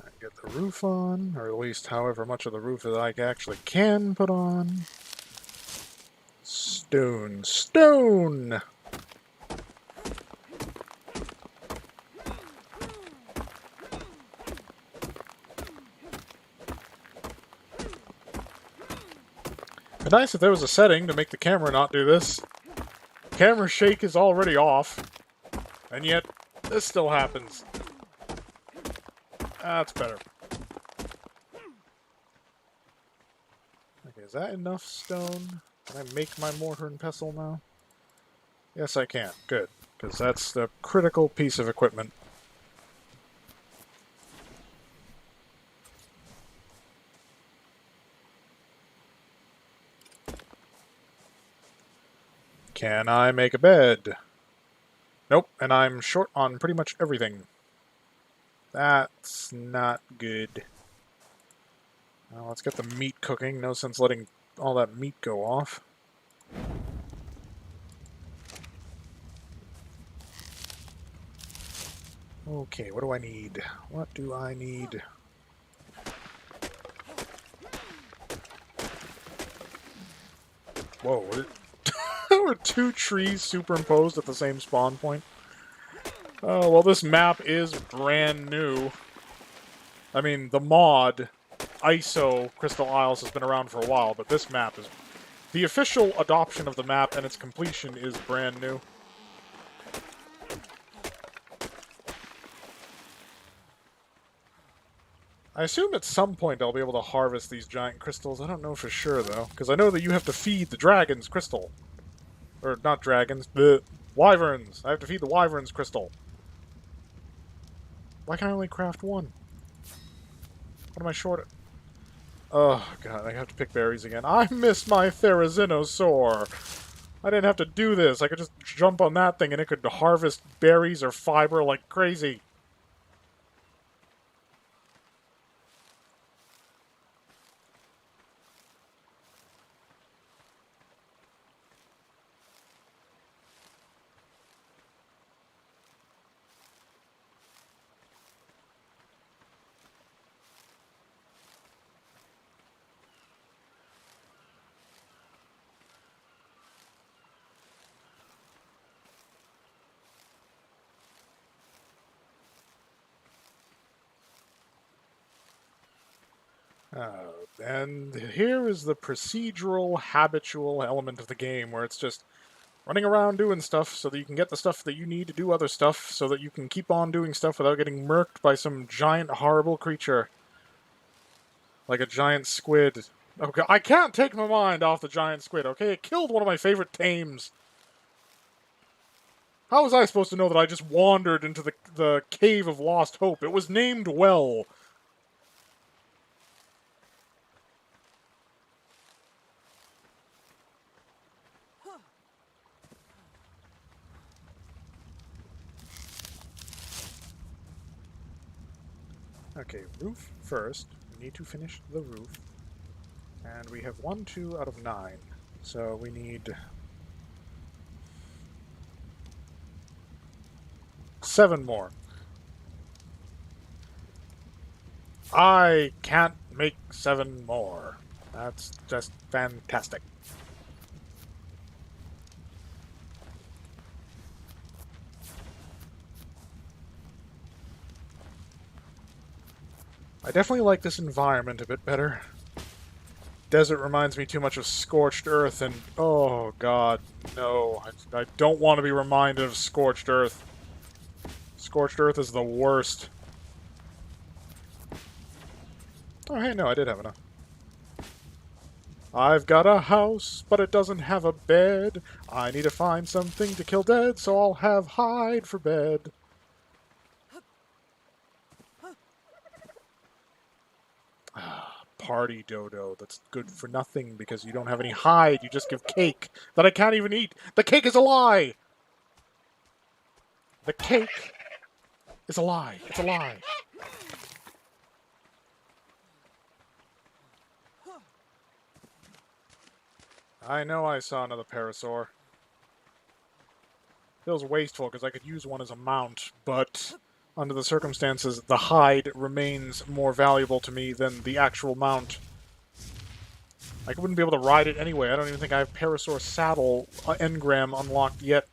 I get the roof on, or at least however much of the roof that I actually can put on. Stone. Stone! Nice if there was a setting to make the camera not do this. Camera shake is already off. And yet, this still happens. That's better. Okay, is that enough stone? Can I make my mortar and pestle now? Yes, I can. Good. Because that's the critical piece of equipment. Can I make a bed? Nope, and I'm short on pretty much everything. That's not good. Well, let's get the meat cooking. No sense letting all that meat go off. Okay, what do I need? What do I need? Whoa, there were two trees superimposed at the same spawn point. Oh, well, this map is brand new. I mean, the mod, ISO Crystal Isles, has been around for a while, but this map is... The official adoption of the map and its completion is brand new. I assume at some point I'll be able to harvest these giant crystals. I don't know for sure, though, because I know that you have to feed the dragons crystal. Or, not dragons, the wyverns. I have to feed the wyverns crystal. Why can I only craft one? What am I short at? Oh, God, I have to pick berries again. I miss my Therizinosaur! I didn't have to do this. I could just jump on that thing and it could harvest berries or fiber like crazy. And here is the procedural, habitual element of the game, where it's just running around doing stuff so that you can get the stuff that you need to do other stuff, so that you can keep on doing stuff without getting murked by some giant, horrible creature. Like a giant squid. Okay, I can't take my mind off the giant squid, okay? It killed one of my favorite tames. How was I supposed to know that I just wandered into the Cave of Lost Hope? It was named well. Okay, roof first. We need to finish the roof. And we have 1, 2 out of 9. So we need 7 more. I can't make 7 more. That's just fantastic. I definitely like this environment a bit better. Desert reminds me too much of Scorched Earth, and oh god, no. I don't want to be reminded of Scorched Earth. Scorched Earth is the worst. Oh, hey, no, I did have enough. I've got a house, but it doesn't have a bed. I need to find something to kill dead, so I'll have hide for bed. Party dodo. That's good for nothing because you don't have any hide. You just give cake that I can't even eat. The cake is a lie! The cake is a lie. It's a lie. I know I saw another parasaur. Feels wasteful because I could use one as a mount, but under the circumstances, the hide remains more valuable to me than the actual mount. I wouldn't be able to ride it anyway. I don't even think I have Parasaur Saddle engram unlocked yet.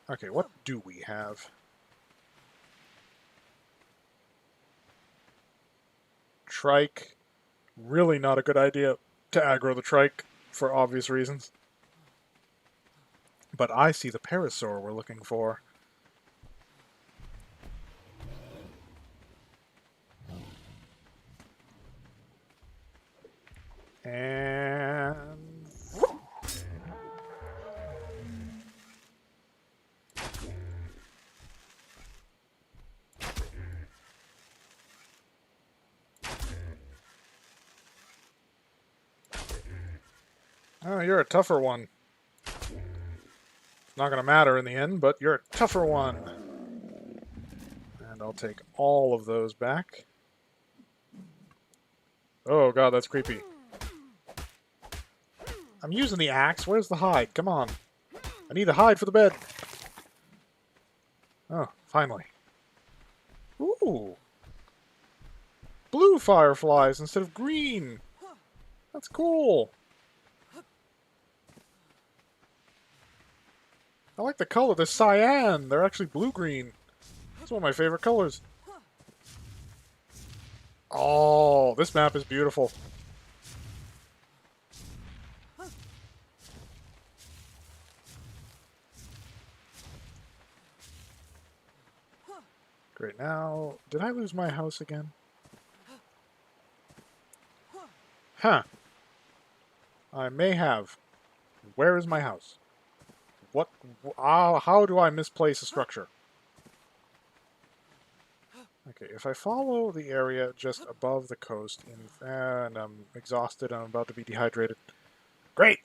Okay, what do we have? Trike. Really not a good idea to aggro the trike, for obvious reasons. But I see the parasaur we're looking for. And... oh, you're a tougher one. Not going to matter in the end, but you're a tougher one. And I'll take all of those back. Oh god, that's creepy. I'm using the axe. Where's the hide? Come on. I need the hide for the bed. Oh, finally. Ooh. Blue fireflies instead of green. That's cool. I like the color. They're cyan. They're actually blue-green. It's one of my favorite colors. Oh, this map is beautiful. Great, now... did I lose my house again? Huh. I may have. Where is my house? What? How do I misplace a structure? Okay, if I follow the area just above the coast, and I'm exhausted and I'm about to be dehydrated. Great!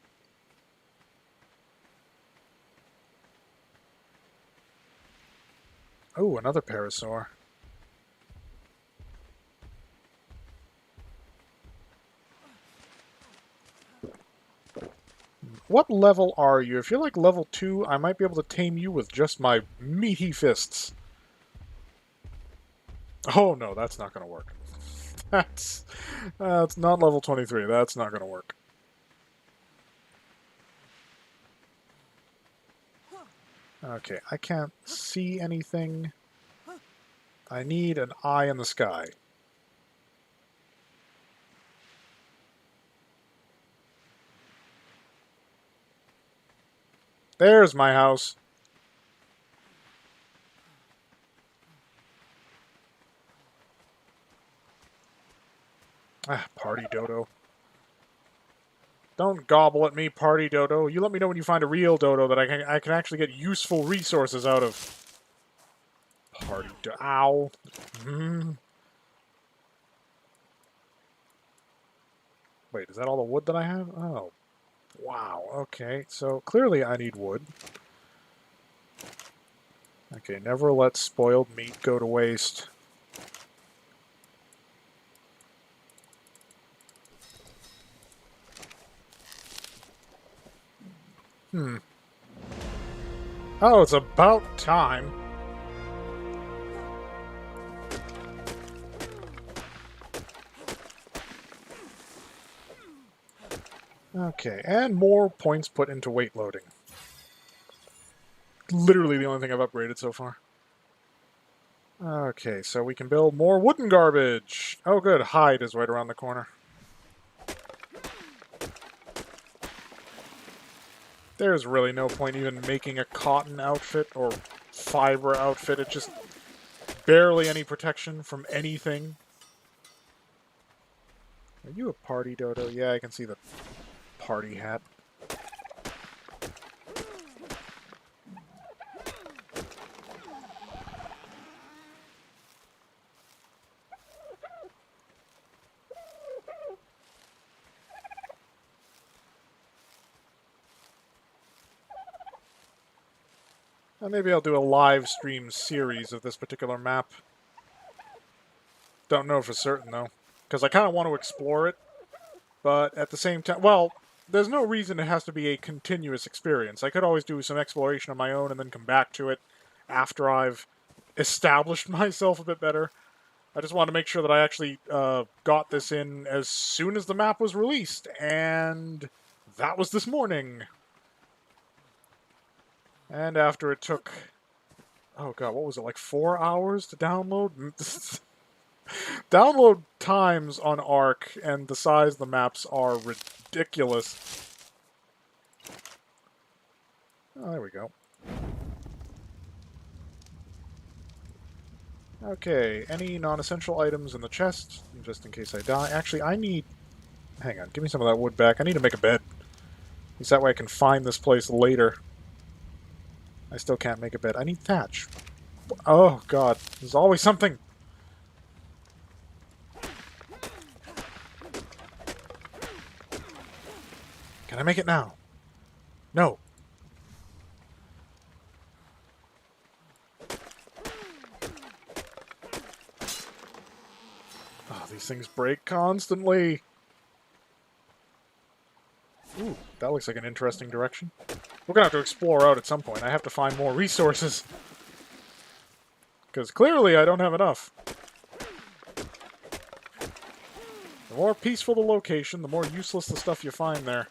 Oh, another parasaur. What level are you? If you're like level 2, I might be able to tame you with just my meaty fists. Oh no, that's not going to work. That's not level 23. That's not going to work. Okay, I can't see anything. I need an eye in the sky. There's my house. Ah, party dodo. Don't gobble at me, party dodo. You let me know when you find a real dodo that I can actually get useful resources out of. Party dodo. Ow. Wait, is that all the wood that I have? Oh. Wow, okay. So, clearly I need wood. Okay, never let spoiled meat go to waste. Oh, it's about time. Okay, and more points put into weight loading. Literally the only thing I've upgraded so far. Okay, so we can build more wooden garbage. Oh good, hide is right around the corner. There's really no point even making a cotton outfit or fiber outfit. It's just barely any protection from anything. Are you a party dodo? Yeah, I can see the party hat. Maybe I'll do a live stream series of this particular map. Don't know for certain, though. Because I kind of want to explore it, but at the same time... well, there's no reason it has to be a continuous experience. I could always do some exploration on my own and then come back to it after I've established myself a bit better. I just want to make sure that I actually got this in as soon as the map was released, and that was this morning. And after it took... Oh god, what was it, like 4 hours to download? Download times on Ark and the size of the maps are ridiculous. Oh, there we go. Okay, any non-essential items in the chest, just in case I die. Actually, I need... Hang on, give me some of that wood back. I need to make a bed. At least that way I can find this place later. I still can't make a bed. I need thatch. Oh, God. There's always something! Can I make it now? No. Oh, these things break constantly. Ooh, that looks like an interesting direction. We're gonna have to explore out at some point. I have to find more resources. Because clearly I don't have enough. The more peaceful the location, the more useless the stuff you find there.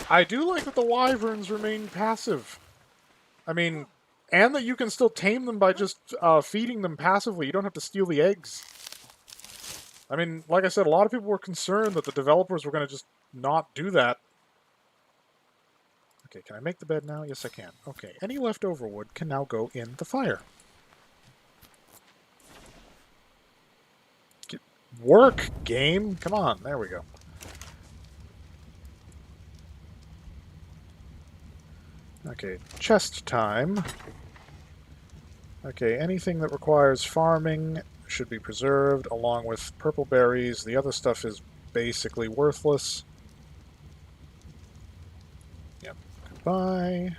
I do like that the wyverns remain passive. I mean, and that you can still tame them by just feeding them passively. You don't have to steal the eggs. I mean, like I said, a lot of people were concerned that the developers were going to just not do that. Okay, can I make the bed now? Yes, I can. Okay, any leftover wood can now go in the fire. Work, game! Come on, there we go. Okay, chest time. Okay, anything that requires farming should be preserved, along with purple berries. The other stuff is basically worthless. Yep. Goodbye.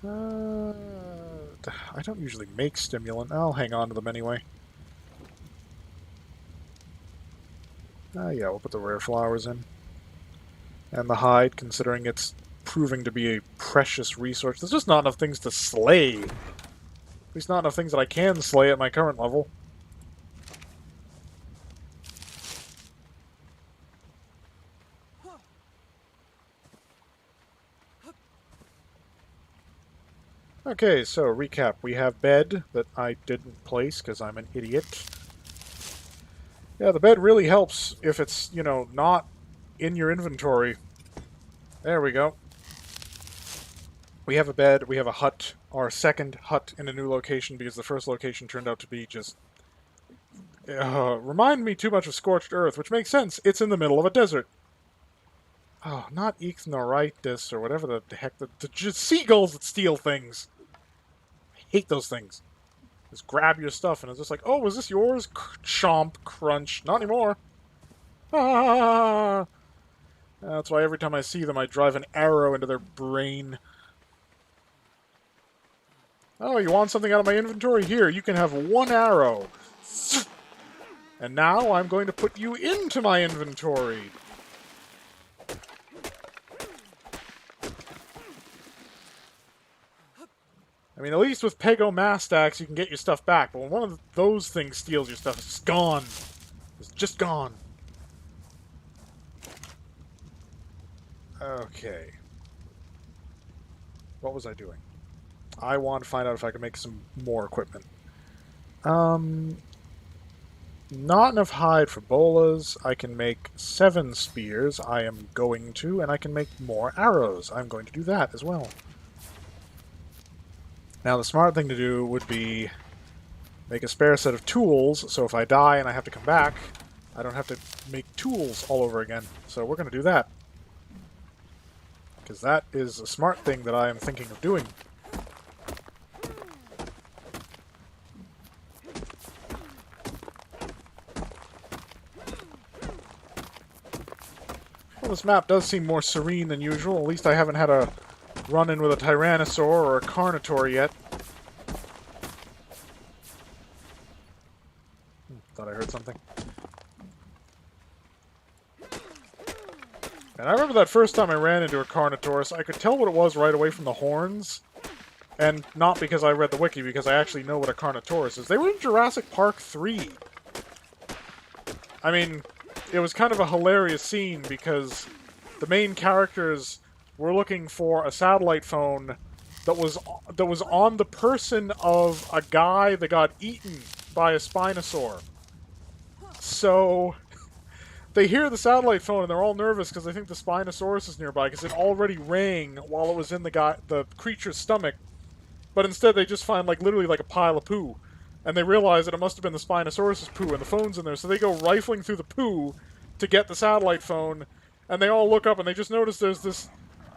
I don't usually make stimulant. I'll hang on to them anyway. Yeah, we'll put the rare flowers in. And the hide, considering it's proving to be a precious resource. There's just not enough things to slay. At least not enough things that I can slay at my current level. Okay, so recap. We have bed that I didn't place because I'm an idiot. Yeah, the bed really helps if it's, you know, not in your inventory. There we go. We have a bed, we have a hut, our second hut in a new location because the first location turned out to be just... remind me too much of Scorched Earth, which makes sense. It's in the middle of a desert. Oh, not Ichthyorhynchus or whatever the heck. The seagulls that steal things. I hate those things. Just grab your stuff and it's just like, oh, was this yours? Chomp, crunch. Not anymore. Ah! That's why every time I see them, I drive an arrow into their brain. Oh, you want something out of my inventory? Here, you can have 1 arrow. And now I'm going to put you into my inventory. I mean, at least with Pego Mastax, you can get your stuff back. But when one of those things steals your stuff, it's gone. It's just gone. Okay. What was I doing? I want to find out if I can make some more equipment. Not enough hide for bolas. I can make 7 spears. I am going to, and I can make more arrows. I'm going to do that as well. Now, the smart thing to do would be make a spare set of tools, so if I die and I have to come back, I don't have to make tools all over again. So we're going to do that. Because that is a smart thing that I am thinking of doing. Well, this map does seem more serene than usual. At least I haven't had a run-in with a Tyrannosaur or a Carnotaur yet. Thought I heard something. And I remember that first time I ran into a Carnotaurus, I could tell what it was right away from the horns. And not because I read the wiki, because I actually know what a Carnotaurus is. They were in Jurassic Park 3. I mean, it was kind of a hilarious scene because the main characters were looking for a satellite phone that was on the person of a guy that got eaten by a Spinosaur. So they hear the satellite phone and they're all nervous because they think the Spinosaurus is nearby because it already rang while it was in the creature's stomach. But instead they just find literally a pile of poo. And they realize that it must have been the Spinosaurus's poo and the phone's in there, so they go rifling through the poo to get the satellite phone, and they all look up and they just notice there's this,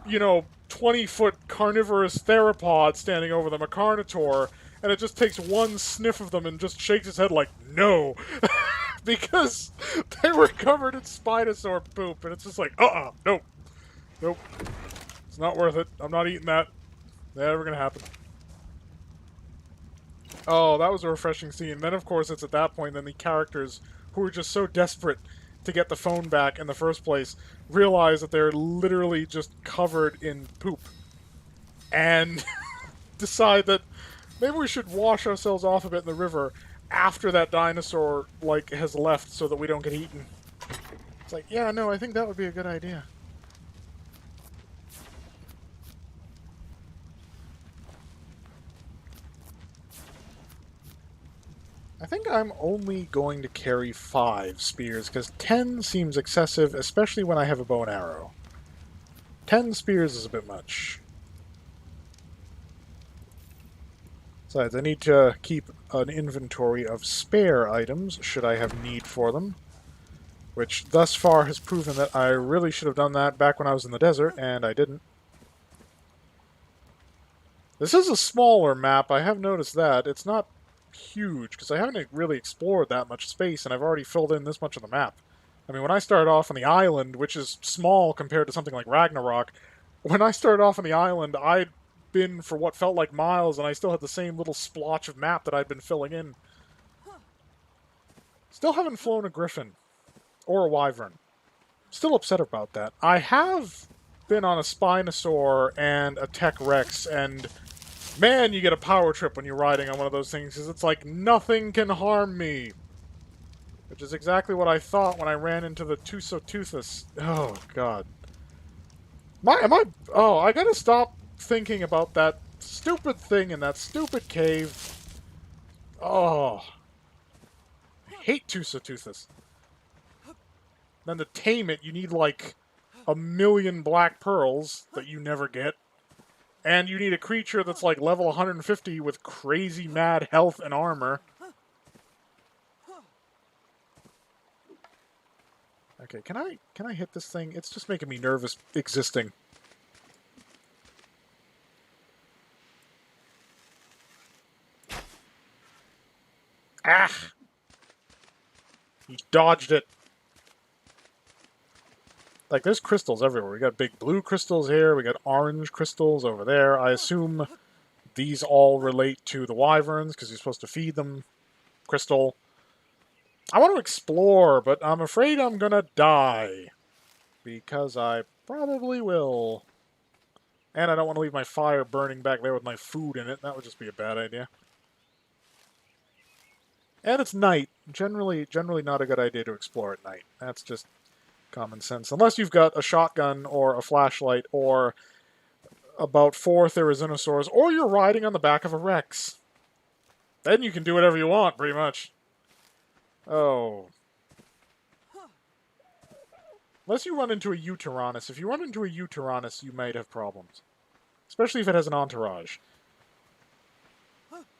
20-foot carnivorous theropod standing over them, a Carnotaur, and it just takes one sniff of them and just shakes its head like, no! Because they were covered in Spinosaur poop, and it's just like, nope. Nope. It's not worth it. I'm not eating that. Never gonna happen. Oh, that was a refreshing scene. Then, of course, it's at that point then the characters who are just so desperate to get the phone back in the first place realize that they're literally just covered in poop. And decide that maybe we should wash ourselves off a bit in the river after that dinosaur, has left so that we don't get eaten. It's like, yeah, no, I think that would be a good idea. I think I'm only going to carry 5 spears, because 10 seems excessive, especially when I have a bow and arrow. 10 spears is a bit much. Besides, I need to keep an inventory of spare items, should I have need for them. Which, thus far, has proven that I really should have done that back when I was in the desert, and I didn't. This is a smaller map, I have noticed that. It's not huge, because I haven't really explored that much space, and I've already filled in this much of the map. I mean, when I started off on the island, which is small compared to something like Ragnarok, when I started off on the island, I'd been for what felt like miles, and I still had the same little splotch of map that I'd been filling in. Still haven't flown a griffin. Or a wyvern. Still upset about that. I have been on a Spinosaur and a Tech Rex, and man, you get a power trip when you're riding on one of those things, because it's like, nothing can harm me. Which is exactly what I thought when I ran into the Tusoteuthus. Oh, God. Oh, I gotta stop thinking about that stupid thing in that stupid cave. Oh. I hate Tusoteuthus. Then to tame it, you need, 1,000,000 black pearls that you never get. And you need a creature that's, level 150 with crazy mad health and armor. Okay, can I hit this thing? It's just making me nervous existing. Ah! He dodged it. There's crystals everywhere. We got big blue crystals here, we got orange crystals over there. I assume these all relate to the wyverns, because you're supposed to feed them crystal. I want to explore, but I'm afraid I'm gonna die. Because I probably will. And I don't want to leave my fire burning back there with my food in it. That would just be a bad idea. And it's night. Generally not a good idea to explore at night. That's just common sense. Unless you've got a shotgun or a flashlight or about 4 Therizinosaurs, or you're riding on the back of a Rex. Then you can do whatever you want, pretty much. Oh. Unless you run into a Uteranus. If you run into a Uteranus, you might have problems. Especially if it has an entourage.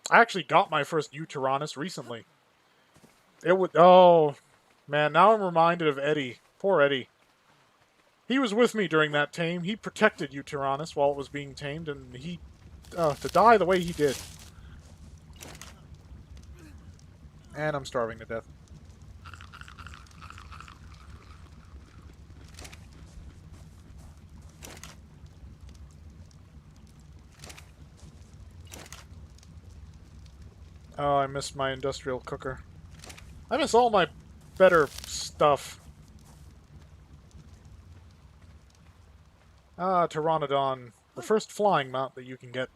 I actually got my first Uteranus recently. It would... Oh, man, now I'm reminded of Eddie. Poor Eddie. He was with me during that tame. He protected Uteranus while it was being tamed, and he... to die the way he did. And I'm starving to death. Oh, I miss my industrial cooker. I miss all my better stuff. Ah, Pteranodon. The first flying mount that you can get.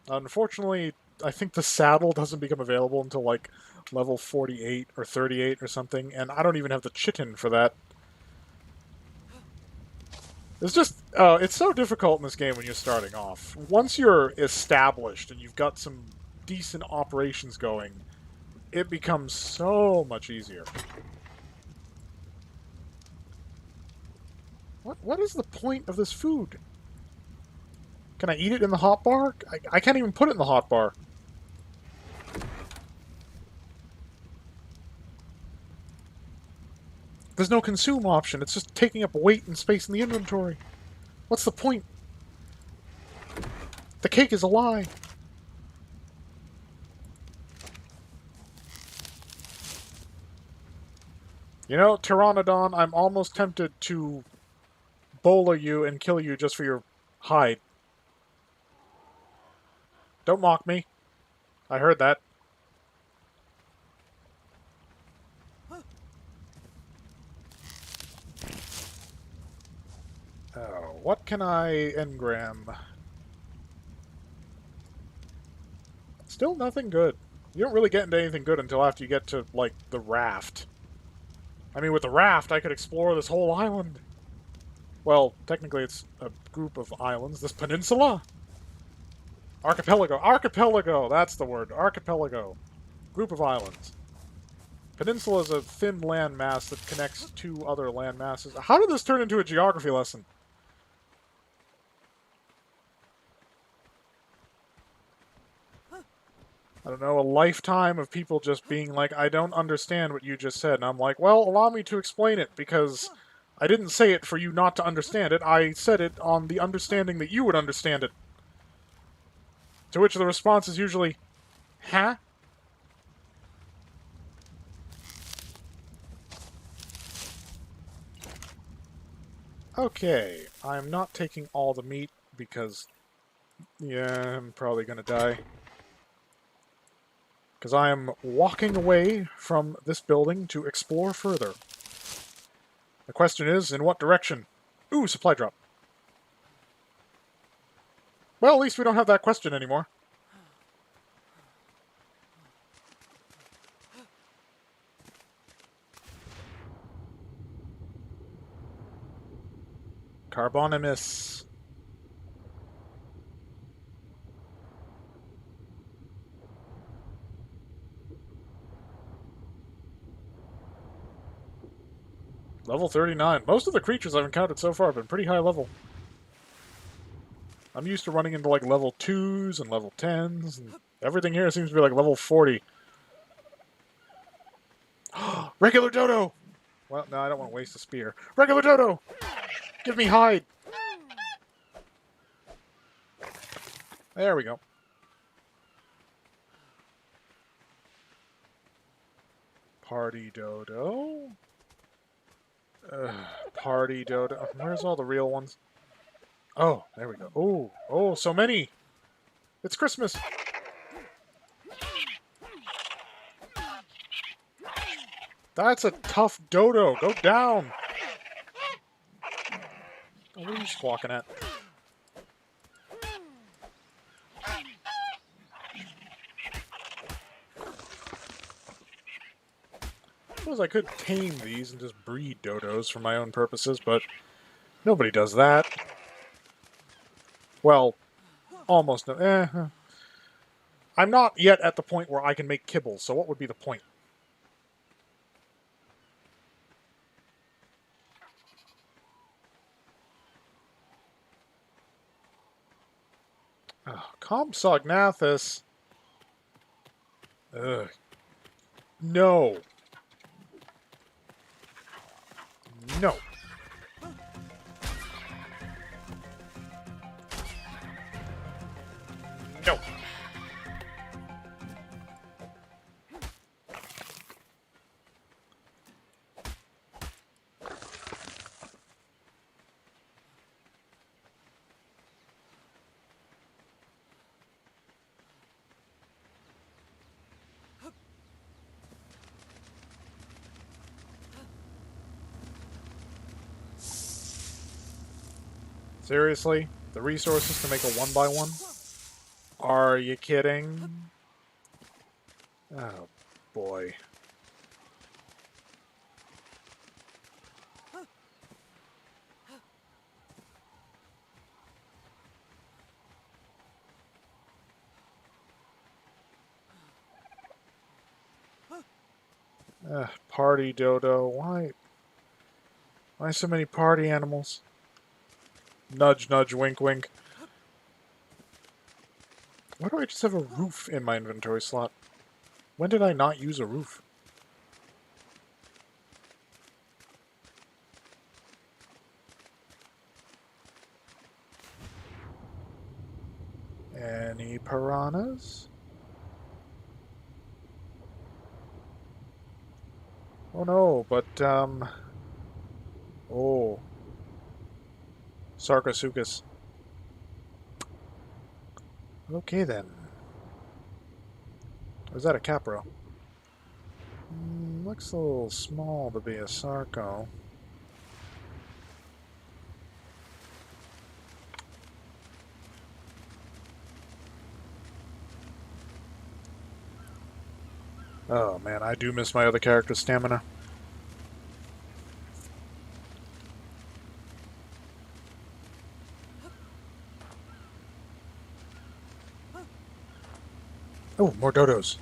Unfortunately, I think the saddle doesn't become available until, level 48 or 38 or something, and I don't even have the chitin for that. It's just, it's so difficult in this game when you're starting off. Once you're established and you've got some decent operations going, it becomes so much easier. What is the point of this food? Can I eat it in the hotbar? I can't even put it in the hotbar. There's no consume option. It's just taking up weight and space in the inventory. What's the point? The cake is a lie. You know, Pteranodon, I'm almost tempted to bowler you and kill you just for your hide. Don't mock me. I heard that. Oh, what can I engram? Still nothing good. You don't really get into anything good until after you get to, like, the raft. I mean, with the raft, I could explore this whole island. Well, technically it's a group of islands. This peninsula? Archipelago. Archipelago! That's the word. Archipelago. Group of islands. Peninsula is a thin landmass that connects two other landmasses. How did this turn into a geography lesson? I don't know, a lifetime of people just being like, I don't understand what you just said. And I'm like, well, allow me to explain it, because I didn't say it for you not to understand it. I said it on the understanding that you would understand it. To which the response is usually, huh? Okay, I'm not taking all the meat because, yeah, I'm probably gonna die. Because I am walking away from this building to explore further. The question is, in what direction? Ooh, supply drop. Well, at least we don't have that question anymore. Carbonimus. Level 39. Most of the creatures I've encountered so far have been pretty high level. I'm used to running into like level 2s and level 10s, and everything here seems to be like level 40. Regular dodo! Well, no, I don't want to waste a spear. Regular dodo! Give me hide! There we go. Party dodo. Party dodo. Where's all the real ones? Oh, there we go. Oh, oh, so many! It's Christmas! That's a tough dodo. Go down! Oh, what are you squawking at? I suppose I could tame these and just breed dodos for my own purposes, but nobody does that. Well, almost. I'm not yet at the point where I can make kibble, so what would be the point? Oh, Compsognathus. Ugh. No. No. No. Seriously? The resources to make a 1x1? Are you kidding? Oh, boy. Party dodo. Why so many party animals? Nudge, nudge, wink, wink. Why do I just have a roof in my inventory slot? When did I not use a roof? Any piranhas? Oh no, but, oh. Sarcosuchus. Okay then. Or is that a Capro? Looks a little small to be a Sarco. Oh man, I do miss my other character's stamina. Oh, more dodos.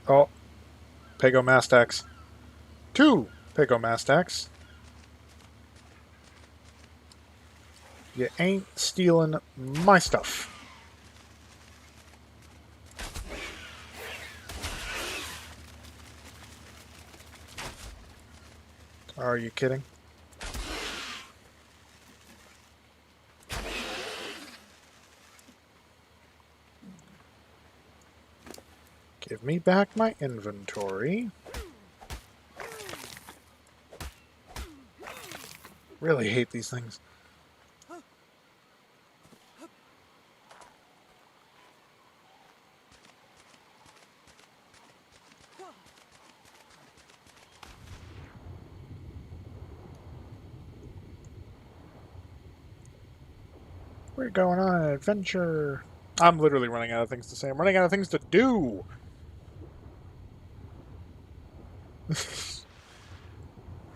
Oh, Pagomastax. 2 Pagomastax. You ain't stealing my stuff. Are you kidding? Give me back my inventory. Really hate these things. We're going on an adventure. I'm literally running out of things to say. I'm running out of things to do.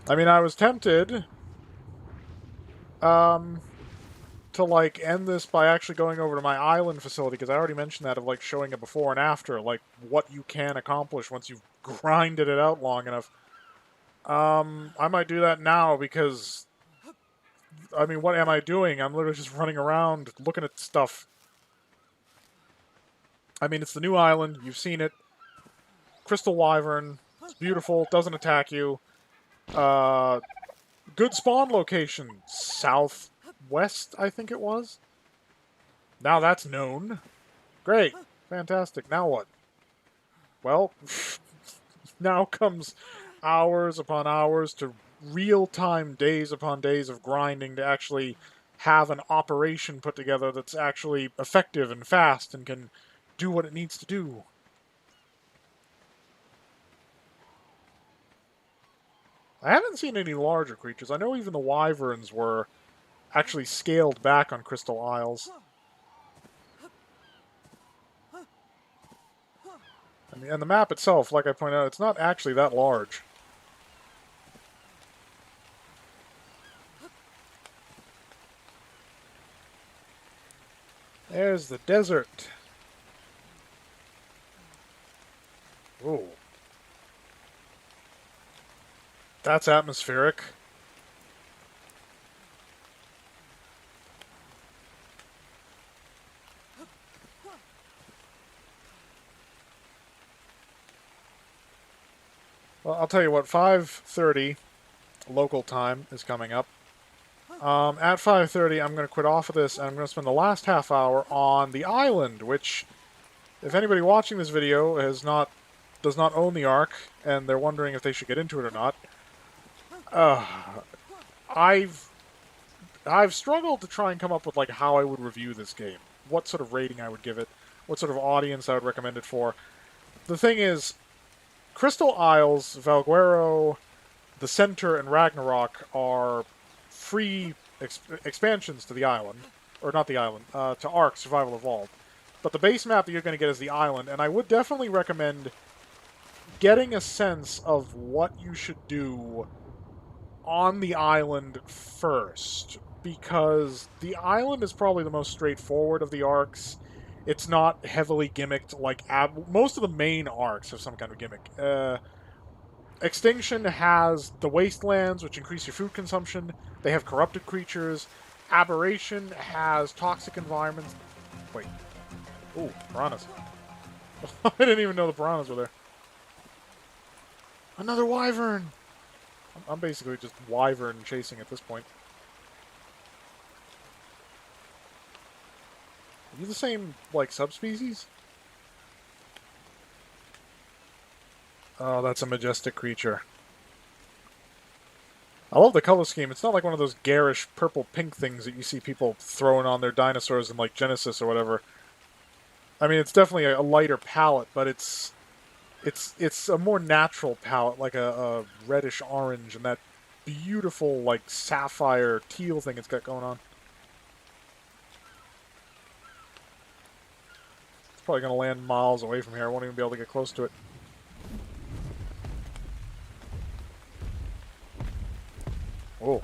I mean, I was tempted to, like, end this by actually going over to my island facility, because I already mentioned that, of, like, showing a before and after, like, what you can accomplish once you've grinded it out long enough. I might do that now, because, I mean, what am I doing? I'm literally just running around looking at stuff. I mean, it's the new island. You've seen it. Crystal Wyvern. It's beautiful. Doesn't attack you. Good spawn location. Southwest, I think it was. Now that's known. Great. Fantastic. Now what? Well, now comes hours upon hours to real-time days upon days of grinding to actually have an operation put together that's actually effective and fast and can do what it needs to do. I haven't seen any larger creatures. I know even the wyverns were actually scaled back on Crystal Isles. I mean, and the map itself, like I pointed out, it's not actually that large. There's the desert. Ooh. That's atmospheric. Well, I'll tell you what, 5:30 local time is coming up. At 5:30, I'm going to quit off of this, and I'm going to spend the last half hour on the island, which, if anybody watching this video does not own the Ark, and they're wondering if they should get into it or not, I've struggled to try and come up with, like, how I would review this game, what sort of rating I would give it, what sort of audience I would recommend it for. The thing is, Crystal Isles, Valguero, the Center, and Ragnarok are free expansions to the island, or not the island, to Ark Survival Evolved. But the base map that you're going to get is the island, and I would definitely recommend getting a sense of what you should do on the island first, because the island is probably the most straightforward of the arcs. It's not heavily gimmicked like most of the main arcs have some kind of gimmick. Extinction has the wastelands, which increase your food consumption. They have corrupted creatures. Aberration has toxic environments. Wait. Ooh, piranhas. I didn't even know the piranhas were there. Another wyvern! I'm basically just wyvern chasing at this point. Are you the same, like, subspecies? Oh, that's a majestic creature. I love the color scheme. It's not like one of those garish purple-pink things that you see people throwing on their dinosaurs in, like, Genesis or whatever. I mean, it's definitely a lighter palette, but it's a more natural palette, like a reddish orange, and that beautiful, like, sapphire teal thing it's got going on. It's probably going to land miles away from here. I won't even be able to get close to it. Oh.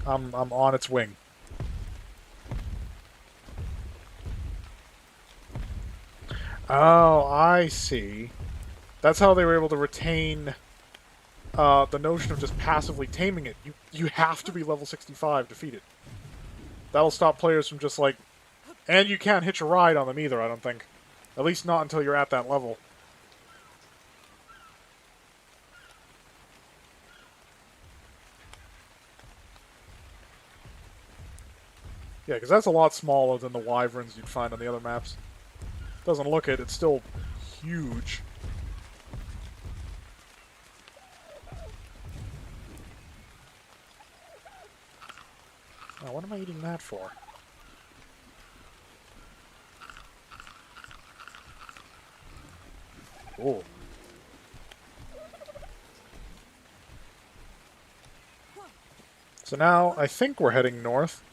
I'm on its wing. Oh, I see. That's how they were able to retain the notion of just passively taming it. You have to be level 65 to defeat it. That'll stop players from just, like... And you can't hitch a ride on them either, I don't think. At least not until you're at that level. Yeah, because that's a lot smaller than the wyverns you'd find on the other maps. Doesn't look it, it's still huge. Oh, what am I eating that for? Oh. So now, I think we're heading north.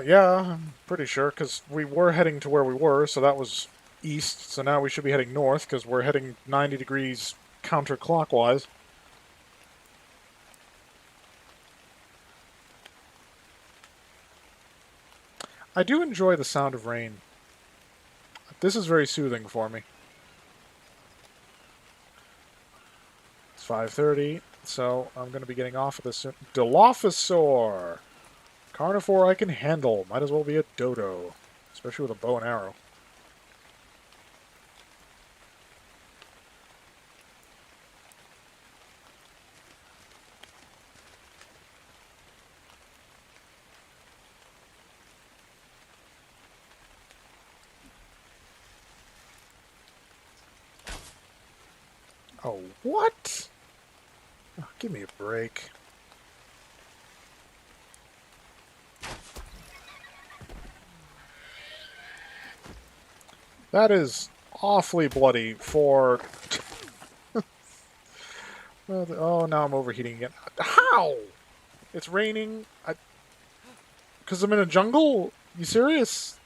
Yeah, I'm pretty sure, because we were heading to where we were, so that was east, so now we should be heading north, because we're heading 90 degrees counterclockwise. I do enjoy the sound of rain. This is very soothing for me. It's 5:30, so I'm going to be getting off of this soon. Dilophosaur! Carnivore I can handle. Might as well be a dodo. Especially with a bow and arrow. Oh, what? Oh, give me a break. That is awfully bloody for... Oh, now I'm overheating again. How? It's raining. Because I'm in a jungle? You serious?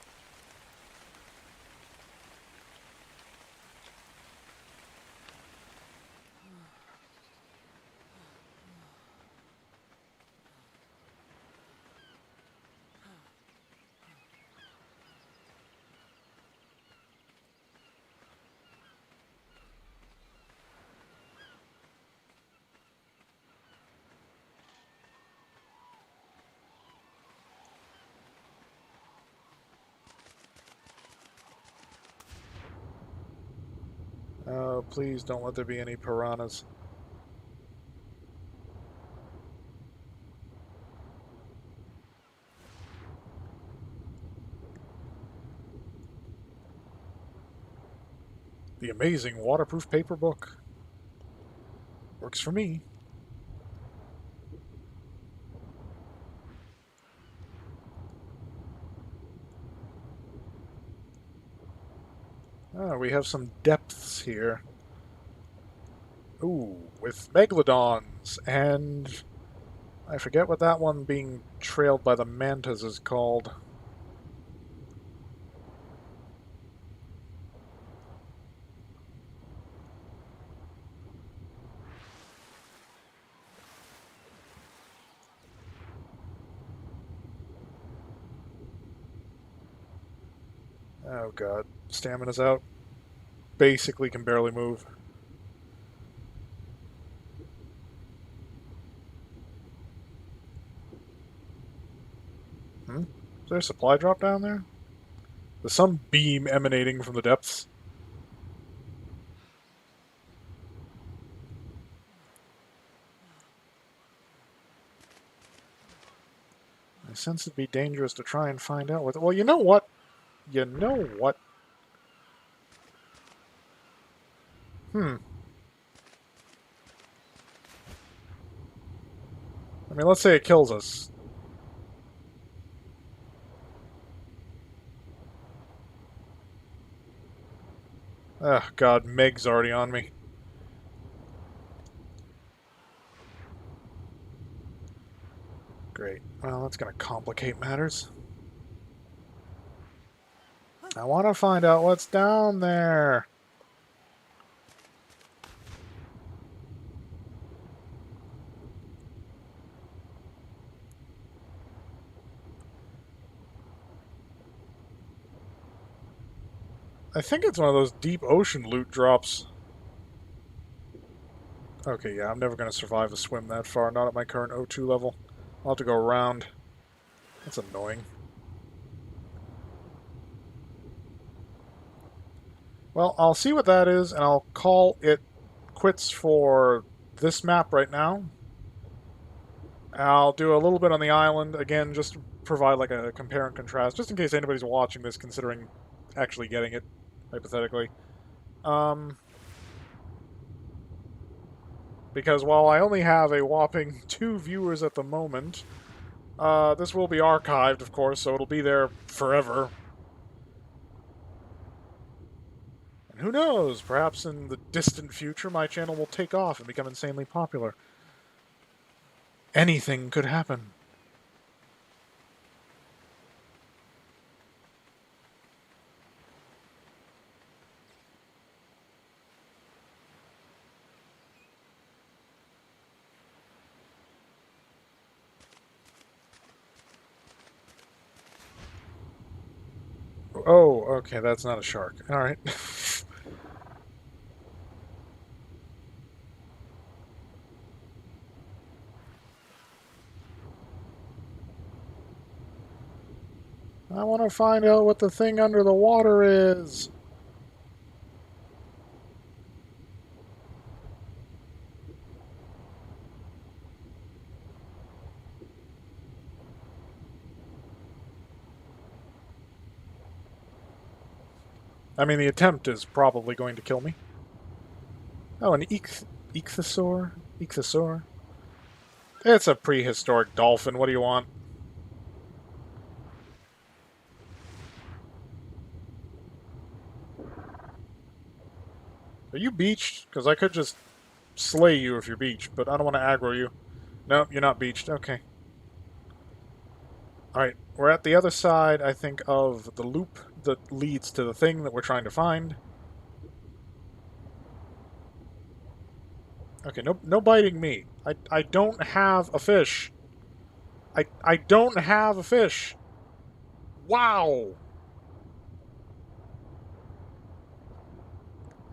Oh, please don't let there be any piranhas. The amazing waterproof paper book. Works for me. Ah, we have some depths here. Ooh, with megalodons, and I forget what that one being trailed by the mantas is called. Oh god. Stamina's out. Basically can barely move. Is there a supply drop down there? There's some beam emanating from the depths. I sense it'd be dangerous to try and find out what... Well, you know what? You know what? I mean, let's say it kills us. Oh, God, Meg's already on me. Great. Well, that's going to complicate matters. I want to find out what's down there. I think it's one of those deep ocean loot drops. Okay, yeah, I'm never going to survive a swim that far, not at my current O2 level. I'll have to go around. That's annoying. Well, I'll see what that is, and I'll call it quits for this map right now. I'll do a little bit on the island, again, just to provide like a compare and contrast, just in case anybody's watching this considering actually getting it, hypothetically. Because while I only have a whopping 2 viewers at the moment, this will be archived, of course, so it'll be there forever. And who knows, perhaps in the distant future my channel will take off and become insanely popular. Anything could happen. Oh, okay, that's not a shark. Alright. I want to find out what the thing under the water is. I mean, the attempt is probably going to kill me. Oh, an ichthyosaur? Ichthyosaur? It's a prehistoric dolphin. What do you want? Are you beached? Because I could just slay you if you're beached, but I don't want to aggro you. No, you're not beached. Okay. Alright, we're at the other side, I think, of the loop that leads to the thing that we're trying to find. Okay, no biting me. I don't have a fish. I don't have a fish. Wow!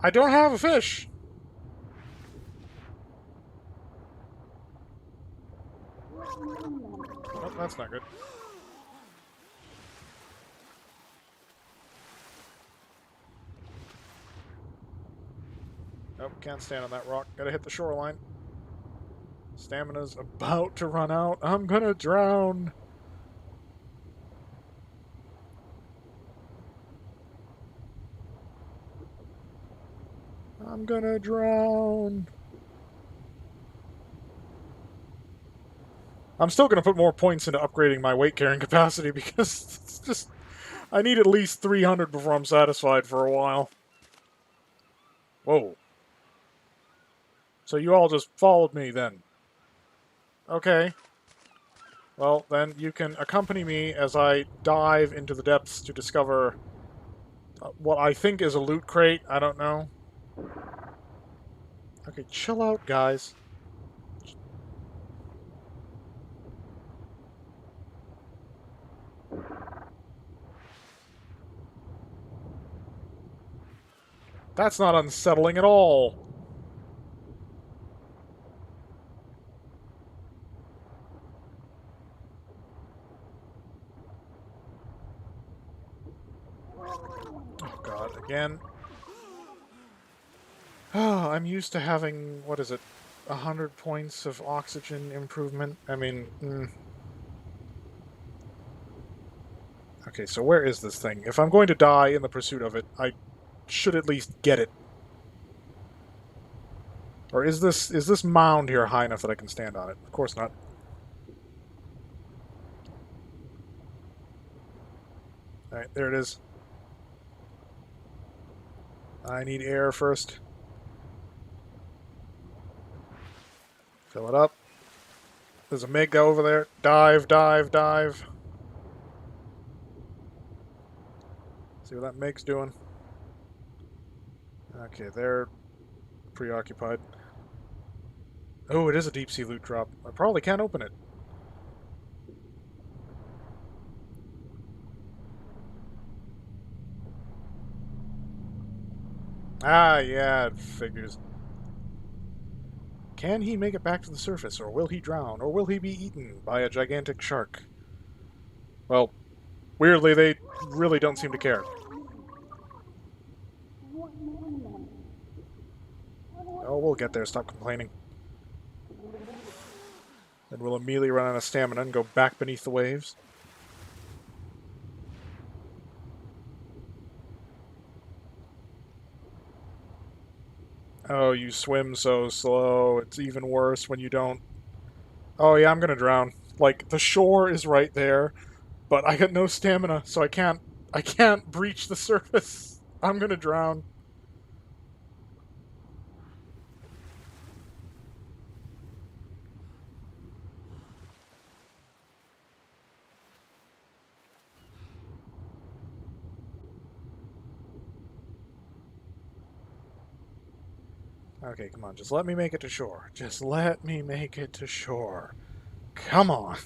I don't have a fish! Oh, that's not good. Nope, can't stand on that rock. Gotta hit the shoreline. Stamina's about to run out. I'm gonna drown. I'm gonna drown. I'm still gonna put more points into upgrading my weight carrying capacity because it's just... I need at least 300 before I'm satisfied for a while. Whoa. So you all just followed me then? Okay. Well, then you can accompany me as I dive into the depths to discover what I think is a loot crate. I don't know. Okay, chill out, guys. That's not unsettling at all. Oh god, again. Oh, I'm used to having, what is it, 100 points of oxygen improvement? I mean, Okay, so where is this thing? If I'm going to die in the pursuit of it, I should at least get it. Or is this mound here high enough that I can stand on it? Of course not. Alright, there it is. I need air first. Fill it up. There's a Mega over there. Dive, dive, dive. See what that Meg's doing. Okay, they're preoccupied. Oh, it is a deep sea loot drop. I probably can't open it. Ah, yeah, it figures. Can he make it back to the surface, or will he drown, or will he be eaten by a gigantic shark? Well, weirdly, they really don't seem to care. Oh, we'll get there, stop complaining. Then we'll immediately run out of stamina and go back beneath the waves. Oh, you swim so slow. It's even worse when you don't... Oh yeah, I'm gonna drown. Like, the shore is right there, but I got no stamina, so I can't breach the surface. I'm gonna drown. Okay, come on, just let me make it to shore. Just let me make it to shore. Come on.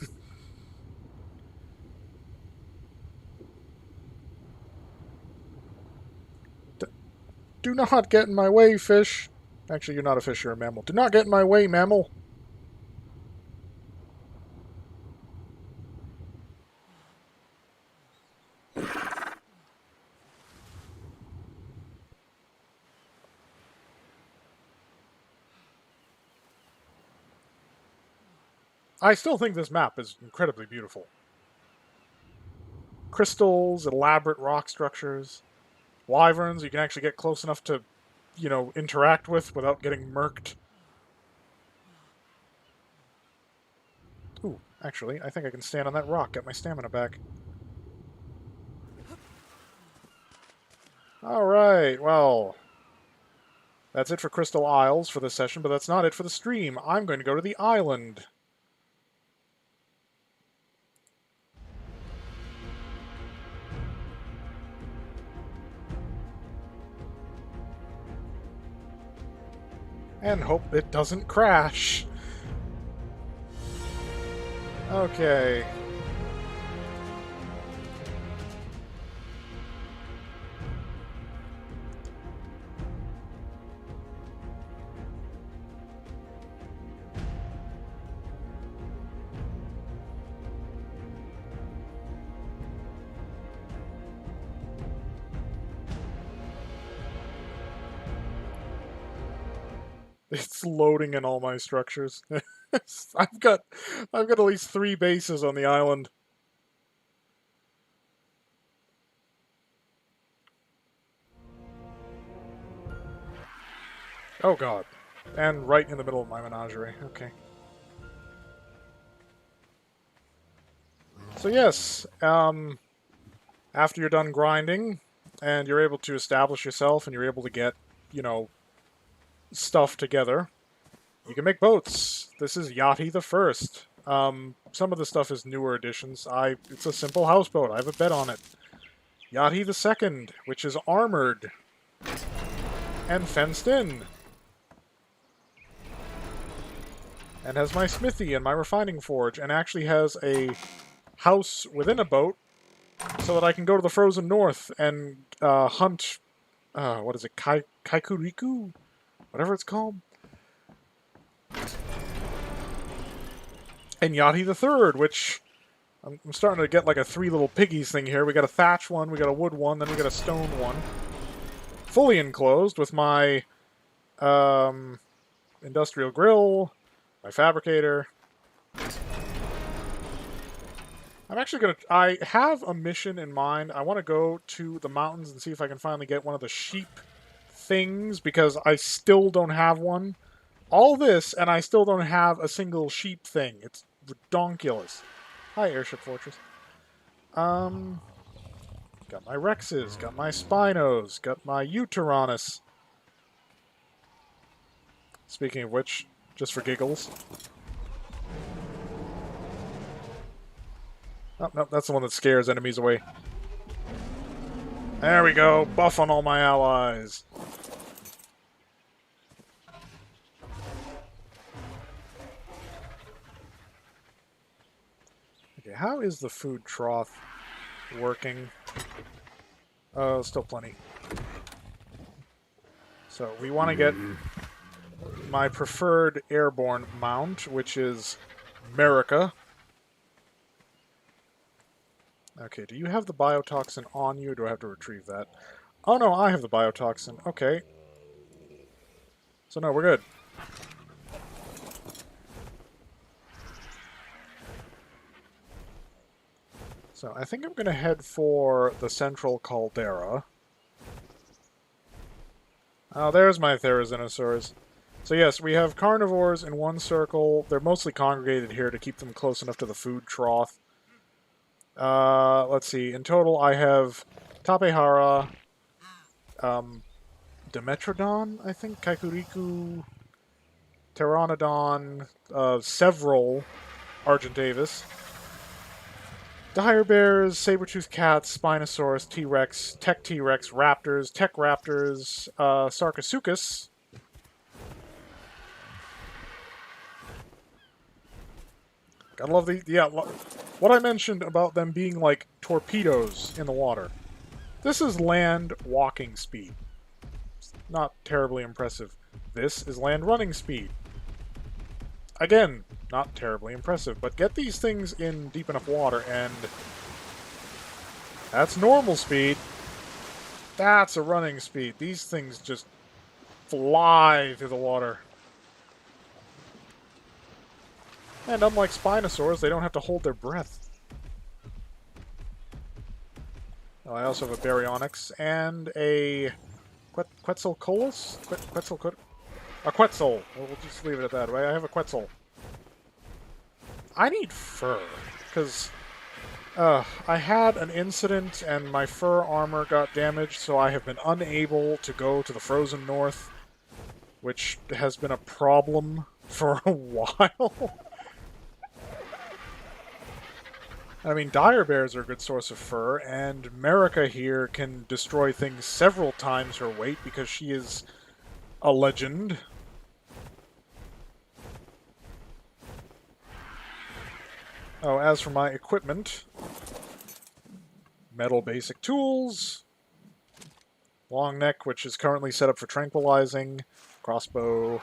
Do not get in my way, fish. Actually, you're not a fish, you're a mammal. Do not get in my way, mammal. I still think this map is incredibly beautiful. Crystals, elaborate rock structures, wyverns you can actually get close enough to, interact with without getting murked. Ooh, actually, I think I can stand on that rock, get my stamina back. Alright, well, that's it for Crystal Isles for this session, but that's not it for the stream. I'm going to go to the island. And hope it doesn't crash. Okay. It's loading in all my structures. I've got at least 3 bases on the island. Oh god. And right in the middle of my menagerie. Okay. So yes, after you're done grinding, and you're able to establish yourself, and you're able to get, stuff together, you can make boats. This is Yachty the First. Some of the stuff is newer additions. It's a simple houseboat. I have a bet on it. Yachty the Second, which is armored and fenced in, and has my smithy and my refining forge, and actually has a house within a boat, so that I can go to the frozen north and hunt. What is it? Kaikuriku, whatever it's called. And Yachty the Third, which I'm starting to get like a Three Little Piggies thing here. We got a thatch one, we got a wood one, then we got a stone one. Fully enclosed with my industrial grill, my fabricator. I have a mission in mind. I want to go to the mountains and see if I can finally get one of the sheep things, because I still don't have one. All this, and I still don't have a single sheep thing. It's redonkulous. Hi, Airship Fortress. Got my Rexes, got my Spinos, got my Uteranus. Speaking of which, just for giggles. Oh, no, that's the one that scares enemies away. There we go, buff on all my allies. Okay, how is the food trough working? Oh, still plenty. So we want to get my preferred airborne mount, which is America. Okay, do you have the biotoxin on you, or do I have to retrieve that? Oh no, I have the biotoxin. Okay. So no, we're good. So I think I'm going to head for the central caldera. Oh, there's my Therizinosaurs. So yes, we have carnivores in one circle. They're mostly congregated here to keep them close enough to the food trough. Let's see. In total, I have Tapehara, Dimetrodon, I think, Kaikuriku, Pteranodon, several Argentavis, Dire Bears, Saber-toothed Cats, Spinosaurus, T-Rex, Tech T-Rex, Raptors, Tech Raptors, Sarcosuchus. Gotta love the... Yeah, what I mentioned about them being like torpedoes in the water. This is land walking speed. It's not terribly impressive. This is land running speed. Again, not terribly impressive, but get these things in deep enough water and that's normal speed. That's a running speed. These things just fly through the water. And unlike Spinosaurs, they don't have to hold their breath. Oh, I also have a Baryonyx and a Quetzalcoatlus? A Quetzal. We'll just leave it at that. I have a Quetzal. I need fur, because I had an incident and my fur armor got damaged, so I have been unable to go to the frozen north, which has been a problem for a while. I mean, dire bears are a good source of fur, and America here can destroy things several times her weight because she is a legend. Oh, as for my equipment, metal basic tools, long neck, which is currently set up for tranquilizing, crossbow,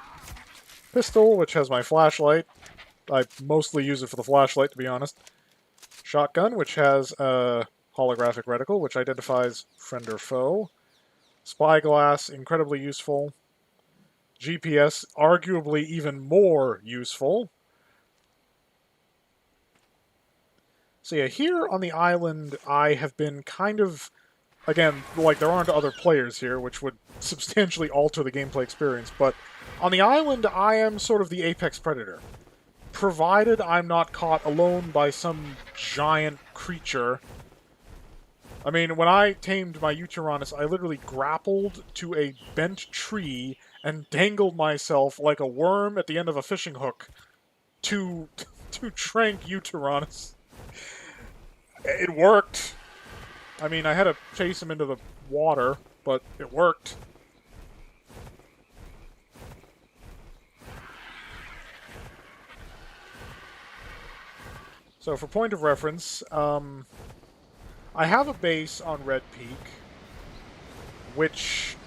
pistol, which has my flashlight. I mostly use it for the flashlight, to be honest. Shotgun, which has a holographic reticle, which identifies friend or foe. Spyglass, incredibly useful. GPS, arguably even more useful. So yeah, here on the island, I have been kind of... Again, like, there aren't other players here, which would substantially alter the gameplay experience, but on the island, I am sort of the apex predator. Provided I'm not caught alone by some giant creature. I mean, when I tamed my Uteranus, I literally grappled to a bent tree and dangled myself like a worm at the end of a fishing hook to trank Uteranus. It worked. I mean, I had to chase him into the water, but it worked. So for point of reference, I have a base on Red Peak, which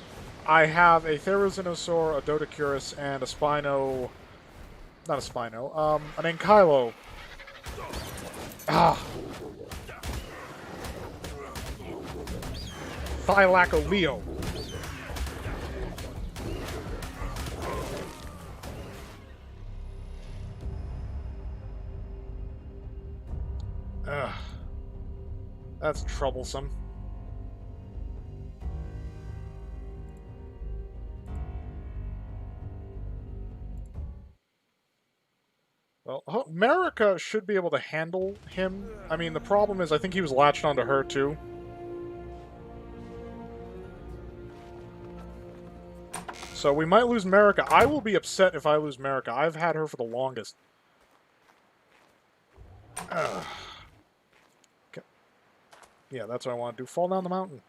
I have a Therizinosaur, a Dodecurus, and a Spino... Not a Spino. An Ankylo. Ah! Thylacoleo. Ugh. That's troublesome. Well, America should be able to handle him. I mean, the problem is I think he was latched onto her, too. So we might lose America. I will be upset if I lose America. I've had her for the longest. Ugh. Okay. Yeah, that's what I want to do. Fall down the mountain.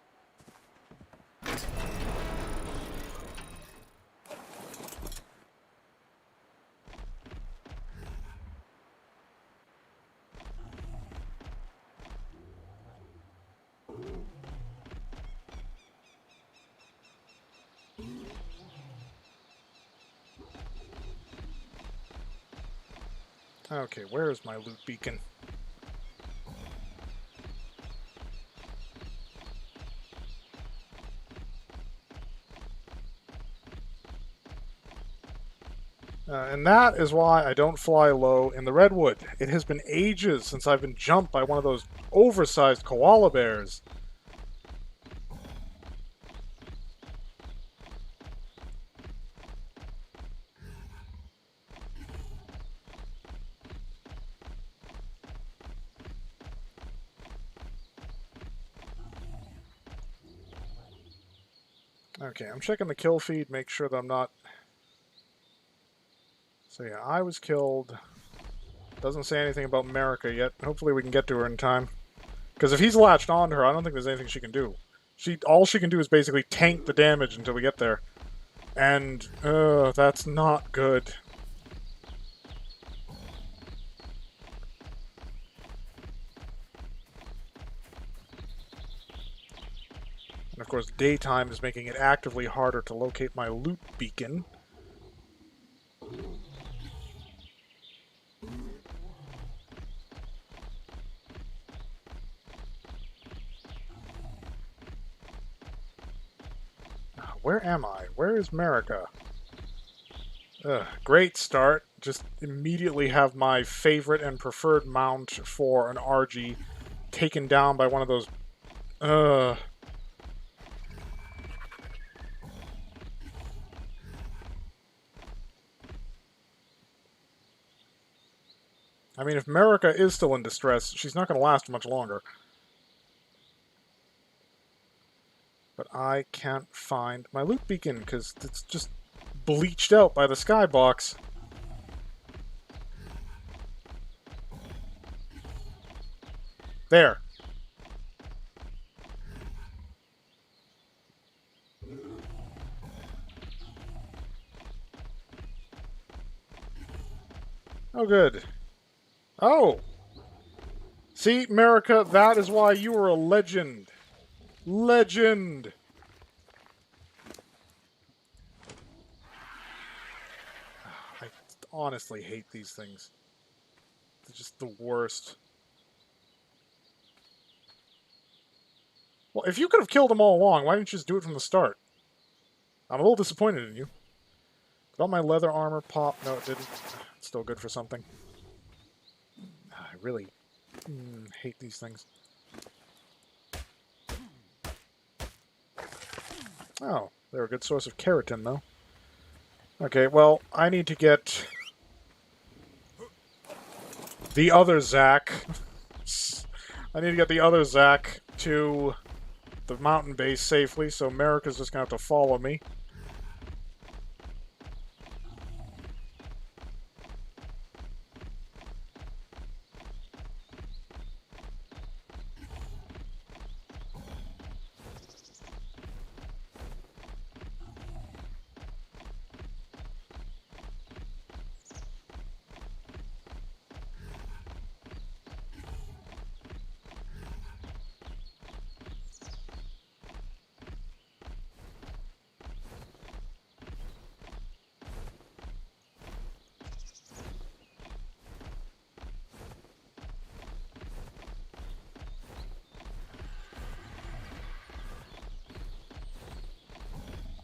Okay, where is my loot beacon? And that is why I don't fly low in the redwood. It has been ages since I've been jumped by one of those oversized koala bears. Okay, I'm checking the kill feed, make sure that I'm not... So yeah, I was killed. Doesn't say anything about America yet. Hopefully we can get to her in time. Because if he's latched onto her, I don't think there's anything she can do. All she can do is basically tank the damage until we get there. And, that's not good. And of course, daytime is making it actively harder to locate my loot beacon. Where am I? Where is America? Great start. Just immediately have my favorite and preferred mount for an RG taken down by one of those... I mean, if America is still in distress, she's not going to last much longer. But I can't find my loot beacon, because it's just bleached out by the skybox. There. Oh, good. Oh! See, America, that is why you are a legend. Legend! I honestly hate these things. They're just the worst. Well, if you could have killed them all along, why didn't you just do it from the start? I'm a little disappointed in you. Did all my leather armor pop? No, it didn't. It's still good for something. I really hate these things. Oh, they're a good source of keratin, though. Okay, well, I need to get the other Zack. I need to get the other Zack to the mountain base safely, so America's just going to have to follow me.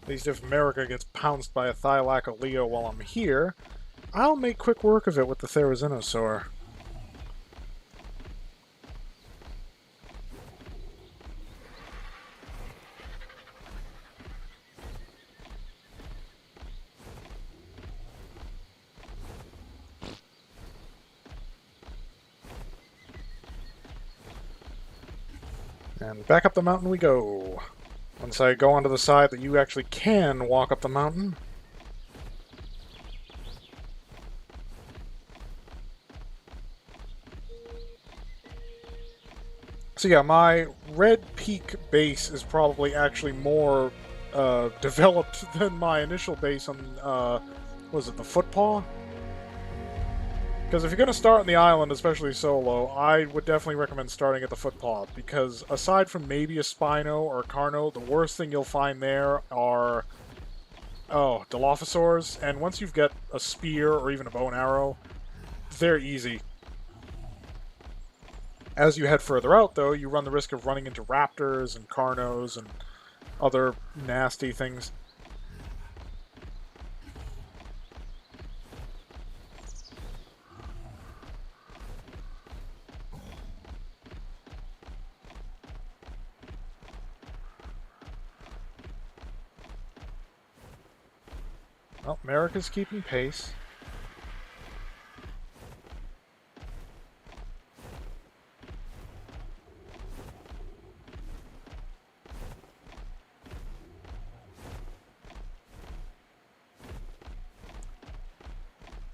At least if America gets pounced by a Thylacoleo while I'm here, I'll make quick work of it with the Therizinosaur. And back up the mountain we go. Once I go onto the side that you actually can walk up the mountain. So yeah, my Red Peak base is probably actually more developed than my initial base on, was it the Footpaw? Because if you're going to start on the island, especially solo, I would definitely recommend starting at the Footpaw, because aside from maybe a Spino or a Carno, the worst thing you'll find there are, Dilophosaurs, and once you've got a spear or even a bow and arrow, they're easy. As you head further out, though, you run the risk of running into raptors and Carnos and other nasty things. Well, America's keeping pace.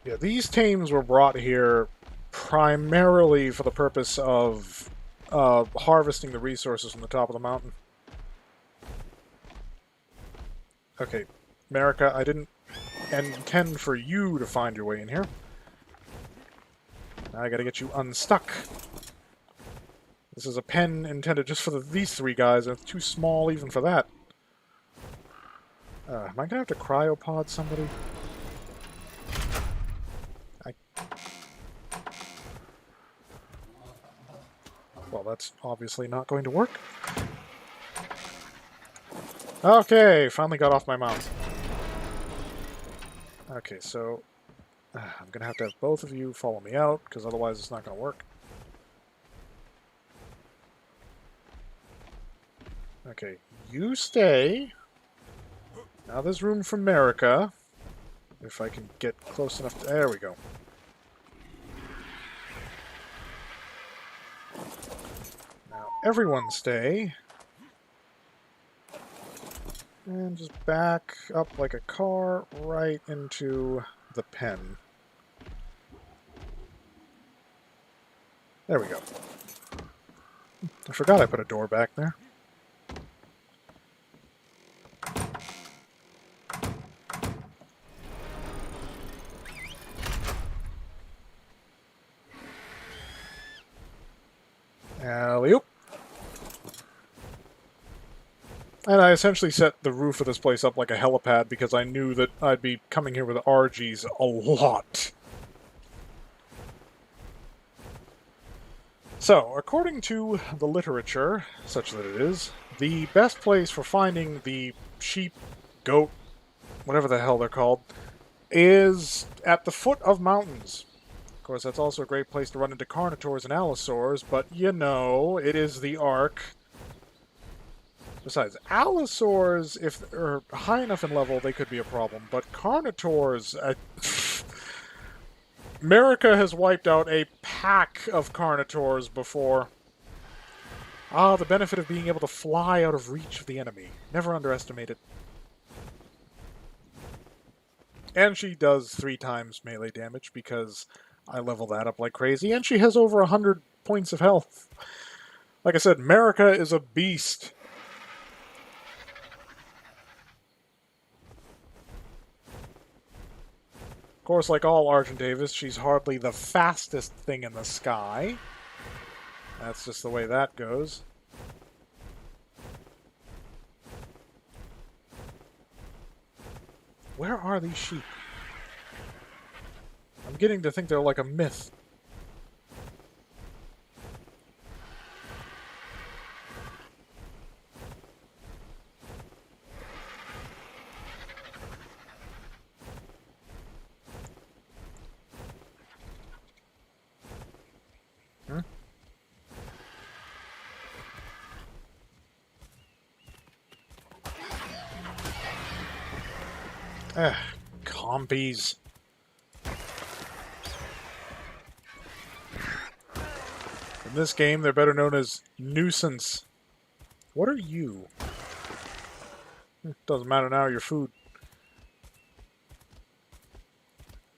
Yeah, these tames were brought here primarily for the purpose of harvesting the resources from the top of the mountain. Okay, America, I didn't intend for you to find your way in here. Now I gotta get you unstuck. This is a pen intended just for these three guys, and it's too small even for that. Am I gonna have to cryopod somebody? Well, that's obviously not going to work. Okay, finally got off my mount. Okay, so I'm gonna have both of you follow me out, because otherwise it's not gonna work. Okay, you stay. Now there's room for America. If I can get close enough to... There we go. Now everyone stay. And just back up like a car right into the pen. There we go. I forgot I put a door back there. Alley-oop. And I essentially set the roof of this place up like a helipad because I knew that I'd be coming here with RGs a lot. So, according to the literature, such that it is, the best place for finding the sheep, goat, whatever the hell they're called, is at the foot of mountains. Of course, that's also a great place to run into Carnotaurs and Allosaurs, but you know, it is the Ark. Besides, Allosaurs, if they're high enough in level, they could be a problem, but Carnotaurs... America has wiped out a pack of Carnotaurs before. Ah, the benefit of being able to fly out of reach of the enemy. Never underestimate it. And she does 3 times melee damage because I level that up like crazy, and she has over 100 points of health. Like I said, America is a beast. Of course, like all Argentavis, she's hardly the fastest thing in the sky. That's just the way that goes. Where are these sheep? I'm getting to think they're like a myth. Mm-hmm. Compies. In this game, they're better known as nuisance. What are you? Doesn't matter now, you're food.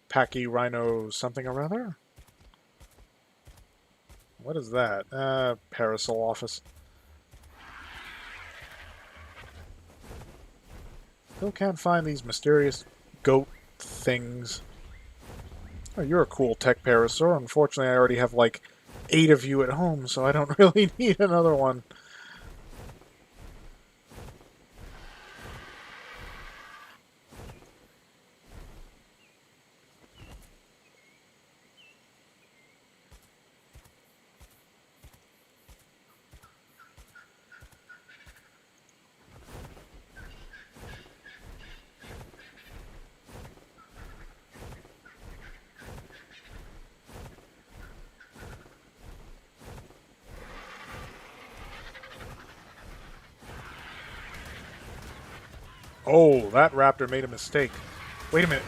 Packy Rhino something or other? What is that? Parasol office. Still can't find these mysterious goat things. Oh, you're a cool tech parasaur. Unfortunately, I already have like 8 of you at home, so I don't really need another one. Oh, that raptor made a mistake. Wait a minute.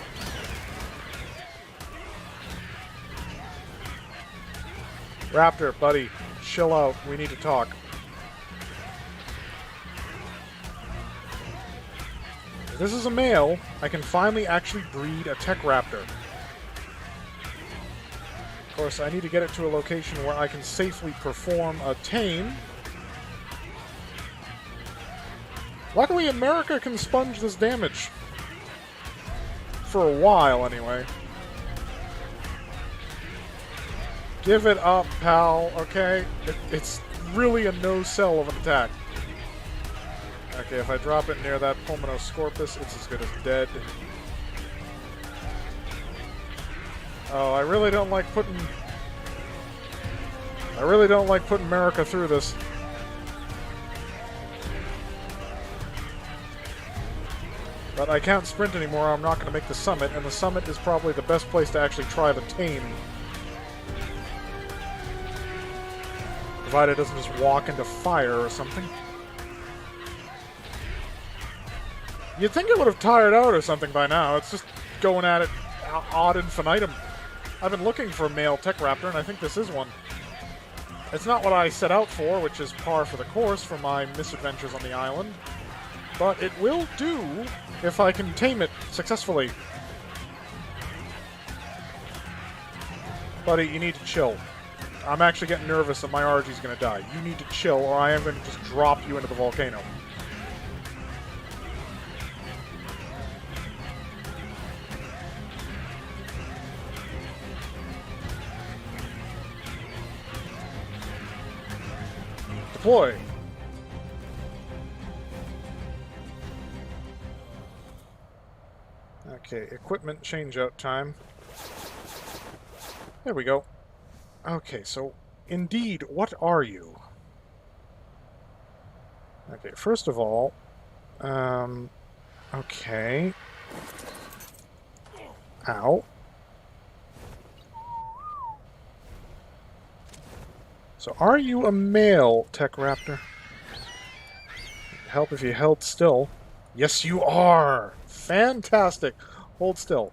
Raptor, buddy, chill out. We need to talk. If this is a male, I can finally actually breed a tech raptor. Of course, I need to get it to a location where I can safely perform a tame. Luckily, America can sponge this damage. For a while, anyway. Give it up, pal, okay? It's really a no-sell of an attack. Okay, if I drop it near that Pulmonoscorpus, it's as good as dead. Oh, I really don't like putting America through this. But I can't sprint anymore, I'm not going to make the summit, and the summit is probably the best place to actually try the tame. Provided it doesn't just walk into fire or something. You'd think it would have tired out or something by now. It's just going at it ad infinitum. I've been looking for a male tech raptor, and I think this is one. It's not what I set out for, which is par for the course for my misadventures on the island. But it will do if I can tame it successfully. Buddy, you need to chill. I'm actually getting nervous that my RG's going to die. You need to chill, or I am going to just drop you into the volcano. Deploy. Okay, equipment change-out time. There we go. Okay, so, indeed, what are you? Okay, first of all, okay. Ow. So, are you a male, Tech Raptor? It'd help if you held still. Yes, you are! Fantastic! Hold still.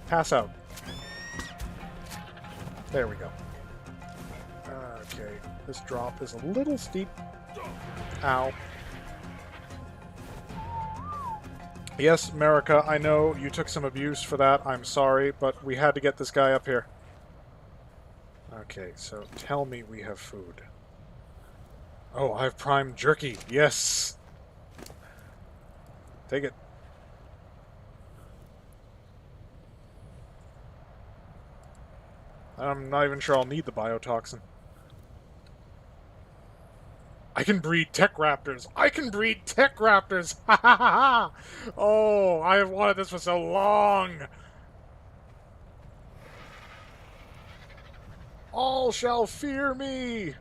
Pass out. There we go. Okay, this drop is a little steep. Ow. Yes, America, I know you took some abuse for that. I'm sorry, but we had to get this guy up here. Okay, so tell me we have food. Oh, I have prime jerky. Yes! Take it. I'm not even sure I'll need the biotoxin. I can breed tech raptors! I can breed tech raptors! Ha ha ha ha! Oh, I have wanted this for so long! All shall fear me!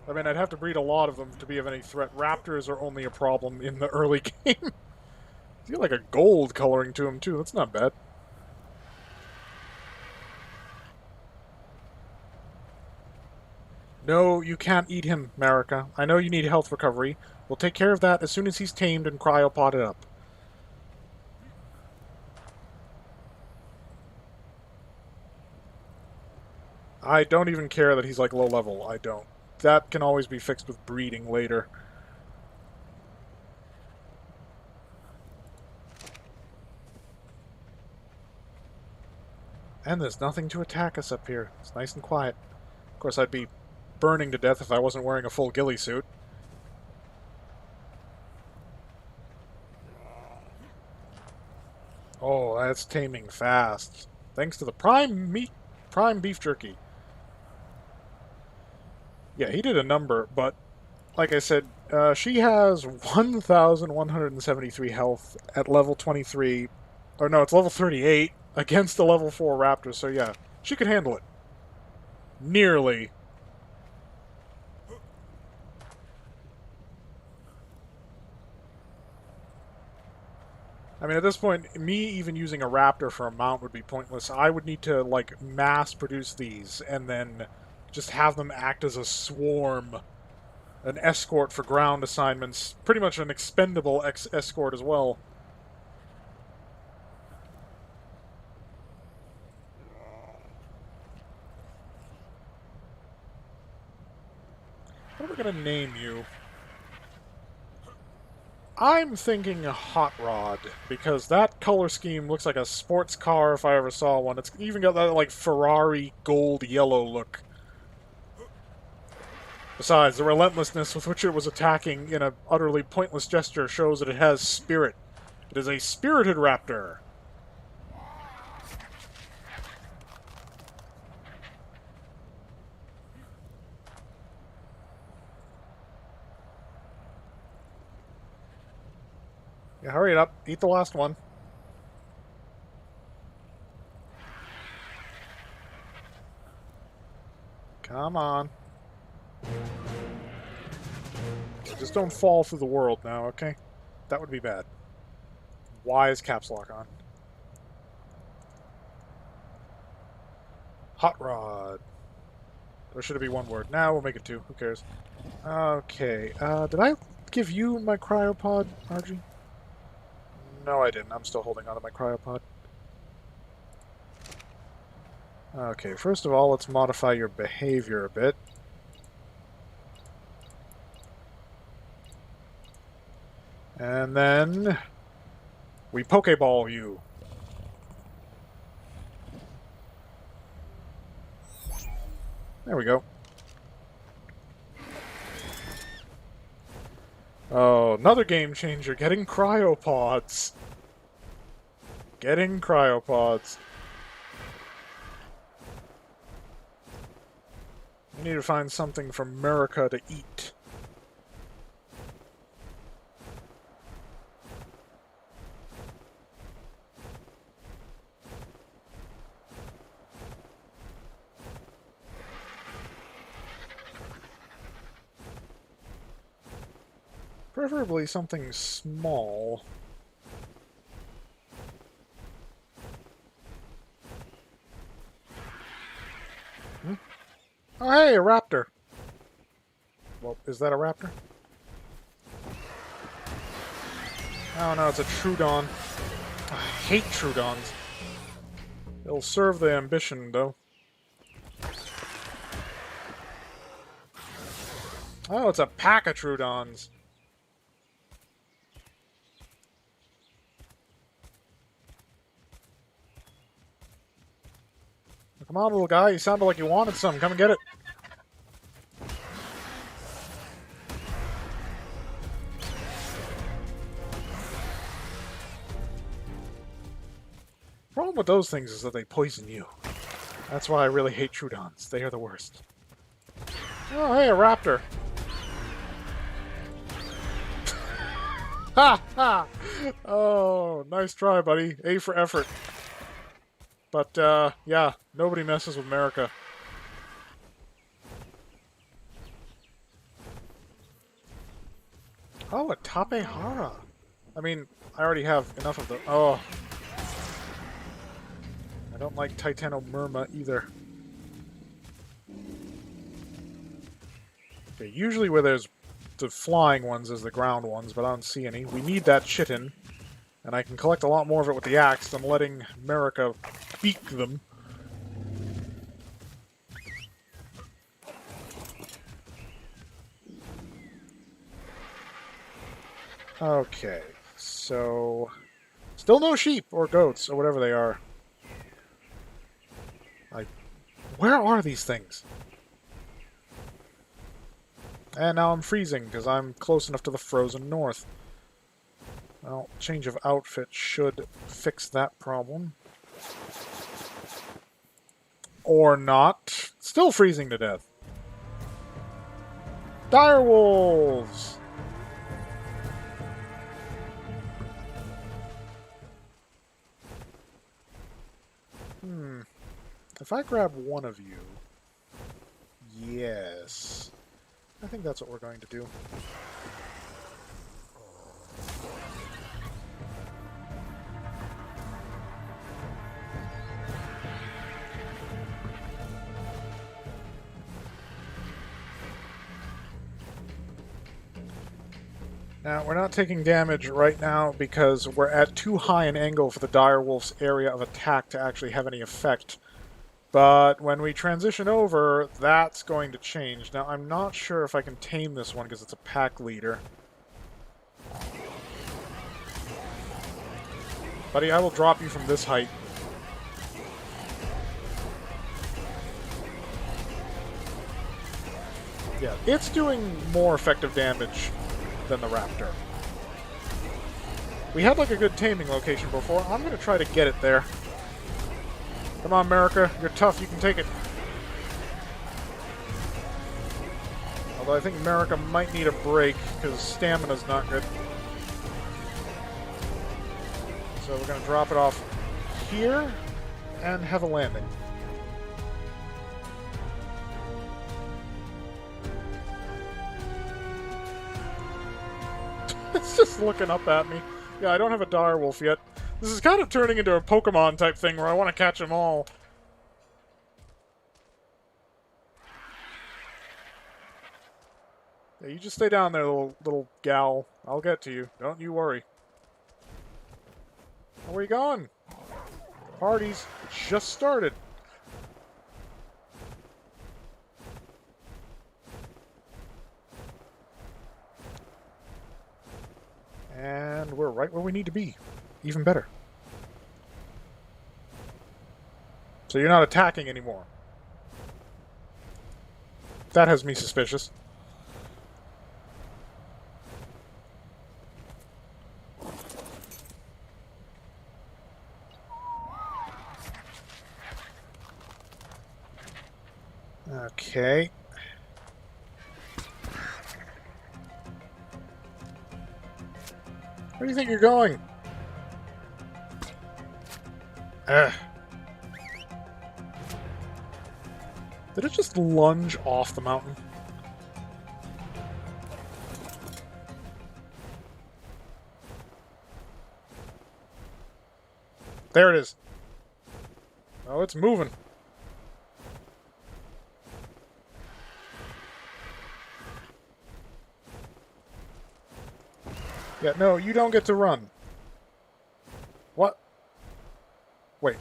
I mean, I'd have to breed a lot of them to be of any threat. Raptors are only a problem in the early game. They got like a gold coloring to them, too. That's not bad. No, you can't eat him, Marika. I know you need health recovery. We'll take care of that as soon as he's tamed and cryopotted up. I don't even care that he's like low level. I don't. That can always be fixed with breeding later. And there's nothing to attack us up here. It's nice and quiet. Of course, I'd be burning to death if I wasn't wearing a full ghillie suit. Oh, that's taming fast. Thanks to the prime beef jerky. Yeah, he did a number, but like I said, she has 1,173 health at level 23. Or no, it's level 38 against the level 4 raptor, so yeah, she could handle it. Nearly. I mean, at this point, me even using a raptor for a mount would be pointless. I would need to, like, mass produce these and then just have them act as a swarm. An escort for ground assignments. Pretty much an expendable escort as well. What are we going to name you? I'm thinking a Hot Rod, because that color scheme looks like a sports car if I ever saw one. It's even got that, like, Ferrari gold-yellow look. Besides, the relentlessness with which it was attacking in an utterly pointless gesture shows that it has spirit. It is a spirited raptor. Yeah, hurry it up. Eat the last one. Come on. Just don't fall through the world now, okay? That would be bad. Why is caps lock on? Hot Rod. Or should it be one word? Now we'll make it two. Who cares? Okay. Did I give you my cryopod, Margie? No, I didn't. I'm still holding on to my cryopod. Okay, first of all, let's modify your behavior a bit. And then we Pokeball you. There we go. Oh, another game changer. Getting cryopods. Getting cryopods. We need to find something for America to eat. Preferably something small. Hmm? Oh, hey, a raptor. Well, is that a raptor? Oh, no, it's a Trudon. I hate Trudons. They'll serve the ambition, though. Oh, it's a pack of Trudons. Come on, little guy. You sounded like you wanted some. Come and get it. The problem with those things is that they poison you. That's why I really hate Trudons. They are the worst. Oh, hey, a raptor. Ha! Ha! Oh, nice try, buddy. A for effort. But, yeah, nobody messes with America. Oh, a Tapehara. I mean, I already have enough of the... Oh. I don't like Titanomyrma either. Okay, usually where there's the flying ones is the ground ones, but I don't see any. We need that chitin, and I can collect a lot more of it with the axe than letting America beak them. Okay, so... Still no sheep, or goats, or whatever they are. Where are these things? And now I'm freezing, because I'm close enough to the frozen north. Well, change of outfit should fix that problem. Or not. Still freezing to death. Dire wolves! If I grab one of you... Yes. I think that's what we're going to do. Now, we're not taking damage right now because we're at too high an angle for the direwolf's area of attack to actually have any effect. But when we transition over, that's going to change. Now, I'm not sure if I can tame this one because it's a pack leader. Buddy, I will drop you from this height. Yeah, it's doing more effective damage than the raptor. We had like a good taming location before. I'm going to try to get it there. Come on, America. You're tough. You can take it. Although I think America might need a break because stamina's not good. So we're going to drop it off here and have a landing. It's just looking up at me. Yeah, I don't have a direwolf yet. This is kind of turning into a Pokemon type thing where I want to catch them all. Yeah, you just stay down there, little gal. I'll get to you. Don't you worry. Where are you going? The party's just started. And we're right where we need to be. Even better. So you're not attacking anymore. That has me suspicious. Okay. Where do you think you're going? Ugh. Did it just lunge off the mountain? There it is. Oh, it's moving. Yeah, no, you don't get to run. What? Wait.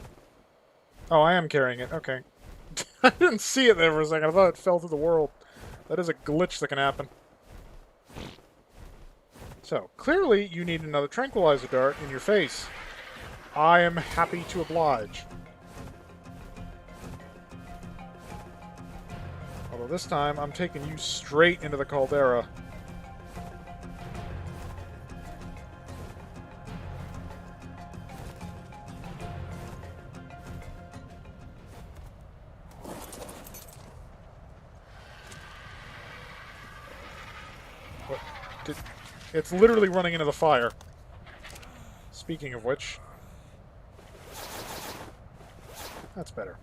Oh, I am carrying it. Okay. I didn't see it there for a second. I thought it fell through the world. That is a glitch that can happen. So, clearly you need another tranquilizer dart in your face. I am happy to oblige. Although this time, I'm taking you straight into the caldera. It's literally running into the fire. Speaking of which... That's better.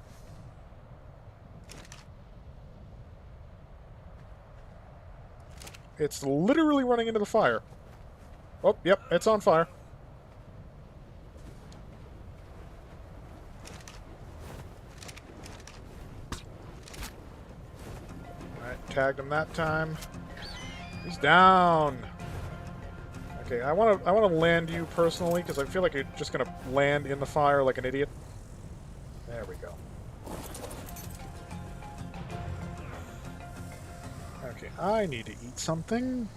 It's literally running into the fire. Oh, yep, it's on fire. Alright, Tagged him that time. He's down. Okay, I want to land you personally because I feel like you're just gonna land in the fire like an idiot. There we go. Okay, I need to eat something.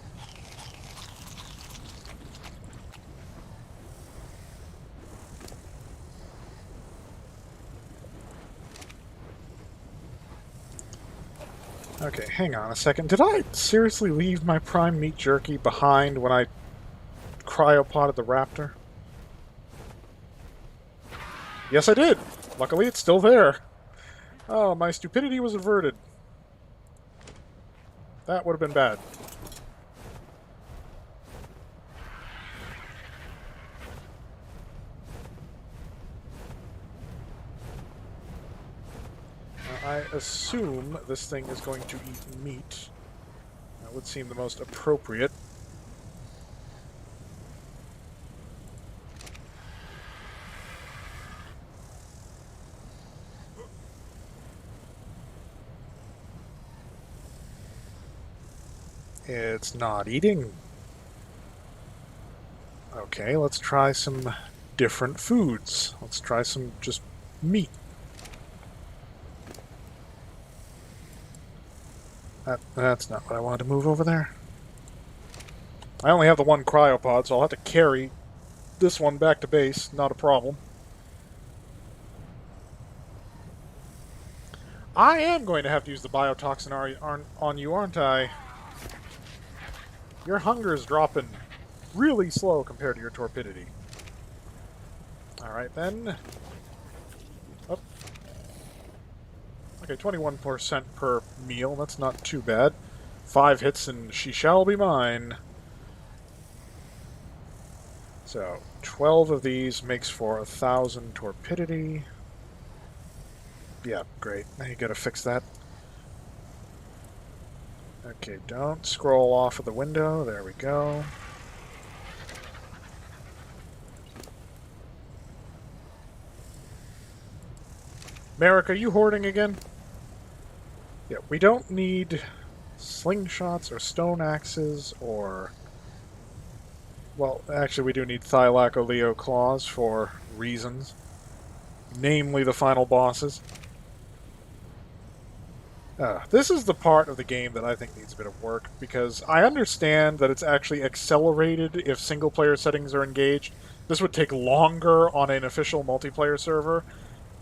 Okay, hang on a second. Did I seriously leave my prime meat jerky behind when I cryopotted the raptor? Yes, I did! Luckily, it's still there. Oh, my stupidity was averted. That would have been bad. I assume this thing is going to eat meat. That would seem the most appropriate. It's not eating. Okay, let's try some different foods. Let's try some just meat. That's not what I wanted to move over there. I only have the one cryopod, so I'll have to carry this one back to base. Not a problem. I am going to have to use the biotoxin on you, aren't I? Your hunger is dropping really slow compared to your torpidity. Alright then. Oh. Okay, 21% per meal. That's not too bad. 5 hits and she shall be mine. So, 12 of these makes for 1,000 torpidity. Yeah, great. Now you gotta fix that. Okay, don't scroll off of the window. There we go. Merrick, are you hoarding again? Yeah, we don't need slingshots or stone axes or... Well, actually we do need Thylacoleo claws for reasons. Namely the final bosses. This is the part of the game that I think needs a bit of work, because I understand that it's actually accelerated if single-player settings are engaged. This would take longer on an official multiplayer server.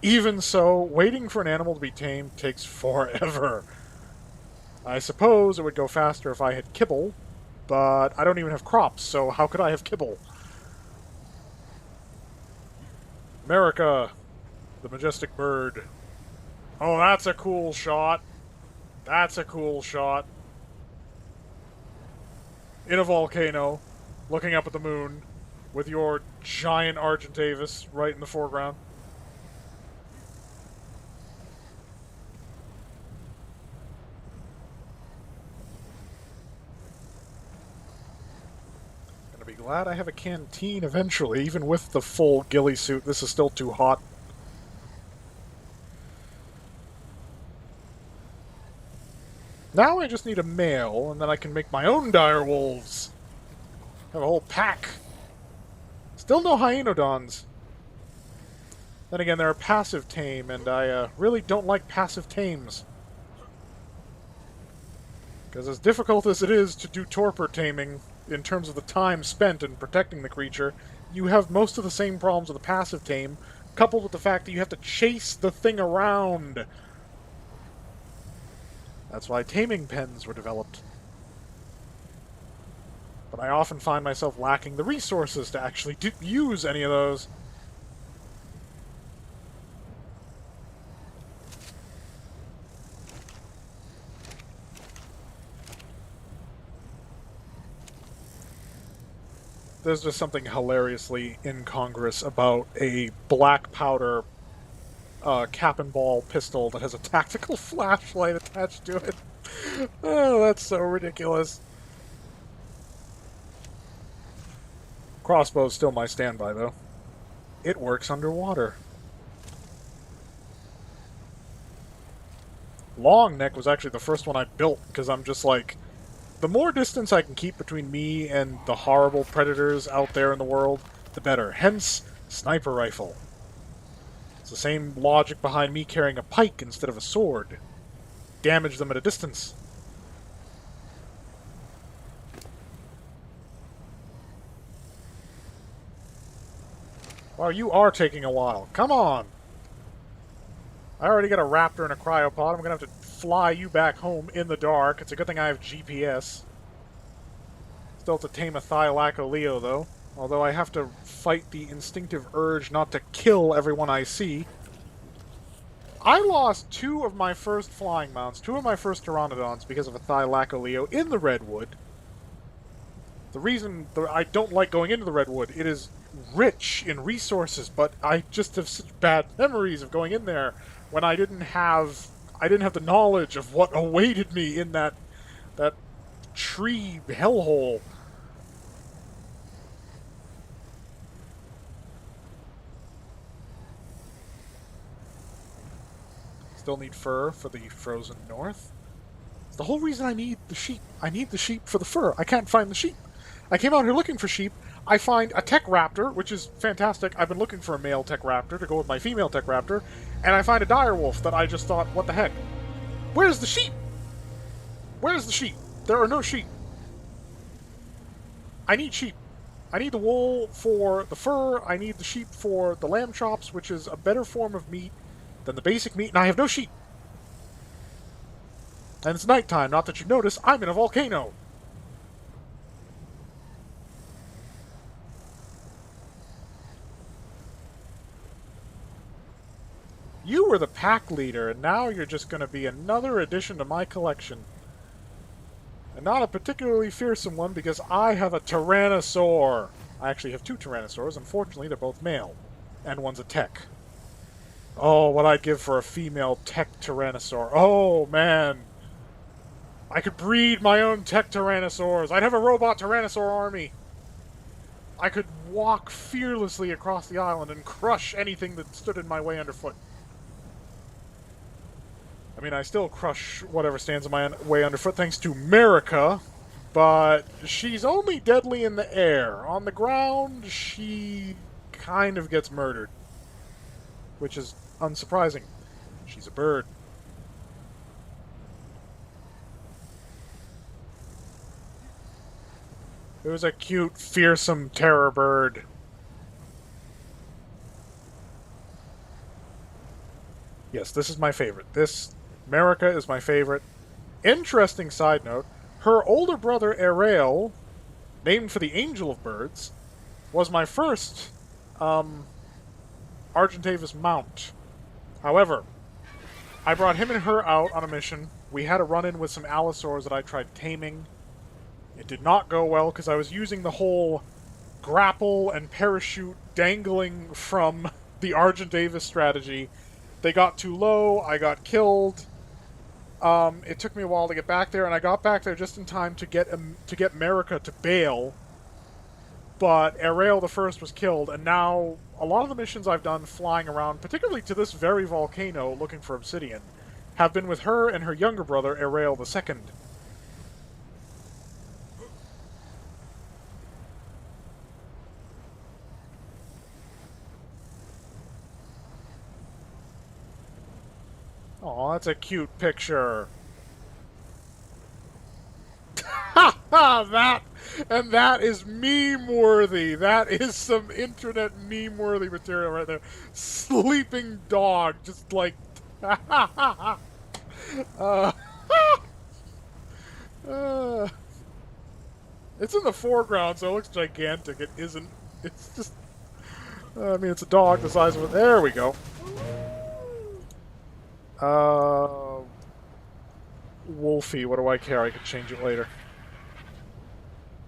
Even so, waiting for an animal to be tamed takes forever. I suppose it would go faster if I had kibble, but I don't even have crops, so how could I have kibble? America, the majestic bird. Oh, that's a cool shot. That's a cool shot. In a volcano, looking up at the moon, with your giant Argentavis right in the foreground. Gonna be glad I have a canteen eventually, even with the full ghillie suit. This is still too hot. Now I just need a male, and then I can make my own dire wolves. Have a whole pack. Still no hyenodons. Then again, they're a passive tame, and I really don't like passive tames. Because as difficult as it is to do torpor taming, in terms of the time spent in protecting the creature, you have most of the same problems with a passive tame, coupled with the fact that you have to chase the thing around. That's why taming pens were developed. But I often find myself lacking the resources to actually use any of those. There's just something hilariously incongruous about a black powder cap and ball pistol that has a tactical flashlight attached to it. Oh, that's so ridiculous. Crossbow's still my standby, though. It works underwater. Long neck was actually the first one I built, because I'm just like, the more distance I can keep between me and the horrible predators out there in the world, the better. Hence, sniper rifle. It's the same logic behind me carrying a pike instead of a sword. Damage them at a distance. Wow, you are taking a while. Come on! I already got a raptor and a cryopod. I'm gonna have to fly you back home in the dark. It's a good thing I have GPS. Still have to tame a Thylacoleo, though. Although I have to fight the instinctive urge not to kill everyone I see. I lost 2 of my first flying mounts, 2 of my first Pteranodons, because of a Thylacoleo in the Redwood. The reason I don't like going into the Redwood, it is rich in resources, but I just have such bad memories of going in there when I didn't have the knowledge of what awaited me in that tree hellhole. Still need fur for the frozen north. It's the whole reason I need the sheep. I need the sheep for the fur. I can't find the sheep. I came out here looking for sheep. I find a tech raptor, which is fantastic. I've been looking for a male tech raptor to go with my female tech raptor, and I find a dire wolf that I just thought, what the heck? Where's the sheep? Where's the sheep? There are no sheep. I need sheep. I need the wool for the fur. I need the sheep for the lamb chops, which is a better form of meat than the basic meat, and I have no sheep. And it's nighttime, not that you notice, I'm in a volcano. You were the pack leader, and now you're just going to be another addition to my collection. And not a particularly fearsome one, because I have a Tyrannosaur. I actually have 2 Tyrannosaurs. Unfortunately, they're both male. And one's a tech. Oh, what I'd give for a female tech Tyrannosaur. Oh, man. I could breed my own tech Tyrannosaurs. I'd have a robot Tyrannosaur army. I could walk fearlessly across the island and crush anything that stood in my way underfoot. I mean, I still crush whatever stands in my way underfoot thanks to America, but she's only deadly in the air. On the ground, she kind of gets murdered, which is unsurprising. She's a bird. It was a cute, fearsome terror bird. Yes, this is my favorite. America is my favorite. Interesting side note, her older brother, Ariel, named for the Angel of Birds, was my first Argentavis mount. However, I brought him and her out on a mission. We had a run-in with some allosaurs that I tried taming. It did not go well because I was using the whole grapple and parachute dangling from the Argentavis strategy. They got too low, I got killed. It took me a while to get back there, and I got back there just in time to get America to bail. But Ariel the First was killed, and now a lot of the missions I've done flying around, particularly to this very volcano looking for obsidian, have been with her and her younger brother, Ariel the Second. Aw, that's a cute picture. Ha ha! That is meme-worthy. That is some internet meme-worthy material right there. Sleeping dog, just like... uh, it's in the foreground, so it looks gigantic. It isn't. It's just... I mean, it's a dog the size of it. There we go. Wolfie, what do I care? I can change it later.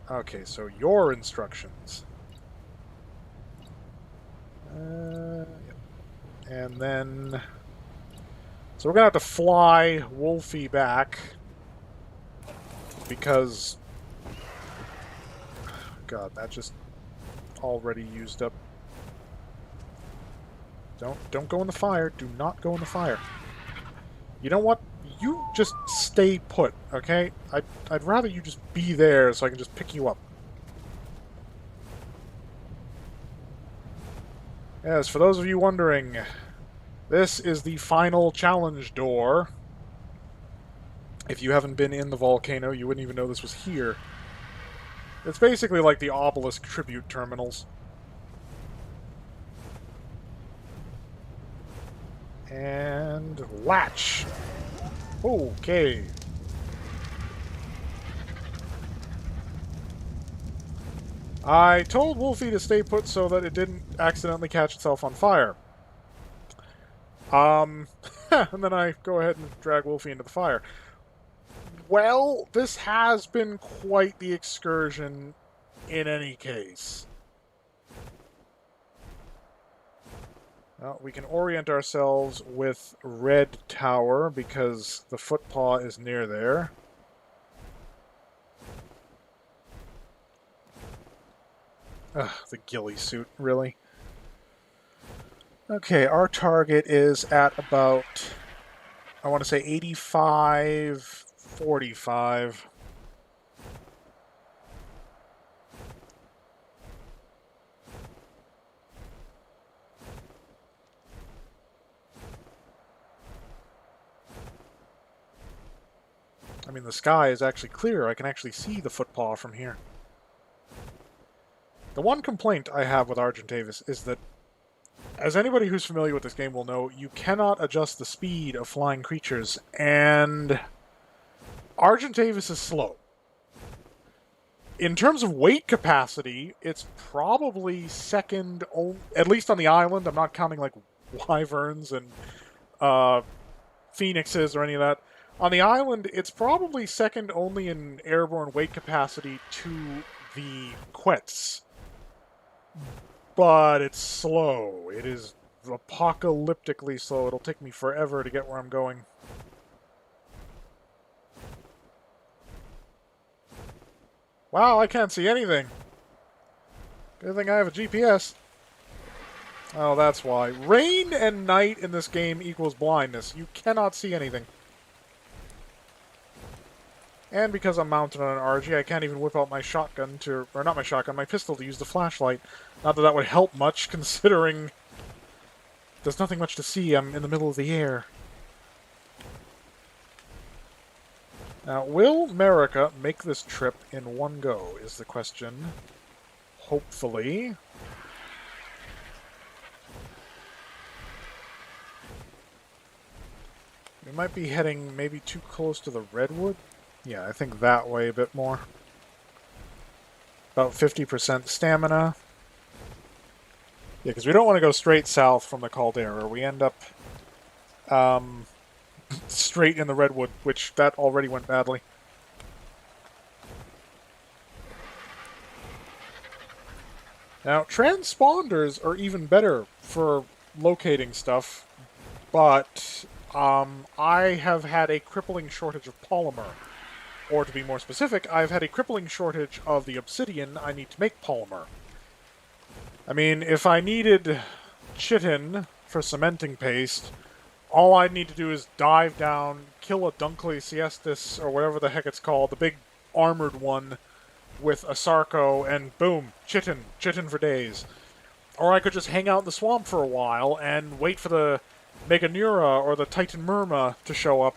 Okay, so your instructions. Yep. And then... So we're gonna have to fly Wolfie back. Because... God, that just already used up. Don't go in the fire. Do not go in the fire. You know what? you just stay put, okay? I'd rather you just be there so I can just pick you up. Yes, for those of you wondering, this is the final challenge door. If you haven't been in the volcano, you wouldn't even know this was here. It's basically like the obelisk tribute terminals. And latch. Okay. I told Wolfie to stay put so that it didn't accidentally catch itself on fire. And then I go ahead and drag Wolfie into the fire. Well, this has been quite the excursion in any case. Well, we can orient ourselves with Red Tower because the footpaw is near there. Ugh, the ghillie suit, really? Okay, our target is at about, I want to say 85, 45. I mean, the sky is actually clear. I can actually see the footpaw from here. The one complaint I have with Argentavis is that, as anybody who's familiar with this game will know, you cannot adjust the speed of flying creatures, and Argentavis is slow. In terms of weight capacity, it's probably second, at least on the island. I'm not counting like wyverns and phoenixes or any of that. On the island, it's probably second only in airborne weight capacity to the Quets. But it's slow. It is apocalyptically slow. It'll take me forever to get where I'm going. Wow, I can't see anything. Good thing I have a GPS. Oh, that's why. Rain and night in this game equals blindness. You cannot see anything. And because I'm mounted on an RG, I can't even whip out my shotgun to... Or not my shotgun, my pistol to use the flashlight. Not that that would help much, considering there's nothing much to see. I'm in the middle of the air. Now, will America make this trip in one go, is the question. Hopefully. We might be heading maybe too close to the redwood. Yeah, I think that way a bit more. About 50% stamina. Yeah, because we don't want to go straight south from the caldera. We end up straight in the redwood, which that already went badly. Now, transponders are even better for locating stuff, but I have had a crippling shortage of polymer. Or to be more specific, I've had a crippling shortage of the obsidian I need to make polymer. I mean, if I needed chitin for cementing paste, all I'd need to do is dive down, kill a Dunkleosteus, or whatever the heck it's called, the big armored one, with a Sarco, and boom, chitin for days. Or I could just hang out in the swamp for a while and wait for the Meganura or the Titan Murma to show up.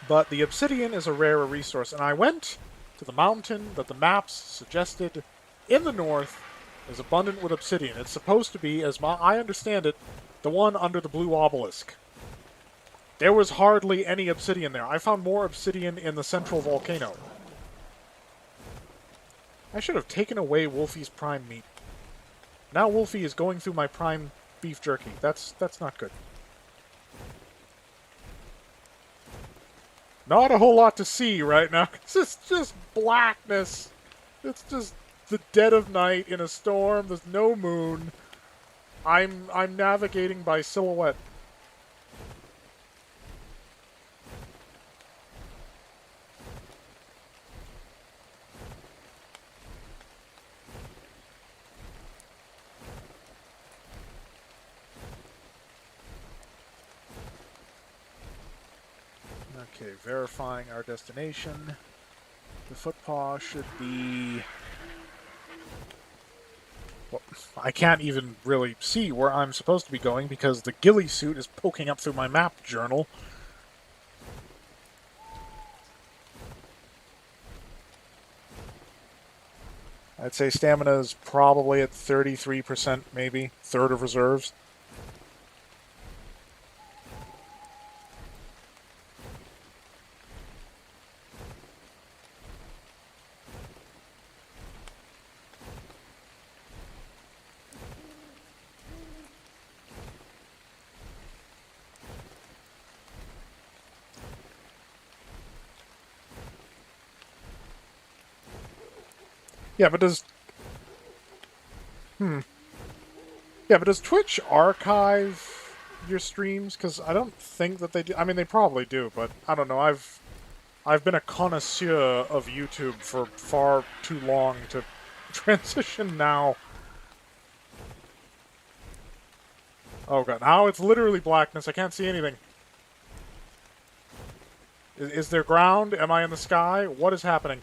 But the obsidian is a rarer resource, and I went to the mountain that the maps suggested in the north is abundant with obsidian. It's supposed to be, as I understand it, the one under the blue obelisk. There was hardly any obsidian there. I found more obsidian in the central volcano. I should have taken away Wolfie's prime meat. Now Wolfie is going through my prime beef jerky. That's not good. Not a whole lot to see right now. It's just blackness. It's just the dead of night in a storm. There's no moon. I'm navigating by silhouette. Okay, verifying our destination. The footpaw should be... Well, I can't even really see where I'm supposed to be going because the ghillie suit is poking up through my map journal. I'd say stamina is probably at 33%, maybe. Third of reserves. Yeah, but does... Yeah, but does Twitch archive your streams? Because I don't think that they do. I mean, they probably do, but I don't know. I've been a connoisseur of YouTube for far too long to transition now. Oh god, now it's literally blackness. I can't see anything. Is there ground? Am I in the sky? What is happening?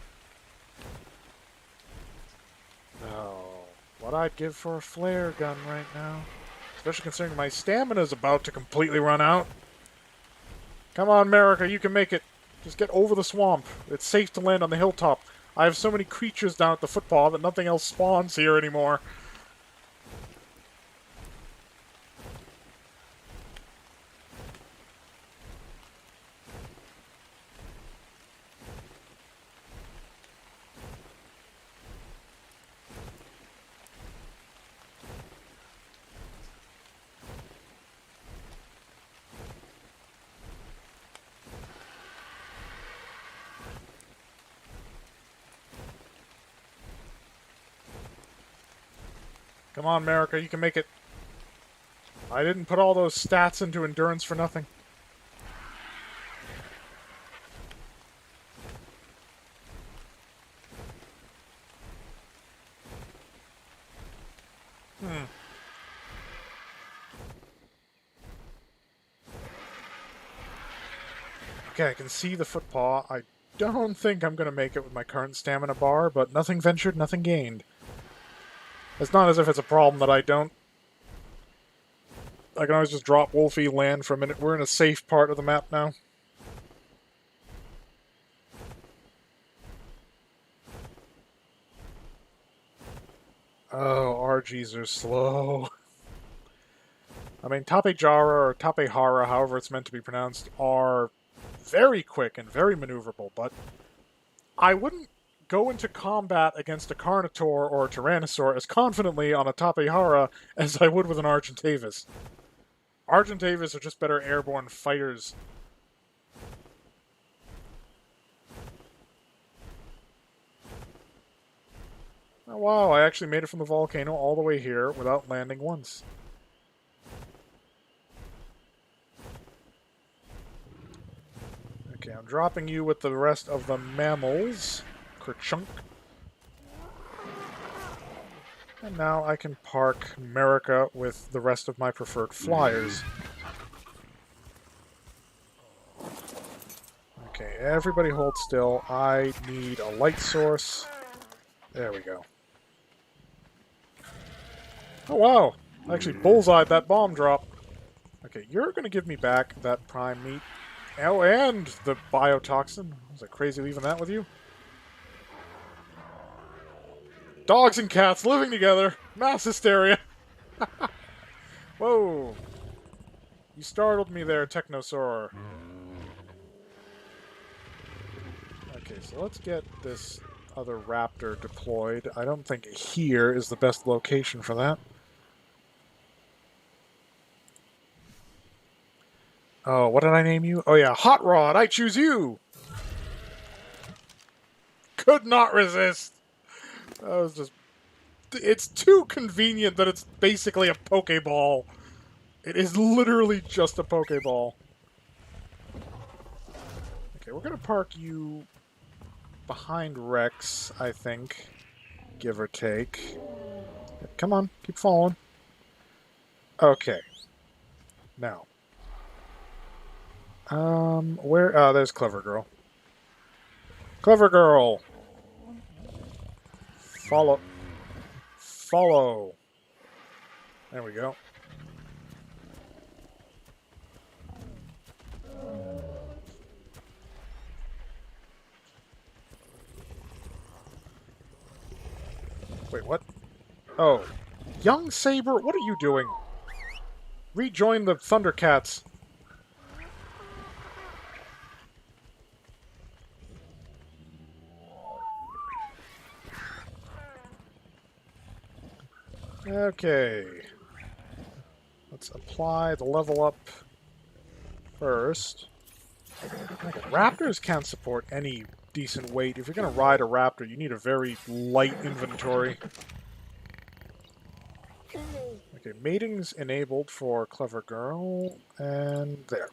Oh, what I'd give for a flare gun right now. Especially considering my stamina is about to completely run out. Come on, America, you can make it. Just get over the swamp. It's safe to land on the hilltop. I have so many creatures down at the footpaw that nothing else spawns here anymore. Come on, America, you can make it. I didn't put all those stats into endurance for nothing. Okay, I can see the footpaw. I don't think I'm going to make it with my current stamina bar, but nothing ventured, nothing gained. It's not as if it's a problem that I don't... I can always just drop Wolfie, land for a minute. We're in a safe part of the map now. Oh, RGs are slow. I mean, Tapejara or Tapehara, however it's meant to be pronounced, are very quick and very maneuverable, but I wouldn't go into combat against a Carnotaur or a Tyrannosaur as confidently on a Tapehara as I would with an Argentavis. Argentavis are just better airborne fighters. Oh, wow, I actually made it from the volcano all the way here without landing once. Okay, I'm dropping you with the rest of the mammals. Kerchunk. And now I can park America with the rest of my preferred flyers. Okay, everybody hold still. I need a light source. There we go. Oh, wow. I actually bullseyed that bomb drop. Okay, you're going to give me back that prime meat. Oh, and the biotoxin. Was it crazy leaving that with you? Dogs and cats living together. Mass hysteria. Whoa. You startled me there, Technosaur. Okay, so let's get this other raptor deployed. I don't think here is the best location for that. Oh, what did I name you? Oh yeah, Hot Rod, I choose you! Could not resist! That was just... It's too convenient that it's basically a Pokeball. It is literally just a Pokeball. Okay, we're gonna park you behind Rex, I think. Give or take. Come on, keep following. Okay. Now. Where? There's Clever Girl. Clever Girl! Follow. Follow. There we go. Wait, what? Oh. Young Saber, what are you doing? Rejoin the Thundercats. Okay. Let's apply the level up first. Okay, raptors can't support any decent weight. If you're going to ride a raptor, you need a very light inventory. Okay, mating's enabled for Clever Girl, and there.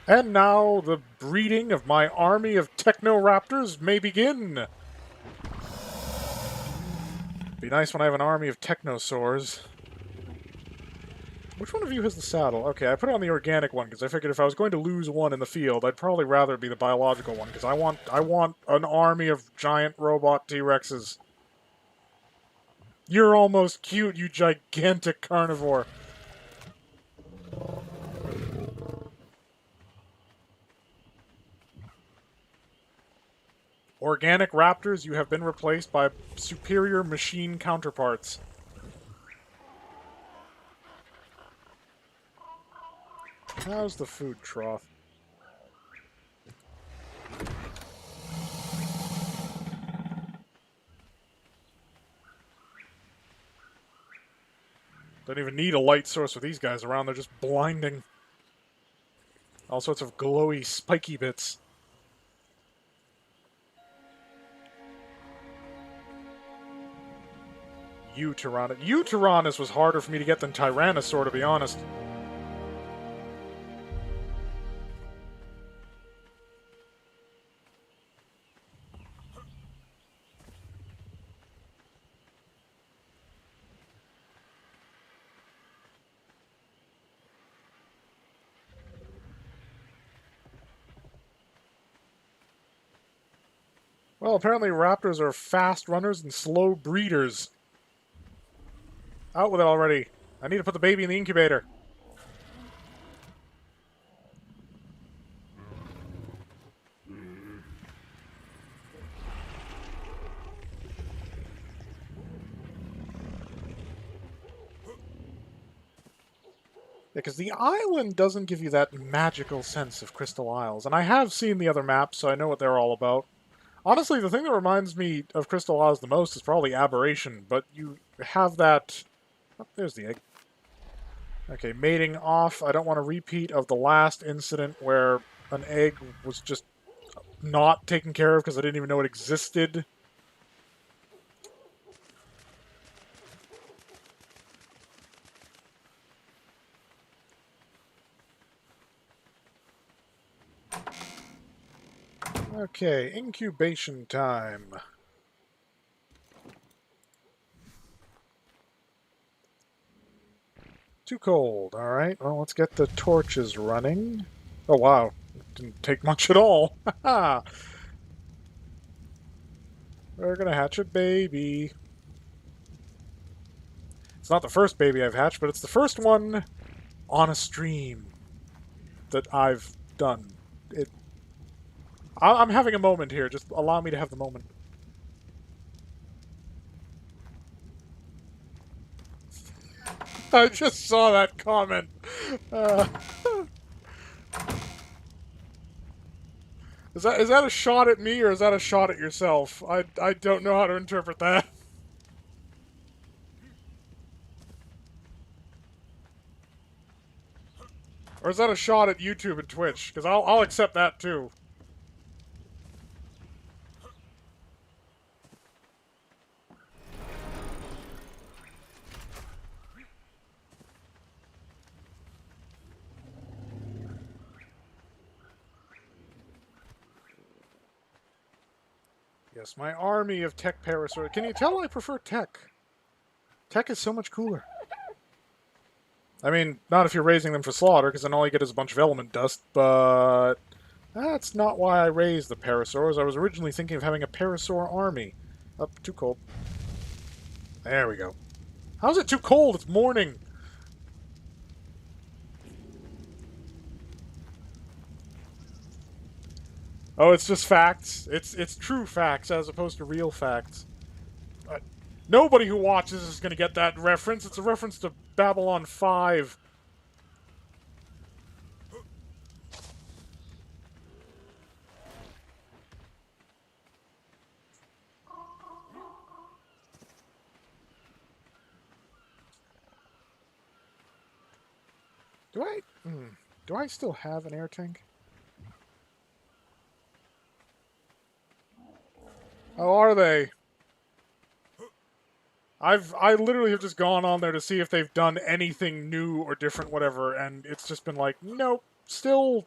And now the breeding of my army of techno-raptors may begin! Be nice when I have an army of technosaurs. Which one of you has the saddle? Okay, I put it on the organic one because I figured if I was going to lose one in the field, I'd probably rather be the biological one because I want an army of giant robot T-Rexes. You're almost cute, you gigantic carnivore. Organic raptors, you have been replaced by superior machine counterparts. How's the food trough? Don't even need a light source with these guys around, they're just blinding. All sorts of glowy, spiky bits. Tyrannus was harder for me to get than Tyrannosaur, to be honest. Well, apparently raptors are fast runners and slow breeders. Out with it already. I need to put the baby in the incubator. Because the island doesn't give you that magical sense of Crystal Isles. And I have seen the other maps, so I know what they're all about. Honestly, the thing that reminds me of Crystal Isles the most is probably Aberration, but you have that... Oh, there's the egg. Okay, mating off. I don't want a repeat of the last incident where an egg was just not taken care of because I didn't even know it existed. Okay, incubation time. Too cold. Alright, well, let's get the torches running. Oh, wow. Didn't take much at all. Haha! We're gonna hatch a baby. It's not the first baby I've hatched, but it's the first one on a stream that I've done. I'm having a moment here. Just allow me to have the moment. I just saw that comment. Is that a shot at me or is that a shot at yourself? I don't know how to interpret that. Or is that a shot at YouTube and Twitch? Because I'll accept that too. Yes, my army of tech parasaurs. Can you tell I prefer tech? Tech is so much cooler. I mean, not if you're raising them for slaughter, because then all you get is a bunch of element dust, but that's not why I raised the parasaurs. I was originally thinking of having a parasaur army. Up, too cold. There we go. How's it too cold? It's morning. Oh, it's just facts. It's true facts as opposed to real facts. Uh, Nobody who watches is going to get that reference. It's a reference to Babylon 5. Do I? Do I still have an air tank? Oh, are they? I literally have just gone on there to see if they've done anything new or different, whatever, and it's just been like, nope, still,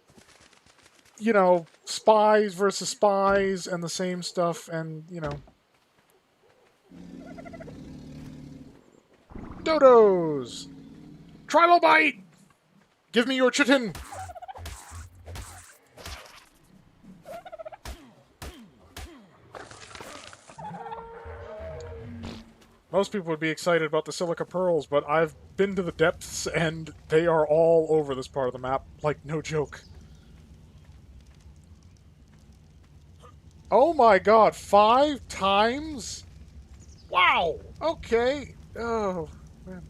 you know, spies versus spies and the same stuff, and, you know. Dodos! Trilobite! Give me your chitin! Most people would be excited about the silica pearls, but I've been to the depths and they are all over this part of the map. Like, no joke. Oh my god, 5 times? Wow! Okay. Oh, man.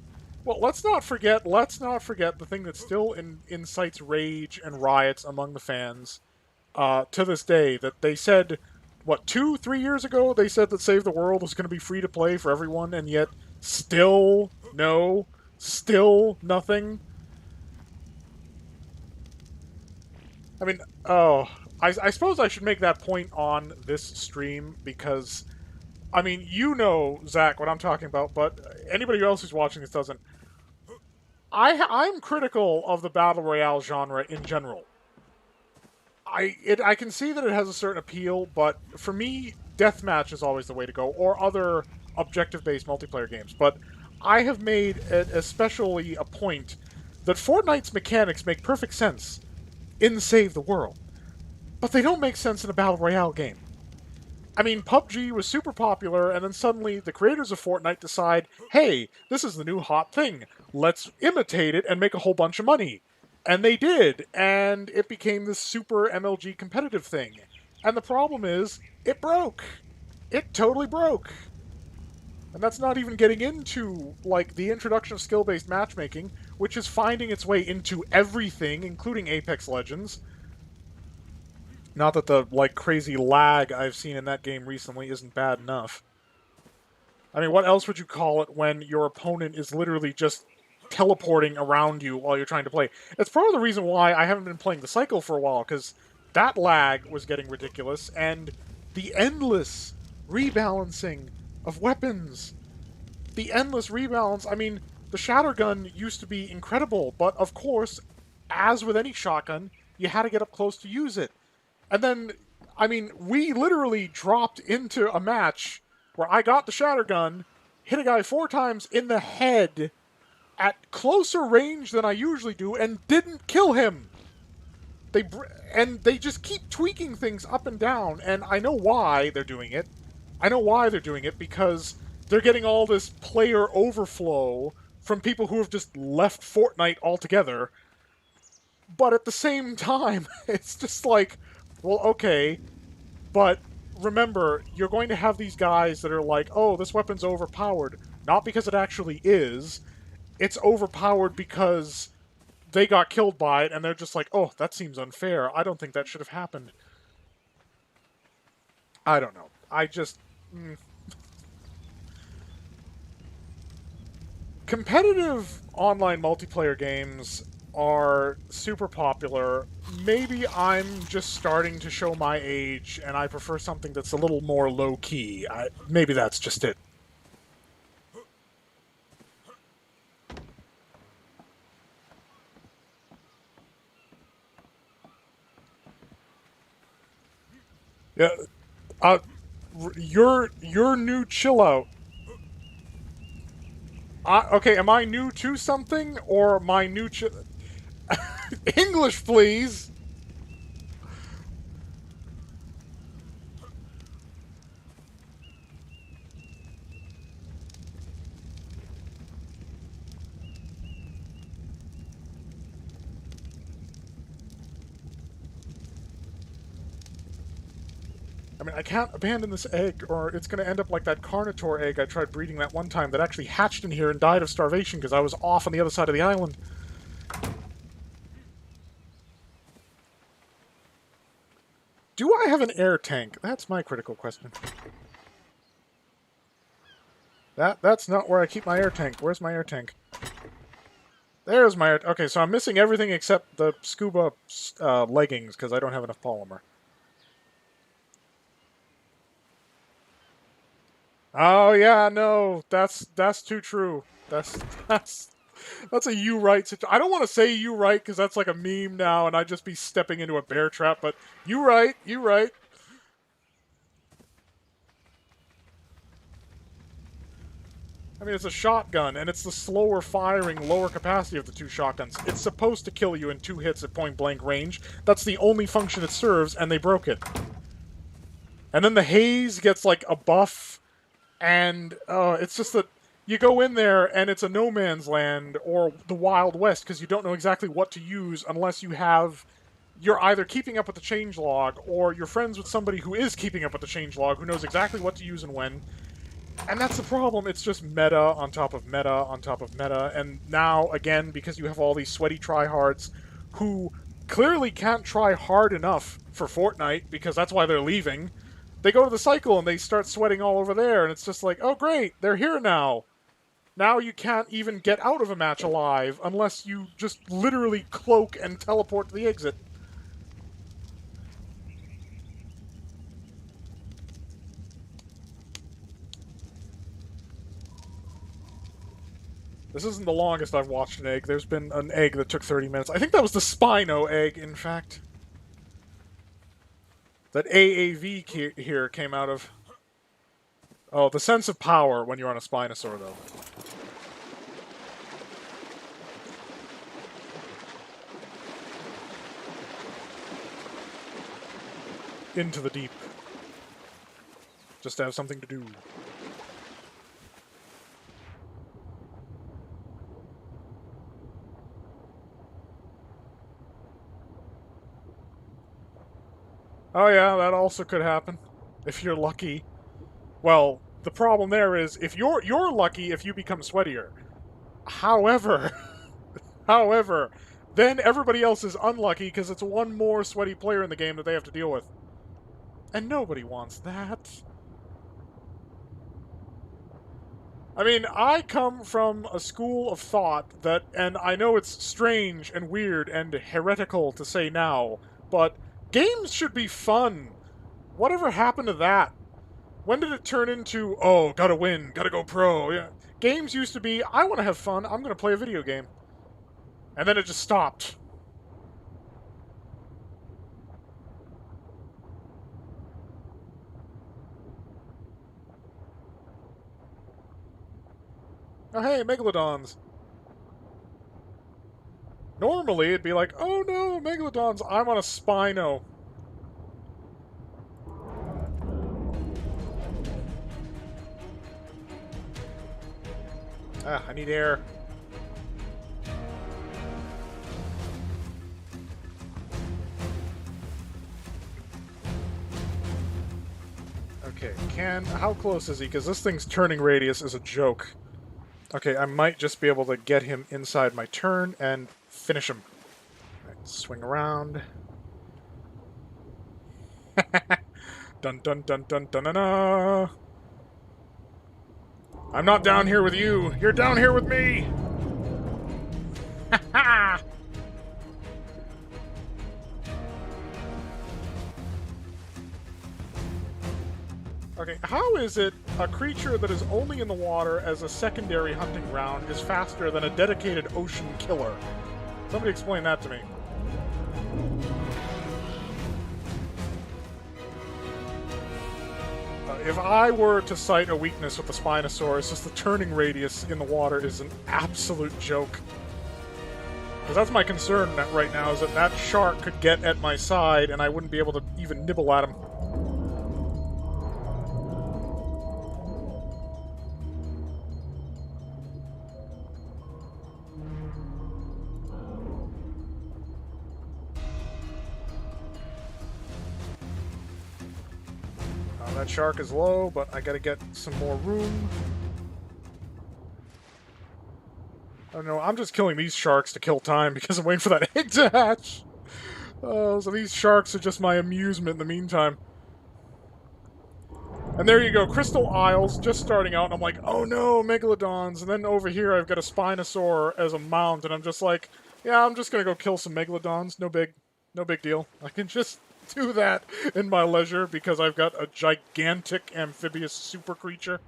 Well, let's not forget the thing that still incites rage and riots among the fans, to this day, that they said, what, 3 years ago, they said that Save the World was going to be free to play for everyone, and yet still no, still nothing. I mean, oh, I suppose I should make that point on this stream because, I mean, you know, Zach, what I'm talking about, but anybody else who's watching this doesn't. I'm critical of the battle royale genre in general. I can see that it has a certain appeal, but for me, deathmatch is always the way to go, or other objective-based multiplayer games. But I have made it especially a point that Fortnite's mechanics make perfect sense in Save the World, but they don't make sense in a battle royale game. I mean, PUBG was super popular, and then suddenly the creators of Fortnite decide, hey, this is the new hot thing. Let's imitate it and make a whole bunch of money. And they did, and it became this super MLG competitive thing. And the problem is, it broke. It totally broke. And that's not even getting into, like, the introduction of skill-based matchmaking, which is finding its way into everything, including Apex Legends. Not that the, like, crazy lag I've seen in that game recently isn't bad enough. I mean, what else would you call it when your opponent is literally just teleporting around you while you're trying to play? It's part of the reason why I haven't been playing the cycle for a while, because that lag was getting ridiculous, and the endless rebalancing of weapons. The endless rebalance. I mean, the Shattergun used to be incredible, but of course, as with any shotgun, you had to get up close to use it. And then, I mean, we literally dropped into a match where I got the Shattergun, hit a guy 4 times in the head at closer range than I usually do, and didn't kill him. They just keep tweaking things up and down, and I know why they're doing it. I know why they're doing it, because they're getting all this player overflow from people who have just left Fortnite altogether. But at the same time, it's just like, well, okay, but remember, you're going to have these guys that are like, oh, this weapon's overpowered. Not because it actually is. It's overpowered because they got killed by it, and they're just like, oh, that seems unfair. I don't think that should have happened. I don't know. I just... Competitive online multiplayer games are super popular. Maybe I'm just starting to show my age, and I prefer something that's a little more low-key. Maybe that's just it. Yeah, your new chill out. Okay, am I new to something, or am I new to... English, please! I mean, I can't abandon this egg, or it's going to end up like that Carnotaur egg I tried breeding that one time that actually hatched in here and died of starvation because I was off on the other side of the island. Do I have an air tank? That's my critical question. That's not where I keep my air tank. Where's my air tank? There's my air... Okay, so I'm missing everything except the scuba leggings because I don't have enough polymer. Oh yeah, no, that's too true. That's a you right situation. I don't want to say you right because that's like a meme now, and I'd just be stepping into a bear trap. But you right, you right. I mean, it's a shotgun, and it's the slower firing, lower capacity of the two shotguns. It's supposed to kill you in 2 hits at point blank range. That's the only function it serves, and they broke it. And then the haze gets like a buff. And it's just that you go in there and it's a no man's land or the Wild West because you don't know exactly what to use unless you're either keeping up with the changelog or you're friends with somebody who is keeping up with the changelog who knows exactly what to use and when. And that's the problem. It's just meta on top of meta on top of meta. And now, again, because you have all these sweaty tryhards who clearly can't try hard enough for Fortnite because that's why they're leaving. They go to the cycle and they start sweating all over there, and it's just like, oh great, they're here now. Now you can't even get out of a match alive unless you just literally cloak and teleport to the exit. This isn't the longest I've watched an egg. There's been an egg that took 30 minutes. I think that was the Spino egg, in fact. That AAV here came out of. Oh, the sense of power when you're on a Spinosaur, though. Into the deep. Just to have something to do. Oh yeah, that also could happen. If you're lucky. Well, the problem there is, if you're lucky if you become sweatier. However, then everybody else is unlucky because it's one more sweaty player in the game that they have to deal with. And nobody wants that. I mean, I come from a school of thought that, and I know it's strange and weird and heretical to say now, but games should be fun. Whatever happened to that? When did it turn into, oh, gotta win, gotta go pro? Yeah. Games used to be, I want to have fun, I'm gonna play a video game. And then it just stopped. Oh hey, Megalodons. Normally it'd be like, oh no, Megalodons, I'm on a Spino. Ah, I need air. Okay, how close is he? Because this thing's turning radius is a joke. Okay, I might just be able to get him inside my turn and finish him. Right, swing around. Dun dun dun dun dun dun dun. I'm not down here with you. You're down here with me. Ha ha! Okay, how is it a creature that is only in the water as a secondary hunting ground is faster than a dedicated ocean killer? Somebody explain that to me. If I were to cite a weakness with the Spinosaurus, just the turning radius in the water is an absolute joke. Because that's my concern right now, is that that shark could get at my side and I wouldn't be able to even nibble at him. That shark is low, but I gotta get some more room. Oh no, I'm just killing these sharks to kill time because I'm waiting for that egg to hatch. So these sharks are just my amusement in the meantime. And there you go, Crystal Isles, just starting out, and I'm like, oh no, Megalodons. And then over here I've got a Spinosaur as a mount, and I'm just like, yeah, I'm just gonna go kill some Megalodons. No big deal. I can just do that in my leisure because I've got a gigantic amphibious super creature.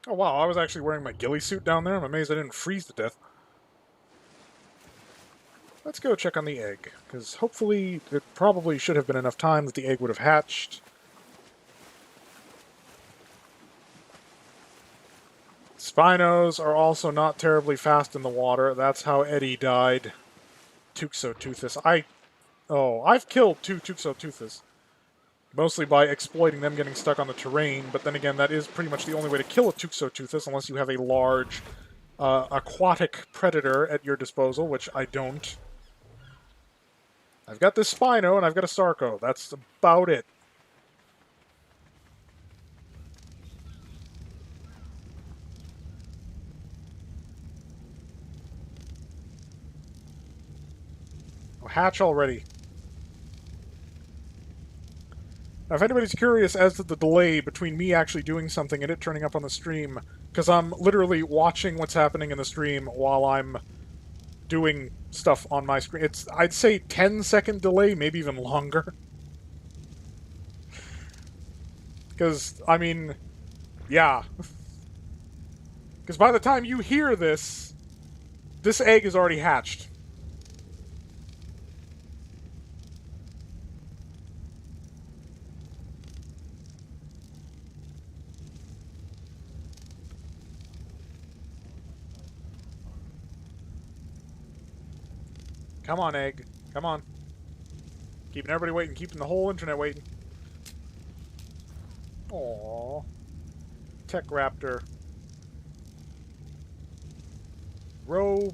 Oh wow, I was actually wearing my ghillie suit down there. I'm amazed I didn't freeze to death. Let's go check on the egg, because hopefully it probably should have been enough time that the egg would have hatched. Spinos are also not terribly fast in the water. That's how Eddie died. Tuxoteuthis. I've killed 2 Tuxoteuthis. Mostly by exploiting them getting stuck on the terrain, but then again, that is pretty much the only way to kill a Tuxoteuthis, unless you have a large aquatic predator at your disposal, which I don't. I've got this Spino, and I've got a Sarco. That's about it. Oh, hatch already. Now, if anybody's curious as to the delay between me actually doing something and it turning up on the stream, because I'm literally watching what's happening in the stream while I'm doing stuff on my screen. It's, I'd say, 10-second delay, maybe even longer. Because, I mean, yeah. Because by the time you hear this, this egg is already hatched. Come on, egg. Come on. Keeping everybody waiting, keeping the whole internet waiting. Aww. Tech Raptor. Row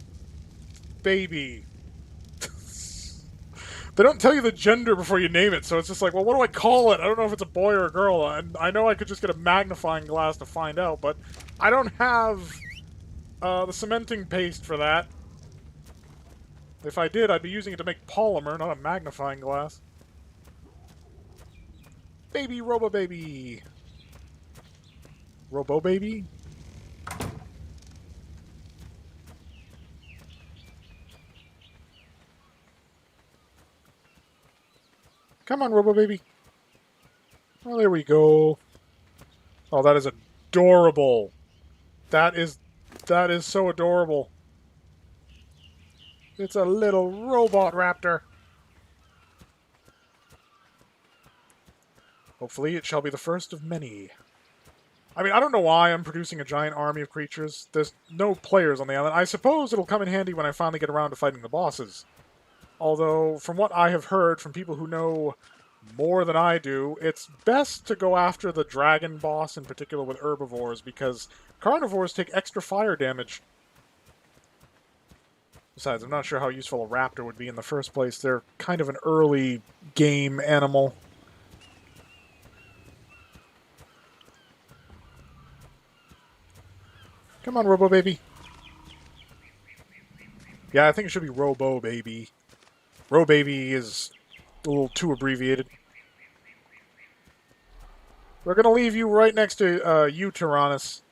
baby. They don't tell you the gender before you name it, so it's just like, well, what do I call it? I don't know if it's a boy or a girl, and I know I could just get a magnifying glass to find out, but I don't have the cementing paste for that. If I did, I'd be using it to make polymer, not a magnifying glass. Baby Robo Baby. Robo Baby? Come on, Robo Baby. Oh, there we go. Oh, that is adorable. That is so adorable. It's a little robot raptor. Hopefully it shall be the first of many. I mean, I don't know why I'm producing a giant army of creatures. There's no players on the island. I suppose it'll come in handy when I finally get around to fighting the bosses. Although, from what I have heard from people who know more than I do, it's best to go after the dragon boss, in particular with herbivores, because carnivores take extra fire damage. Besides, I'm not sure how useful a raptor would be in the first place. They're kind of an early game animal. Come on, Robo Baby. Yeah, I think it should be Robo Baby. Robo Baby is a little too abbreviated. We're going to leave you right next to you, Tyrannus.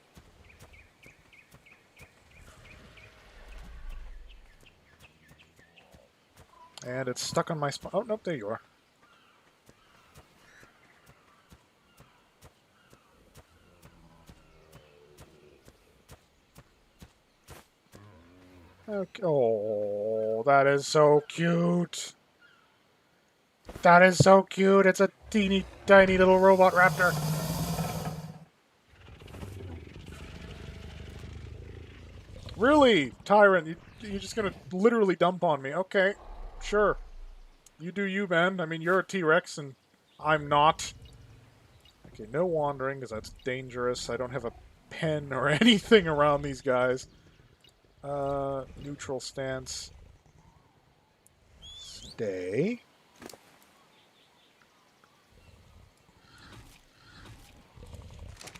And it's stuck on my spine. Oh, nope, there you are. Okay. Oh, that is so cute. That is so cute. It's a teeny tiny little robot raptor. Really, Tyrant? You're just gonna literally dump on me? Okay, sure. You do you, man. I mean, you're a T-Rex, and I'm not. Okay, no wandering, because that's dangerous. I don't have a pen or anything around these guys. Neutral stance. Stay.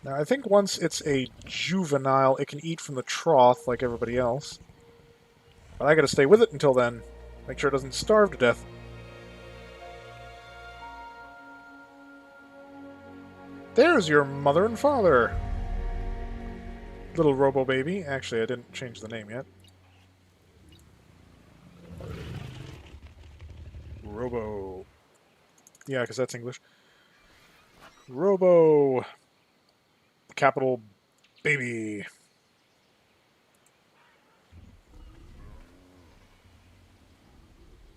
Now, I think once it's a juvenile, it can eat from the trough like everybody else. But I gotta stay with it until then. Make sure it doesn't starve to death. There's your mother and father. Little Robo Baby. Actually, I didn't change the name yet. Robo. Yeah, because that's English. Robo. Capital Baby.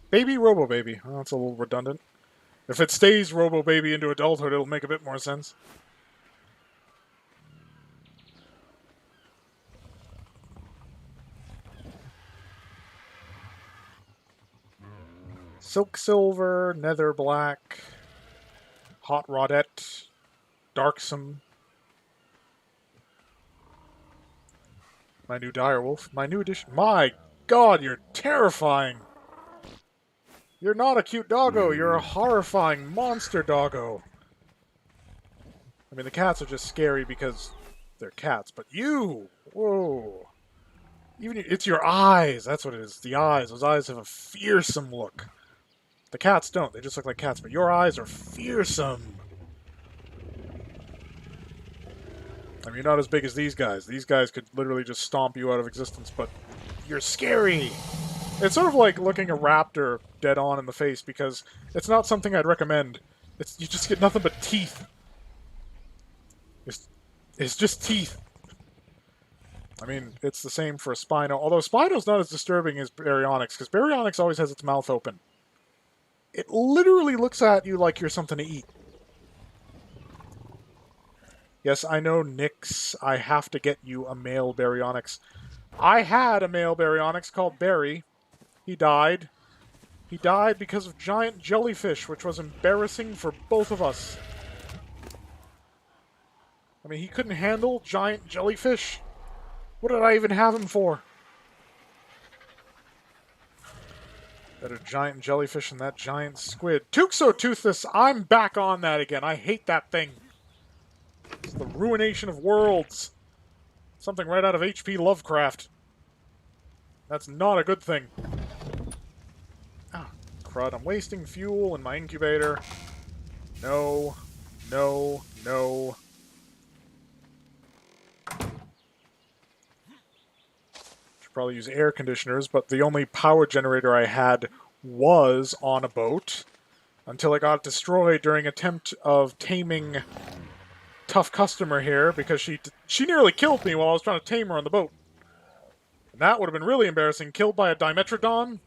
Baby Robo Baby. Well, that's a little redundant. If it stays Robo Baby into adulthood, it'll make a bit more sense. Silk Silver, Nether Black, Hot Rodette, Darksome. My new Direwolf. My new edition. My god, you're terrifying! You're not a cute doggo, you're a horrifying monster doggo. I mean, the cats are just scary because they're cats, but you! Whoa. It's your eyes, that's what it is. The eyes. Those eyes have a fearsome look. The cats don't, they just look like cats, but your eyes are fearsome. I mean, you're not as big as these guys. These guys could literally just stomp you out of existence, but you're scary! It's sort of like looking a raptor dead on in the face, because it's not something I'd recommend. You just get nothing but teeth. It's just teeth. I mean, it's the same for a Spino, although Spino's not as disturbing as Baryonyx, because Baryonyx always has its mouth open. It literally looks at you like you're something to eat. Yes, I know, Nyx, I have to get you a male Baryonyx. I had a male Baryonyx called Barry. He died. He died because of giant jellyfish, which was embarrassing for both of us. I mean, he couldn't handle giant jellyfish. What did I even have him for? Better giant jellyfish than that giant squid. Tuxotoothless, I'm back on that again. I hate that thing. It's the ruination of worlds. Something right out of H.P. Lovecraft. That's not a good thing. Ah, crud. I'm wasting fuel in my incubator. No. No. No. Should probably use air conditioners, but the only power generator I had was on a boat until it got destroyed during an attempt of taming Tough Customer here, because she nearly killed me while I was trying to tame her on the boat. And that would have been really embarrassing. Killed by a Dimetrodon?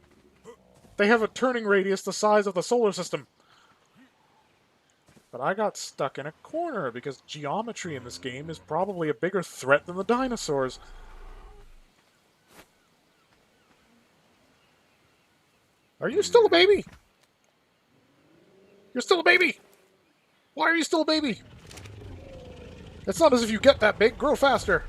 They have a turning radius the size of the solar system. But I got stuck in a corner because geometry in this game is probably a bigger threat than the dinosaurs. Are you still a baby? You're still a baby! Why are you still a baby? It's not as if you get that big. Grow faster.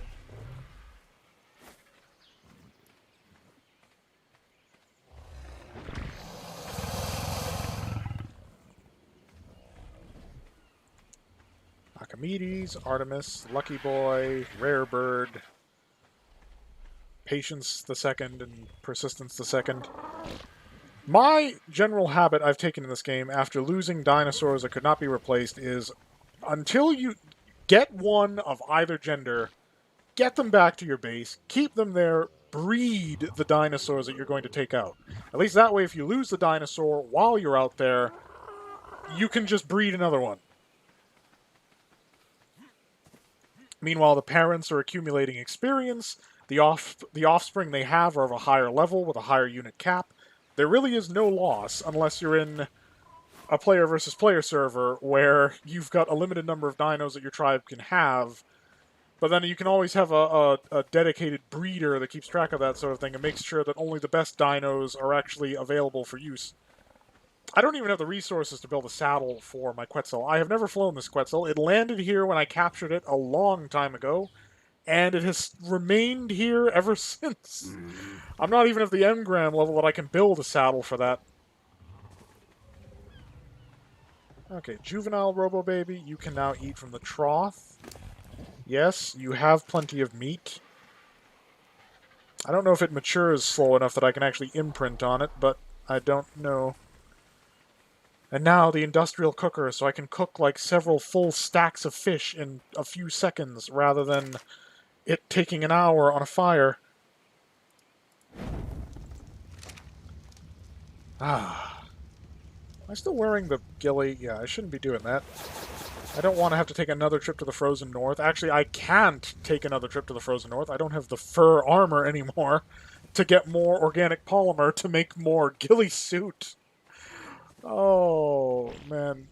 Archimedes, Artemis, Lucky Boy, Rare Bird, Patience the Second, and Persistence the Second. My general habit I've taken in this game after losing dinosaurs that could not be replaced is until you get one of either gender, get them back to your base, keep them there, breed the dinosaurs that you're going to take out. At least that way, if you lose the dinosaur while you're out there, you can just breed another one. Meanwhile, the parents are accumulating experience. The offspring they have are of a higher level with a higher unit cap. There really is no loss unless you're in a player versus player server where you've got a limited number of dinos that your tribe can have, but then you can always have a dedicated breeder that keeps track of that sort of thing and makes sure that only the best dinos are actually available for use. I don't even have the resources to build a saddle for my Quetzal. I have never flown this Quetzal. It landed here when I captured it a long time ago, and it has remained here ever since. I'm not even at the engram level that I can build a saddle for that. Okay, juvenile Robo Baby, you can now eat from the trough. Yes, you have plenty of meat. I don't know if it matures slow enough that I can actually imprint on it, but I don't know. And now the industrial cooker, so I can cook like several full stacks of fish in a few seconds, rather than it taking an hour on a fire. Ah. Am I still wearing the ghillie? Yeah, I shouldn't be doing that. I don't want to have to take another trip to the frozen north. Actually, I can't take another trip to the frozen north. I don't have the fur armor anymore to get more organic polymer to make more ghillie suit. Oh, man.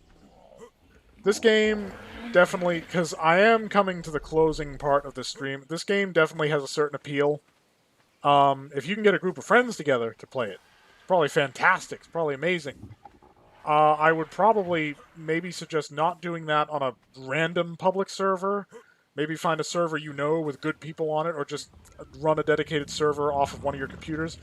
This game definitely, because I am coming to the closing part of the stream, this game definitely has a certain appeal. If you can get a group of friends together to play it, it's probably fantastic. It's probably amazing. I would probably maybe suggest not doing that on a random public server. Maybe find a server you know with good people on it, or just run a dedicated server off of one of your computers.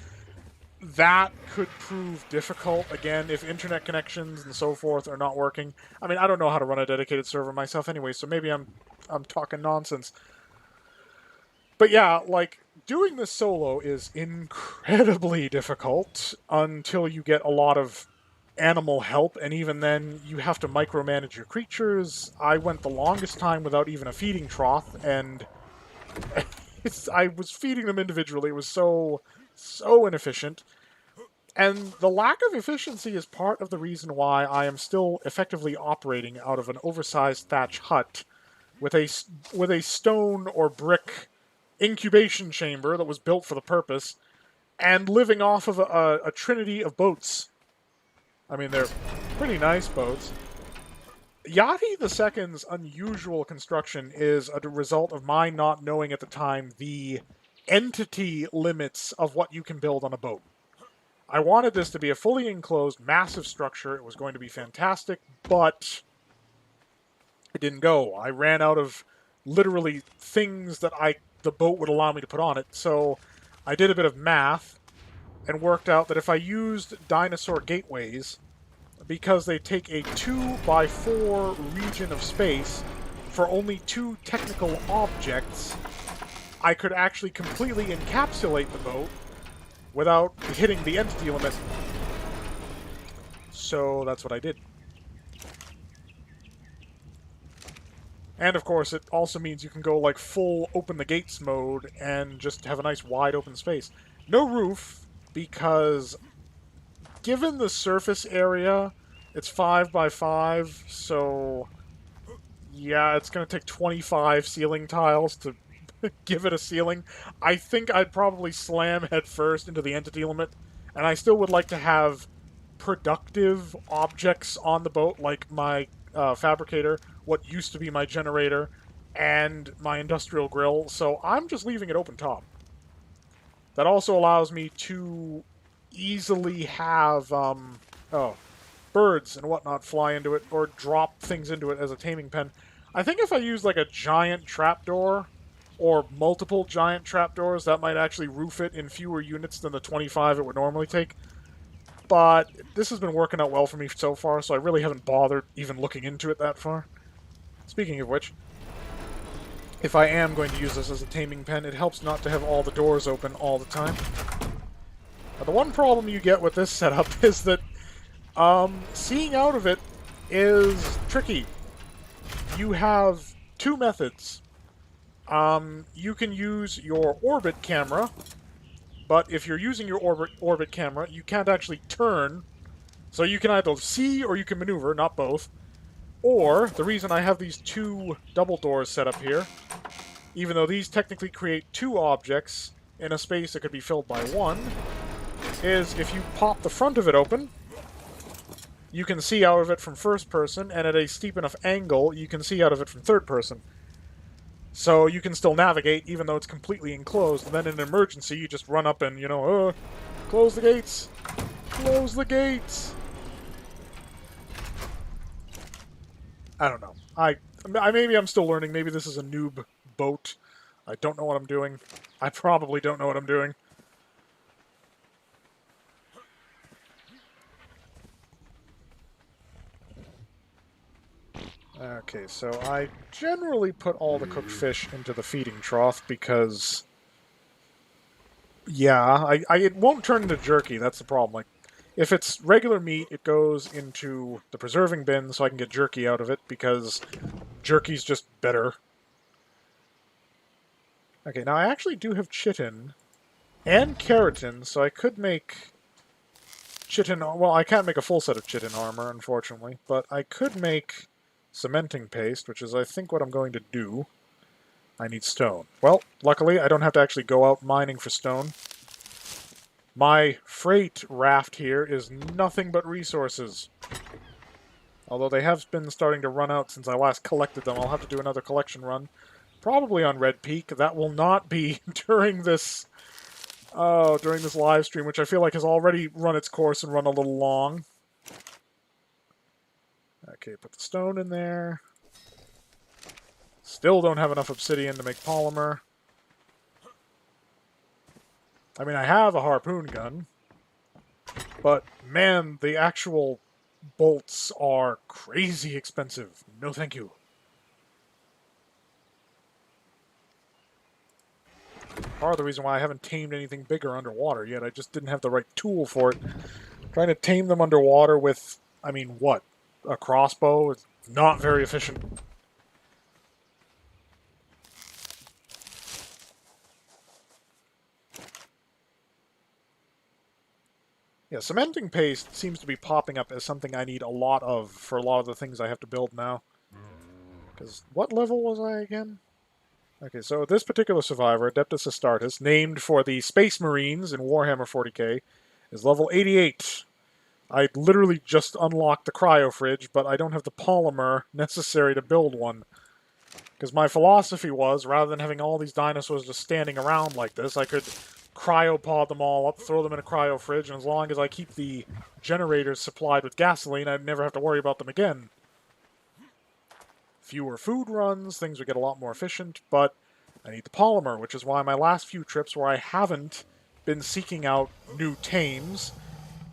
That could prove difficult, again, if internet connections and so forth are not working. I mean, I don't know how to run a dedicated server myself anyway, so maybe I'm talking nonsense. But yeah, like, doing this solo is incredibly difficult until you get a lot of animal help, and even then you have to micromanage your creatures. I went the longest time without even a feeding trough, and I was feeding them individually. It was so inefficient. And the lack of efficiency is part of the reason why I am still effectively operating out of an oversized thatch hut with a stone or brick incubation chamber that was built for the purpose, and living off of a trinity of boats. I mean, they're pretty nice boats. Yachty II's unusual construction is a result of my not knowing at the time the entity limits of what you can build on a boat. I wanted this to be a fully enclosed, massive structure. It was going to be fantastic, but it didn't go. I ran out of literally things that the boat would allow me to put on it, so I did a bit of math and worked out that if I used dinosaur gateways, because they take a 2x4 region of space for only 2 technical objects, I could actually completely encapsulate the boat without hitting the entity limit. So that's what I did. And of course, it also means you can go like full open the gates mode and just have a nice wide open space. No roof, because given the surface area, it's 5x5, so yeah, it's going to take 25 ceiling tiles to give it a ceiling. I think I'd probably slam head first into the entity limit, and I still would like to have productive objects on the boat, like my fabricator, what used to be my generator, and my industrial grill, so I'm just leaving it open top. That also allows me to easily have birds and whatnot fly into it, or drop things into it as a taming pen. I think if I use like a giant trapdoor, or multiple giant trapdoors, that might actually roof it in fewer units than the 25 it would normally take. But this has been working out well for me so far, so I really haven't bothered even looking into it that far. Speaking of which, if I am going to use this as a taming pen, it helps not to have all the doors open all the time. Now, the one problem you get with this setup is that seeing out of it is tricky. You have 2 methods. You can use your orbit camera, but if you're using your orbit camera, you can't actually turn. So you can either see or you can maneuver, not both. Or, the reason I have these 2 double doors set up here even though these technically create two objects in a space that could be filled by one, is if you pop the front of it open, you can see out of it from first person, and at a steep enough angle, you can see out of it from third person. So you can still navigate, even though it's completely enclosed, and then in an emergency, you just run up and, close the gates! Close the gates! I don't know. Maybe I'm still learning. Maybe this is a noob boat. I don't know what I'm doing. I probably don't know what I'm doing. Okay, so I generally put all the cooked fish into the feeding trough because, yeah, it won't turn into jerky. That's the problem. Like, if it's regular meat, it goes into the preserving bin so I can get jerky out of it because jerky's just better. Okay, now I actually do have chitin and keratin, so I could make chitin... Well, I can't make a full set of chitin armor, unfortunately, but I could make cementing paste, which is, I think, what I'm going to do. I need stone. Well, luckily, I don't have to actually go out mining for stone. My freight raft here is nothing but resources. Although they have been starting to run out since I last collected them. I'll have to do another collection run. Probably on Red Peak. That will not be during this live stream, which I feel like has already run its course and run a little long. Okay, put the stone in there. Still don't have enough obsidian to make polymer. I mean, I have a harpoon gun. But, man, the actual bolts are crazy expensive. No thank you. Part of the reason why I haven't tamed anything bigger underwater yet. I just didn't have the right tool for it. Trying to tame them underwater with, I mean, what? A crossbow? It's not very efficient. Yeah, cementing paste seems to be popping up as something I need a lot of for a lot of the things I have to build now. Because what level was I again? Okay, so this particular survivor, Adeptus Astartes, named for the Space Marines in Warhammer 40k, is level 88. I literally just unlocked the cryo fridge, but I don't have the polymer necessary to build one. Because my philosophy was, rather than having all these dinosaurs just standing around like this, I could cryopod them all up, throw them in a cryo fridge, and as long as I keep the generators supplied with gasoline, I'd never have to worry about them again. Fewer food runs, things would get a lot more efficient, but I need the polymer, which is why my last few trips where I haven't been seeking out new tames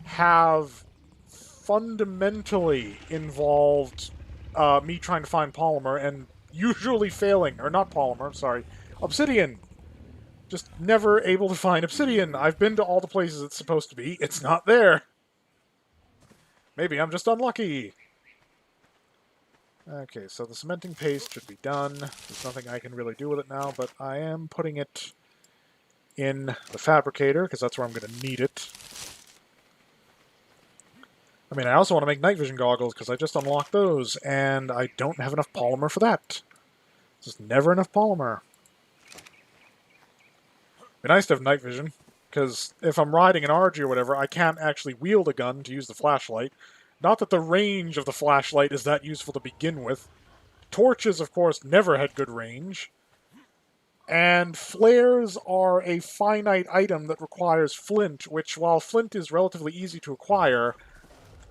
have fundamentally involved me trying to find polymer and usually failing, or not polymer, sorry, obsidian. Just never able to find obsidian. I've been to all the places it's supposed to be. It's not there. Maybe I'm just unlucky. Okay, so the cementing paste should be done. There's nothing I can really do with it now, but I am putting it in the fabricator, because that's where I'm going to need it. I mean, I also want to make night vision goggles, because I just unlocked those, and I don't have enough polymer for that. Just never enough polymer. It'd be nice to have night vision, because if I'm riding an RG or whatever, I can't actually wield a gun to use the flashlight. Not that the range of the flashlight is that useful to begin with. Torches, of course, never had good range. And flares are a finite item that requires flint, which, while flint is relatively easy to acquire,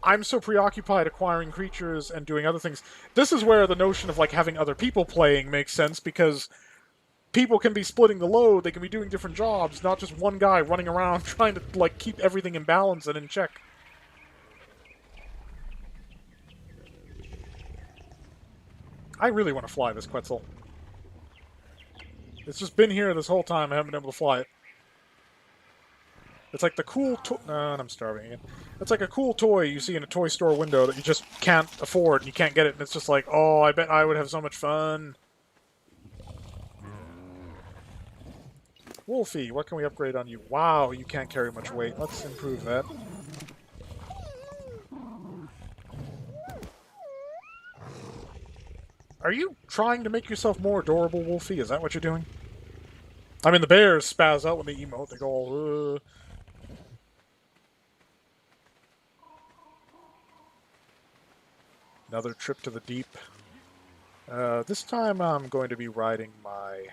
I'm so preoccupied acquiring creatures and doing other things. This is where the notion of, like, having other people playing makes sense, because people can be splitting the load, they can be doing different jobs, not just one guy running around trying to, like, keep everything in balance and in check. I really want to fly this Quetzal. It's just been here this whole time, I haven't been able to fly it. It's like the cool toy... and I'm starving again. It's like a cool toy you see in a toy store window that you just can't afford, and you can't get it, and it's just like, oh, I bet I would have so much fun. Wolfie, what can we upgrade on you? Wow, you can't carry much weight. Let's improve that. Are you trying to make yourself more adorable, Wolfie? Is that what you're doing? I mean, the bears spaz out when they emote. They go all, Another trip to the deep. This time I'm going to be riding my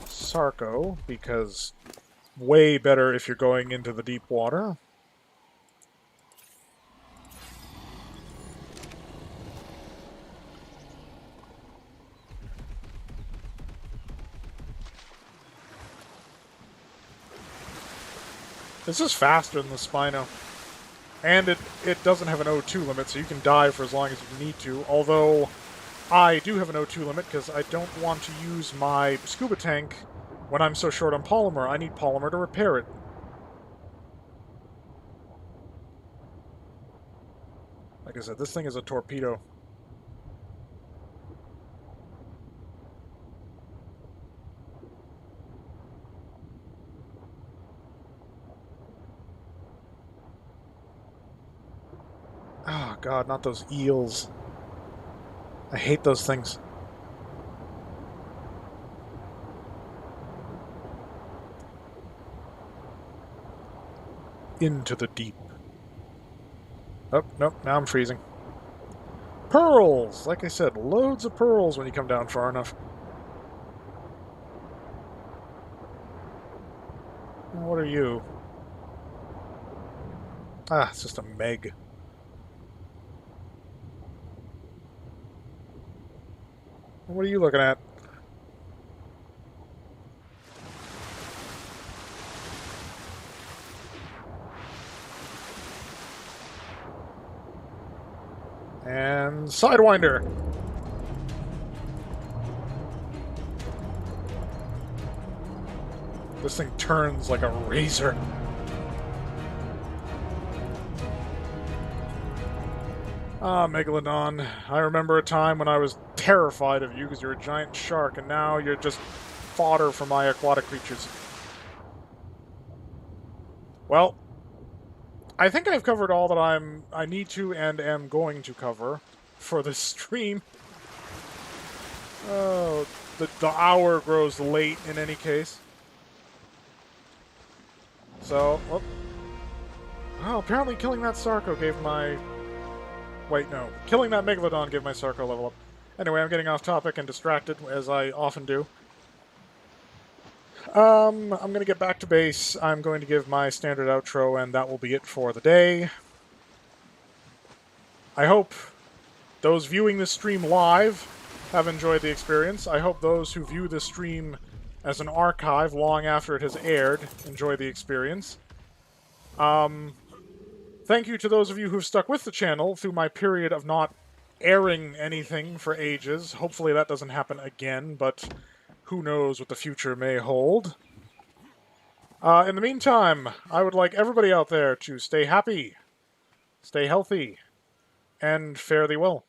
Sarco, because way better if you're going into the deep water. This is faster than the Spino. And it doesn't have an O2 limit, so you can dive for as long as you need to. Although, I do have an O2 limit because I don't want to use my scuba tank when I'm so short on polymer. I need polymer to repair it. Like I said, this thing is a torpedo. Oh, God, not those eels. I hate those things. Into the deep. Oh, nope, now I'm freezing. Pearls! Like I said, loads of pearls when you come down far enough. What are you? Ah, it's just a Meg. What are you looking at? And Sidewinder! This thing turns like a razor. Ah, Megalodon. I remember a time when I was terrified of you because you're a giant shark, and now you're just fodder for my aquatic creatures. Well, I think I've covered all that I need to and am going to cover for this stream. Oh, the hour grows late in any case. So, well, apparently killing that Sarco gave my... Wait, no. Killing that Megalodon gave my Sarco level up. Anyway, I'm getting off topic and distracted, as I often do. I'm going to get back to base. I'm going to give my standard outro, and that will be it for the day. I hope those viewing this stream live have enjoyed the experience. I hope those who view this stream as an archive long after it has aired enjoy the experience. Thank you to those of you who've stuck with the channel through my period of not airing anything for ages. Hopefully that doesn't happen again, but who knows what the future may hold. In the meantime, I would like everybody out there to stay happy, stay healthy, and fare thee well.